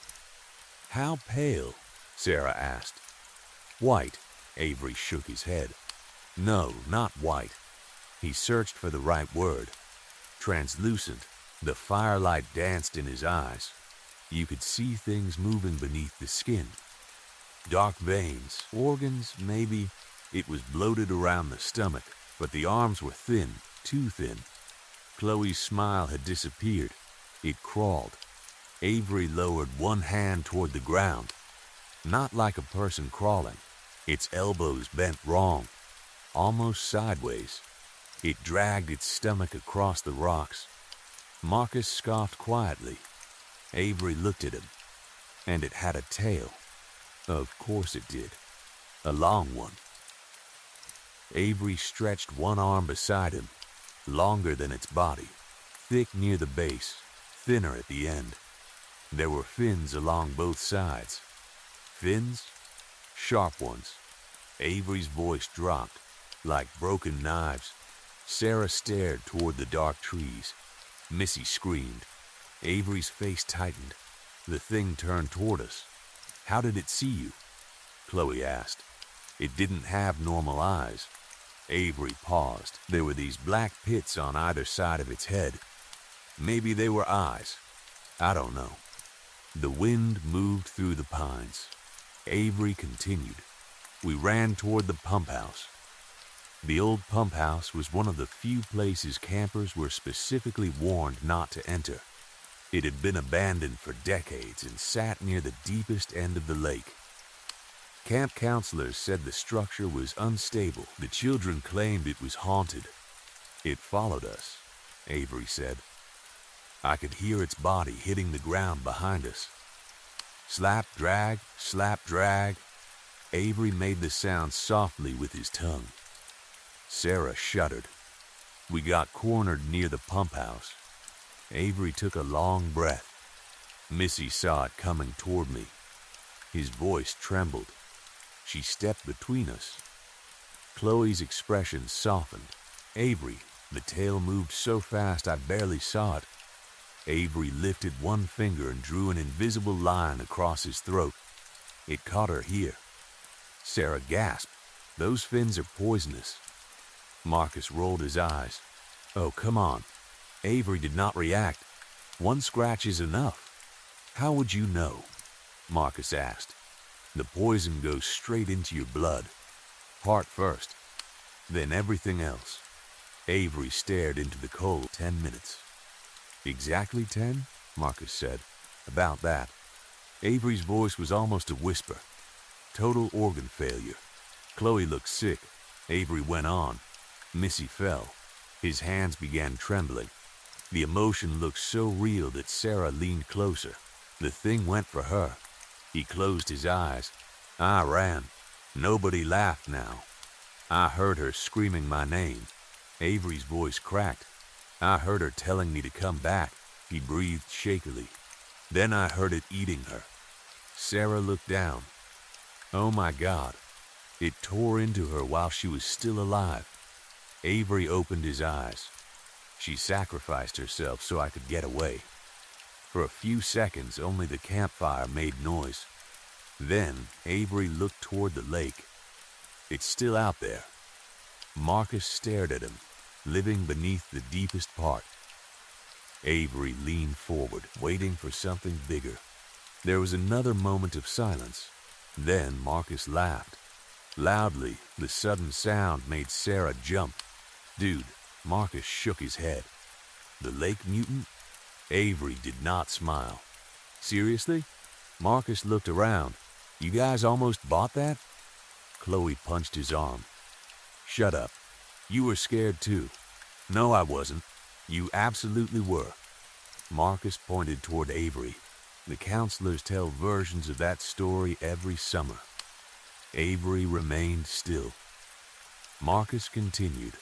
How pale? Sarah asked. White. Avery shook his head. No, not white. He searched for the right word. Translucent. The firelight danced in his eyes. You could see things moving beneath the skin. Dark veins, organs, maybe. It was bloated around the stomach, but the arms were thin, too thin. Chloe's smile had disappeared. It crawled. Avery lowered one hand toward the ground. Not like a person crawling. Its elbows bent wrong, almost sideways. It dragged its stomach across the rocks. Marcus scoffed quietly. Avery looked at him, and it had a tail. Of course it did. A long one. Avery stretched one arm beside him, longer than its body, thick near the base, thinner at the end. There were fins along both sides. Fins? Sharp ones. Avery's voice dropped, like broken knives. Sarah stared toward the dark trees. Missy screamed. Avery's face tightened. The thing turned toward us. How did it see you? Chloe asked. It didn't have normal eyes. Avery paused. There were these black pits on either side of its head. Maybe they were eyes. I don't know. The wind moved through the pines. Avery continued. We ran toward the pump house. The old pump house was one of the few places campers were specifically warned not to enter. It had been abandoned for decades and sat near the deepest end of the lake. Camp counselors said the structure was unstable. The children claimed it was haunted. It followed us, Avery said. I could hear its body hitting the ground behind us. Slap, drag, slap, drag. Avery made the sound softly with his tongue. Sarah shuddered. We got cornered near the pump house. Avery took a long breath. Missy saw it coming toward me. His voice trembled. She stepped between us. Chloe's expression softened. Avery, the tail moved so fast I barely saw it. Avery lifted one finger and drew an invisible line across his throat. It caught her here. Sarah gasped. Those fins are poisonous. Marcus rolled his eyes. Oh, come on. Avery did not react. One scratch is enough. How would you know? Marcus asked. The poison goes straight into your blood. Heart first, then everything else. Avery stared into the cold. 10 minutes. Exactly 10? Marcus said. About that. Avery's voice was almost a whisper. Total organ failure. Chloe looked sick. Avery went on. Missy fell. His hands began trembling. The emotion looked so real that Sarah leaned closer. The thing went for her. He closed his eyes. I ran. Nobody laughed now. I heard her screaming my name. Avery's voice cracked. I heard her telling me to come back. He breathed shakily. Then I heard it eating her. Sarah looked down. Oh my God. It tore into her while she was still alive. Avery opened his eyes. She sacrificed herself so I could get away. For a few seconds, only the campfire made noise. Then Avery looked toward the lake. It's still out there. Marcus stared at him, living beneath the deepest part. Avery leaned forward, waiting for something bigger. There was another moment of silence. Then Marcus laughed. Loudly, the sudden sound made Sarah jump. Dude, Marcus shook his head. The lake mutant? Avery did not smile. Seriously? Marcus looked around. You guys almost bought that? Chloe punched his arm. Shut up. You were scared too. No, I wasn't. You absolutely were. Marcus pointed toward Avery. The counselors tell versions of that story every summer. Avery remained still. Marcus continued.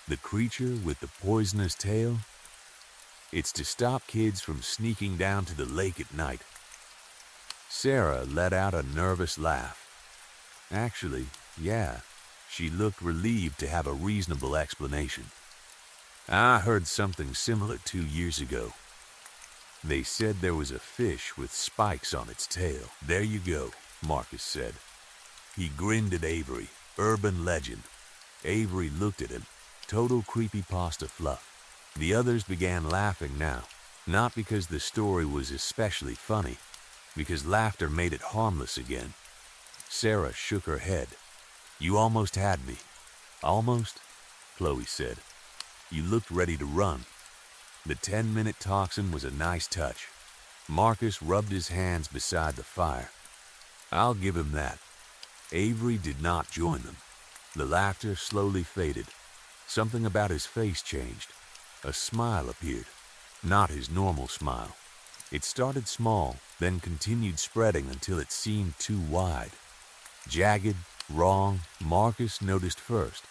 The creature with the poisonous tail? It's to stop kids from sneaking down to the lake at night. Sarah let out a nervous laugh. Actually, yeah, she looked relieved to have a reasonable explanation. I heard something similar 2 years ago. They said there was a fish with spikes on its tail. There you go, Marcus said. He grinned at Avery. Urban legend. Avery looked at him. Total creepypasta fluff. The others began laughing now, not because the story was especially funny, because laughter made it harmless again. Sarah shook her head. You almost had me. Almost? Chloe said. You looked ready to run. The 10-minute toxin was a nice touch. Marcus rubbed his hands beside the fire. I'll give him that. Avery did not join them. The laughter slowly faded. Something about his face changed. A smile appeared. Not his normal smile. It started small, then continued spreading until it seemed too wide. Jagged, wrong, Marcus noticed first.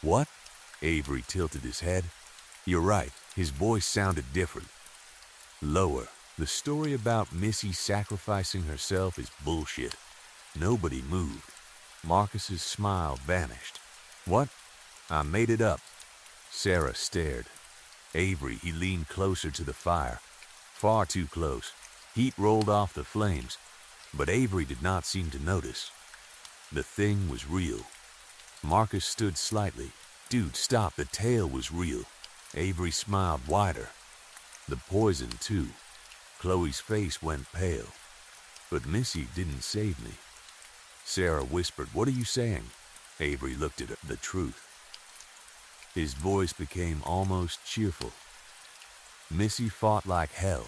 What? Avery tilted his head. You're right, his voice sounded different. Lower. The story about Missy sacrificing herself is bullshit. Nobody moved. Marcus's smile vanished. What? I made it up. Sarah stared. Avery, he leaned closer to the fire. Far too close. Heat rolled off the flames, but Avery did not seem to notice. The thing was real. Marcus stood slightly. Dude, stop, the tail was real. Avery smiled wider. The poison, too. Chloe's face went pale. But Missy didn't save me. Sarah whispered, what are you saying? Avery looked at her. The truth. His voice became almost cheerful. Missy fought like hell.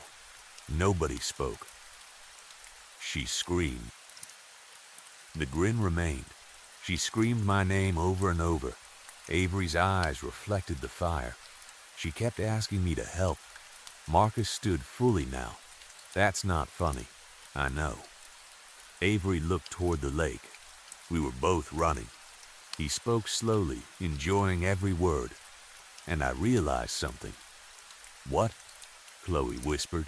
Nobody spoke. She screamed. The grin remained. She screamed my name over and over. Avery's eyes reflected the fire. She kept asking me to help. Marcus stood fully now. That's not funny. I know. Avery looked toward the lake. We were both running. He spoke slowly, enjoying every word. And I realized something. What? Chloe whispered.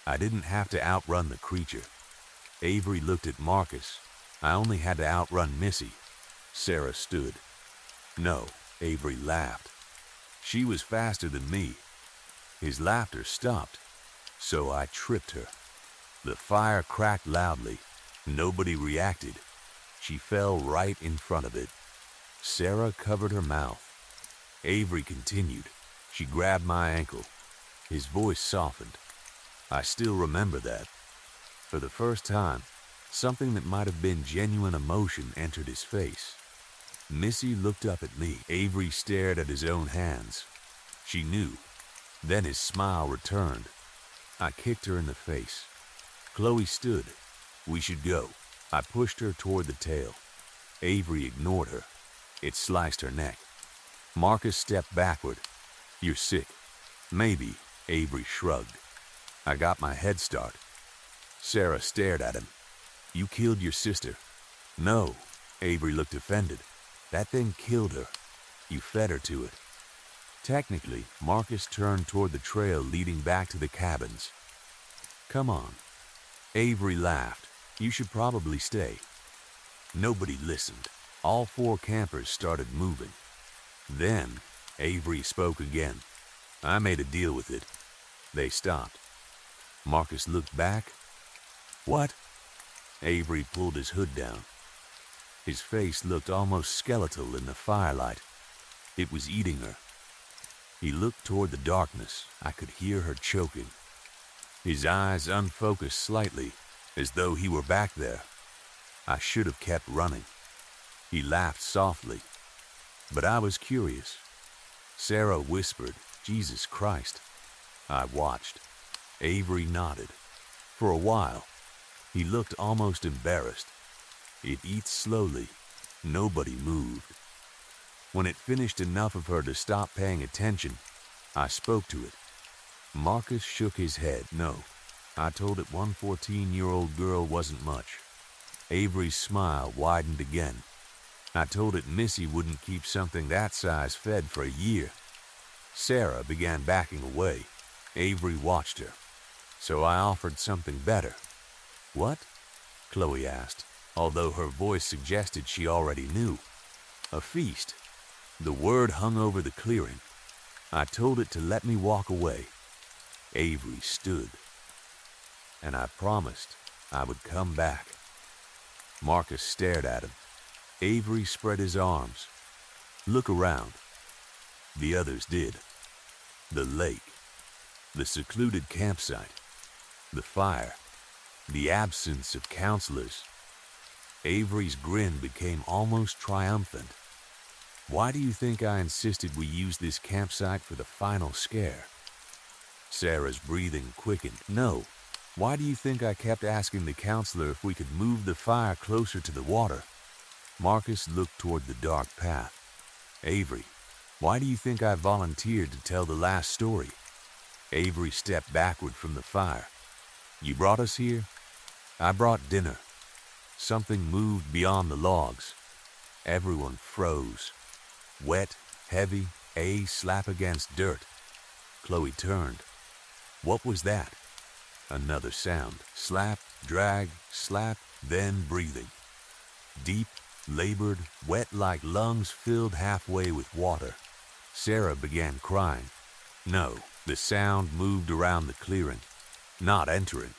I didn't have to outrun the creature. Avery looked at Marcus. I only had to outrun Missy. Sarah stood. No, Avery laughed. She was faster than me. His laughter stopped, so I tripped her. The fire cracked loudly. Nobody reacted. She fell right in front of it. Sarah covered her mouth. Avery continued. She grabbed my ankle. His voice softened. I still remember that. For the first time, something that might have been genuine emotion entered his face. Missy looked up at me. Avery stared at his own hands. She knew. Then his smile returned. I kicked her in the face. Chloe stood. We should go. I pushed her toward the tail. Avery ignored her. It sliced her neck. Marcus stepped backward. You're sick. Maybe, Avery shrugged. I got my head start. Sarah stared at him. You killed your sister. No, Avery looked offended. That thing killed her. You fed her to it. Technically, Marcus turned toward the trail leading back to the cabins. Come on. Avery laughed. You should probably stay. Nobody listened. All 4 campers started moving. Then, Avery spoke again. I made a deal with it. They stopped. Marcus looked back. What? Avery pulled his hood down. His face looked almost skeletal in the firelight. It was eating her. He looked toward the darkness. I could hear her choking. His eyes unfocused slightly, as though he were back there. I should have kept running. He laughed softly. But I was curious. Sarah whispered, Jesus Christ. I watched. Avery nodded. For a while, he looked almost embarrassed. It eats slowly. Nobody moved. When it finished enough of her to stop paying attention, I spoke to it. Marcus shook his head. No, I told it one 14-year-old girl wasn't much. Avery's smile widened again. I told it Missy wouldn't keep something that size fed for a year. Sarah began backing away. Avery watched her. So I offered something better. What? Chloe asked, although her voice suggested she already knew. A feast. The word hung over the clearing. I told it to let me walk away. Avery stood. And I promised I would come back. Marcus stared at him. Avery spread his arms. Look around. The others did. The lake. The secluded campsite. The fire. The absence of counselors. Avery's grin became almost triumphant. Why do you think I insisted we use this campsite for the final scare? Sarah's breathing quickened. No. Why do you think I kept asking the counselor if we could move the fire closer to the water? Marcus looked toward the dark path. Avery, why do you think I volunteered to tell the last story? Avery stepped backward from the fire. You brought us here? I brought dinner. Something moved beyond the logs. Everyone froze. Wet, heavy, a slap against dirt. Chloe turned. What was that? Another sound. Slap, drag, slap, then breathing. Deep, labored, wet like lungs filled halfway with water. Sarah began crying. No, the sound moved around the clearing, not entering.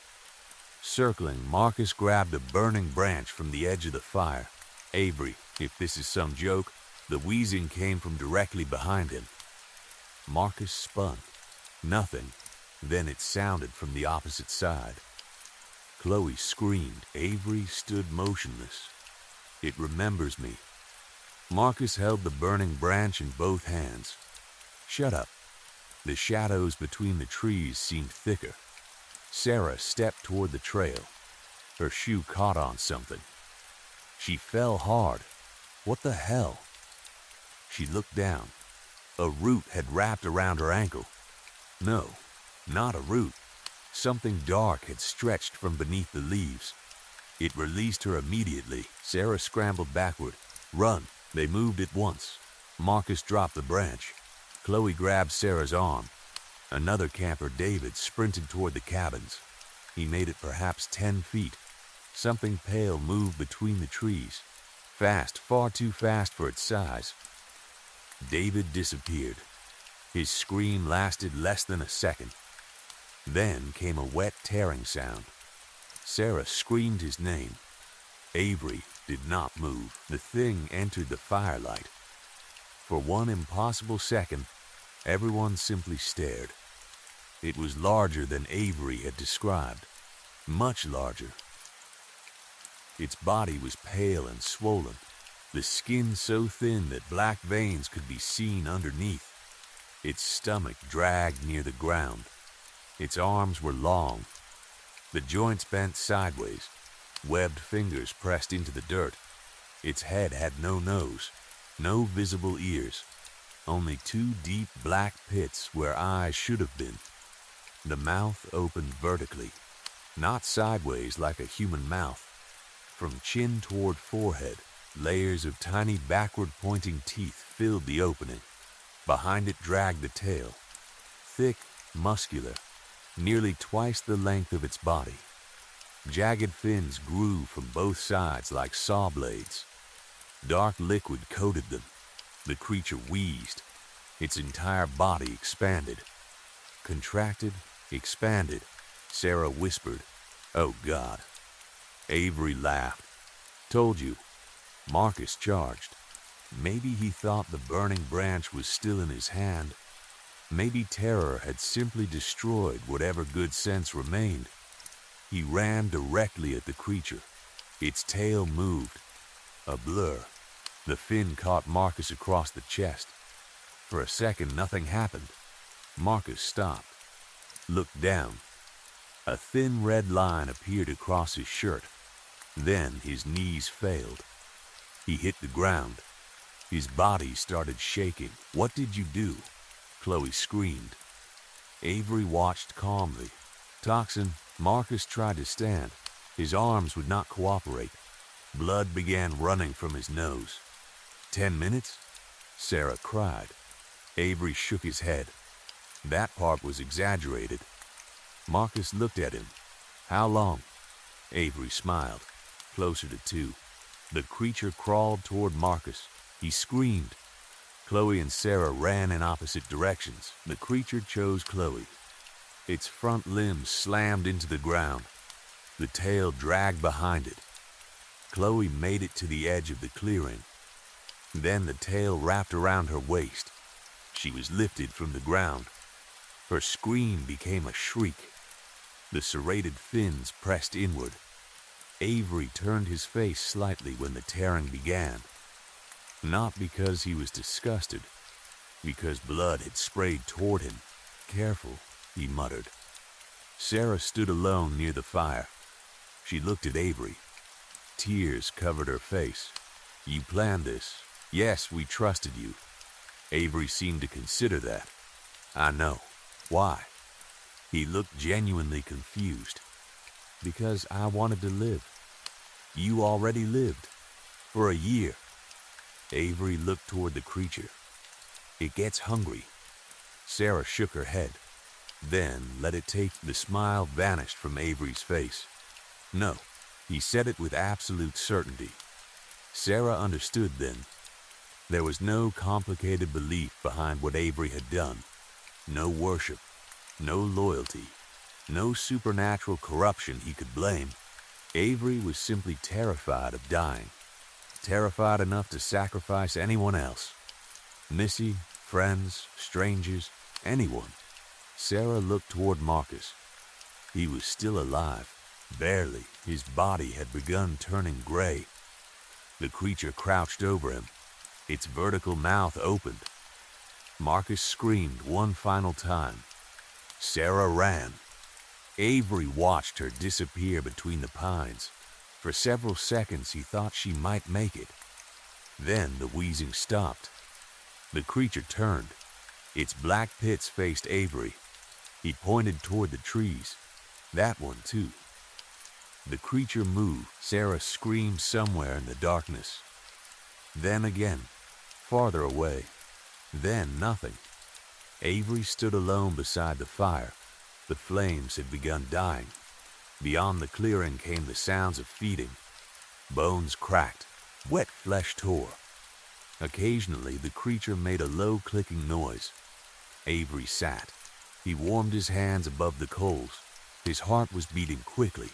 Circling, Marcus grabbed a burning branch from the edge of the fire. Avery, if this is some joke, the wheezing came from directly behind him. Marcus spun. Nothing. Then it sounded from the opposite side. Chloe screamed. Avery stood motionless. It remembers me. Marcus held the burning branch in both hands. Shut up. The shadows between the trees seemed thicker. Sarah stepped toward the trail. Her shoe caught on something. She fell hard. What the hell? She looked down. A root had wrapped around her ankle. No, not a root. Something dark had stretched from beneath the leaves. It released her immediately. Sarah scrambled backward. Run. They moved at once. Marcus dropped the branch. Chloe grabbed Sarah's arm. Another camper, David, sprinted toward the cabins. He made it perhaps 10 feet. Something pale moved between the trees. Fast, far too fast for its size. David disappeared. His scream lasted less than a second. Then came a wet tearing sound. Sarah screamed his name. Avery did not move. The thing entered the firelight. For one impossible second, everyone simply stared. It was larger than Avery had described. Much larger. Its body was pale and swollen, the skin so thin that black veins could be seen underneath. Its stomach dragged near the ground. Its arms were long. The joints bent sideways. Webbed fingers pressed into the dirt. Its head had no nose, no visible ears. only two deep black pits where eyes should have been. The mouth opened vertically, not sideways like a human mouth. From chin toward forehead, layers of tiny backward-pointing teeth filled the opening. Behind it dragged the tail, thick, muscular, nearly twice the length of its body. Jagged fins grew from both sides like saw blades. Dark liquid coated them. The creature wheezed. Its entire body expanded. Contracted, expanded. Sarah whispered, "Oh God." Avery laughed. "Told you." Marcus charged. Maybe he thought the burning branch was still in his hand. Maybe terror had simply destroyed whatever good sense remained. He ran directly at the creature. Its tail moved. A blur. The fin caught Marcus across the chest. For a second, nothing happened. Marcus stopped, looked down. A thin red line appeared across his shirt. Then his knees failed. He hit the ground. His body started shaking. "What did you do?" Chloe screamed. Avery watched calmly. Toxin, Marcus tried to stand. His arms would not cooperate. Blood began running from his nose. 10 minutes? Sarah cried. Avery shook his head. That part was exaggerated. Marcus looked at him. "How long?" Avery smiled. "Closer to 2. The creature crawled toward Marcus. He screamed. Chloe and Sarah ran in opposite directions. The creature chose Chloe. Its front limbs slammed into the ground. The tail dragged behind it. Chloe made it to the edge of the clearing. Then the tail wrapped around her waist. She was lifted from the ground. Her scream became a shriek. The serrated fins pressed inward. Avery turned his face slightly when the tearing began. Not because he was disgusted, because blood had sprayed toward him. "Careful," he muttered. Sarah stood alone near the fire. She looked at Avery. Tears covered her face. "You planned this." "Yes, we trusted you." Avery seemed to consider that. "I know. Why?" He looked genuinely confused. "Because I wanted to live." "You already lived. For a year." Avery looked toward the creature. "It gets hungry." Sarah shook her head. Then let it take. The smile vanished from Avery's face. "No." He said it with absolute certainty. Sarah understood then. There was no complicated belief behind what Avery had done. No worship. No loyalty. No supernatural corruption he could blame. Avery was simply terrified of dying. Terrified enough to sacrifice anyone else. Missy, friends, strangers, anyone. Sarah looked toward Marcus. He was still alive. Barely. His body had begun turning gray. The creature crouched over him. Its vertical mouth opened. Marcus screamed one final time. Sarah ran. Avery watched her disappear between the pines. For several seconds he thought she might make it. Then the wheezing stopped. The creature turned. Its black pits faced Avery. He pointed toward the trees. That one too. The creature moved. Sarah screamed somewhere in the darkness. Then again, farther away. Then nothing. Avery stood alone beside the fire. The flames had begun dying. Beyond the clearing came the sounds of feeding. Bones cracked. Wet flesh tore. Occasionally, the creature made a low clicking noise. Avery sat. He warmed his hands above the coals. His heart was beating quickly.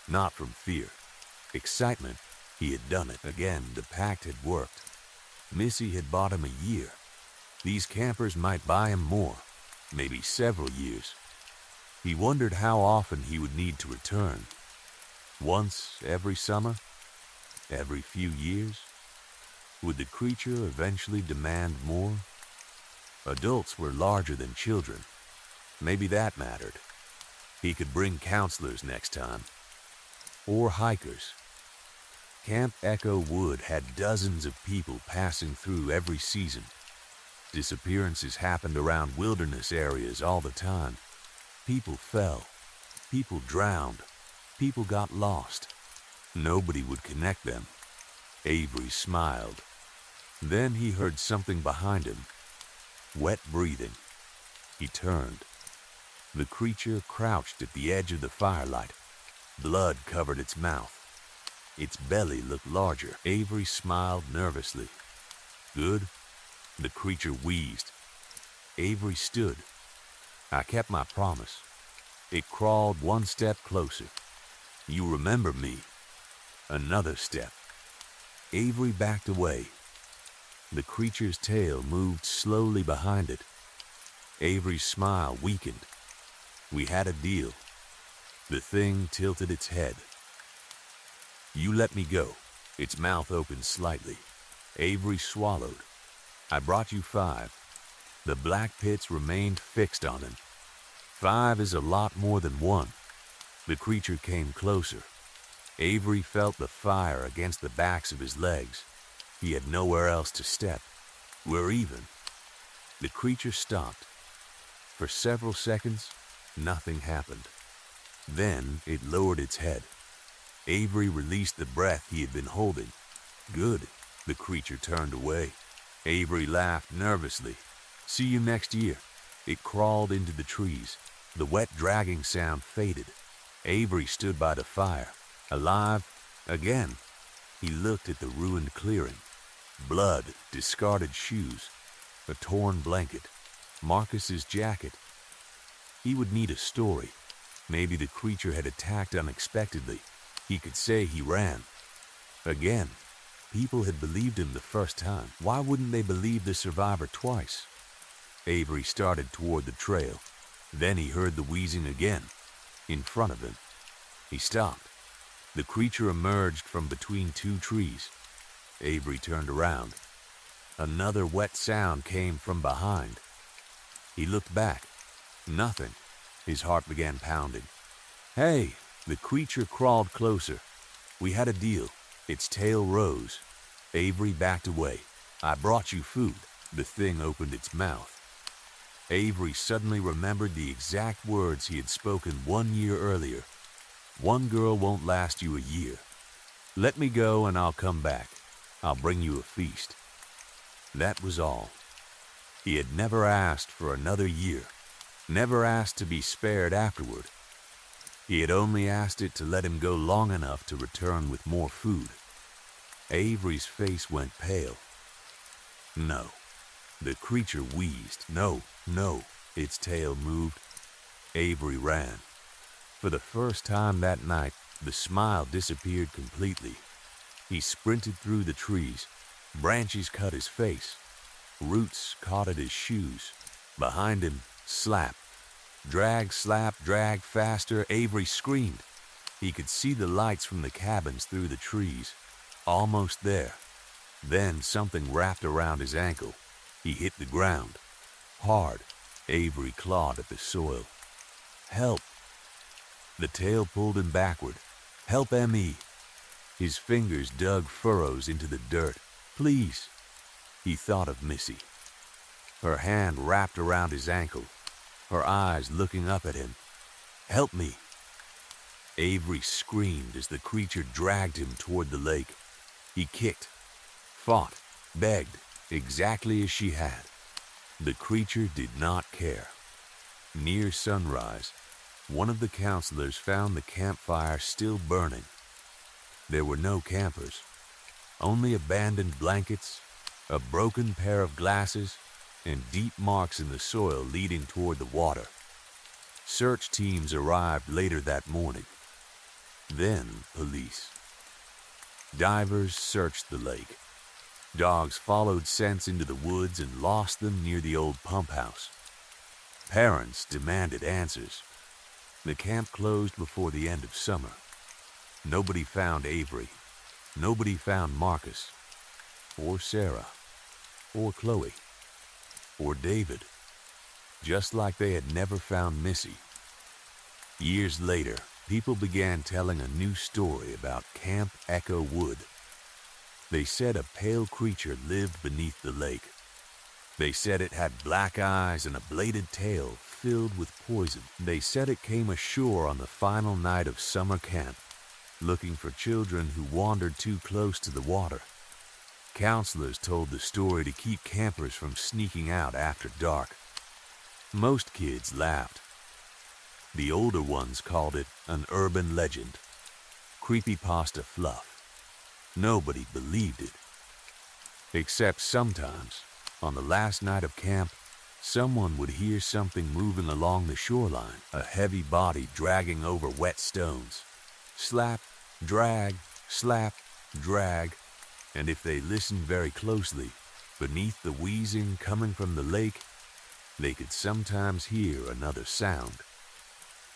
Not from fear. Excitement. He had done it. Again, the pact had worked. Missy had bought him a year. These campers might buy him more. Maybe several years. He wondered how often he would need to return. Once every summer? Every few years? Would the creature eventually demand more? Adults were larger than children. Maybe that mattered. He could bring counselors next time. Or hikers. Camp Echo Wood had dozens of people passing through every season. Disappearances happened around wilderness areas all the time. People fell. People drowned. People got lost. Nobody would connect them. Avery smiled. Then he heard something behind him. Wet breathing. He turned. The creature crouched at the edge of the firelight. Blood covered its mouth. Its belly looked larger. Avery smiled nervously. Good? The creature wheezed. Avery stood. I kept my promise. It crawled one step closer. You remember me. Another step. Avery backed away. The creature's tail moved slowly behind it. Avery's smile weakened. We had a deal. The thing tilted its head. You let me go. Its mouth opened slightly. Avery swallowed. I brought you 5. The black pits remained fixed on him. 5 is a lot more than 1. The creature came closer. Avery felt the fire against the backs of his legs. He had nowhere else to step. We're even. The creature stopped. For several seconds, nothing happened. Then it lowered its head. Avery released the breath he had been holding. Good. The creature turned away. Avery laughed nervously. See you next year. It crawled into the trees. The wet dragging sound faded. Avery stood by the fire. Alive again. He looked at the ruined clearing. Blood, discarded shoes, a torn blanket, Marcus's jacket. He would need a story. Maybe the creature had attacked unexpectedly. He could say he ran. Again, people had believed him the first time. Why wouldn't they believe the survivor twice? Avery started toward the trail. Then he heard the wheezing again, in front of him. He stopped. The creature emerged from between 2 trees. Avery turned around. Another wet sound came from behind. He looked back. Nothing. His heart began pounding. Hey! The creature crawled closer. We had a deal. Its tail rose. Avery backed away. I brought you food. The thing opened its mouth. Avery suddenly remembered the exact words he had spoken 1 year earlier. 1 girl won't last you a year. Let me go and I'll come back. I'll bring you a feast. That was all. He had never asked for another year, never asked to be spared afterward. He had only asked it to let him go long enough to return with more food. Avery's face went pale. No. The creature wheezed. No, no. Its tail moved. Avery ran. For the first time that night, the smile disappeared completely. He sprinted through the trees. Branches cut his face. Roots caught at his shoes. Behind him, slap. Drag, slap, drag, faster. Avery screamed. He could see the lights from the cabins through the trees. Almost there. Then something wrapped around his ankle. He hit the ground. Hard. Avery clawed at the soil. Help! The tail pulled him backward. Help M.E. His fingers dug furrows into the dirt. Please. He thought of Missy. Her hand wrapped around his ankle. Her eyes looking up at him. Help me. Avery screamed as the creature dragged him toward the lake. He kicked, fought, begged, exactly as she had. The creature did not care. Near sunrise, one of the counselors found the campfire still burning. There were no campers, only abandoned blankets, a broken pair of glasses, and deep marks in the soil leading toward the water. Search teams arrived later that morning. Then police. Divers searched the lake. Dogs followed scents into the woods and lost them near the old pump house. Parents demanded answers. The camp closed before the end of summer. Nobody found Avery. Nobody found Marcus, or Sarah, or Chloe, or David, just like they had never found Missy. Years later, people began telling a new story about Camp Echo Wood. They said a pale creature lived beneath the lake. They said it had black eyes and a bladed tail filled with poison. They said it came ashore on the final night of summer camp, looking for children who wandered too close to the water. Counselors told the story to keep campers from sneaking out after dark. Most kids laughed. The older ones called it an urban legend, creepypasta fluff. Nobody believed it. Except sometimes, on the last night of camp, someone would hear something moving along the shoreline, a heavy body dragging over wet stones. Slap, drag, slap, drag, and if they listened very closely, beneath the wheezing coming from the lake, they could sometimes hear another sound.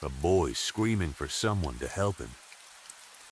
A boy screaming for someone to help him.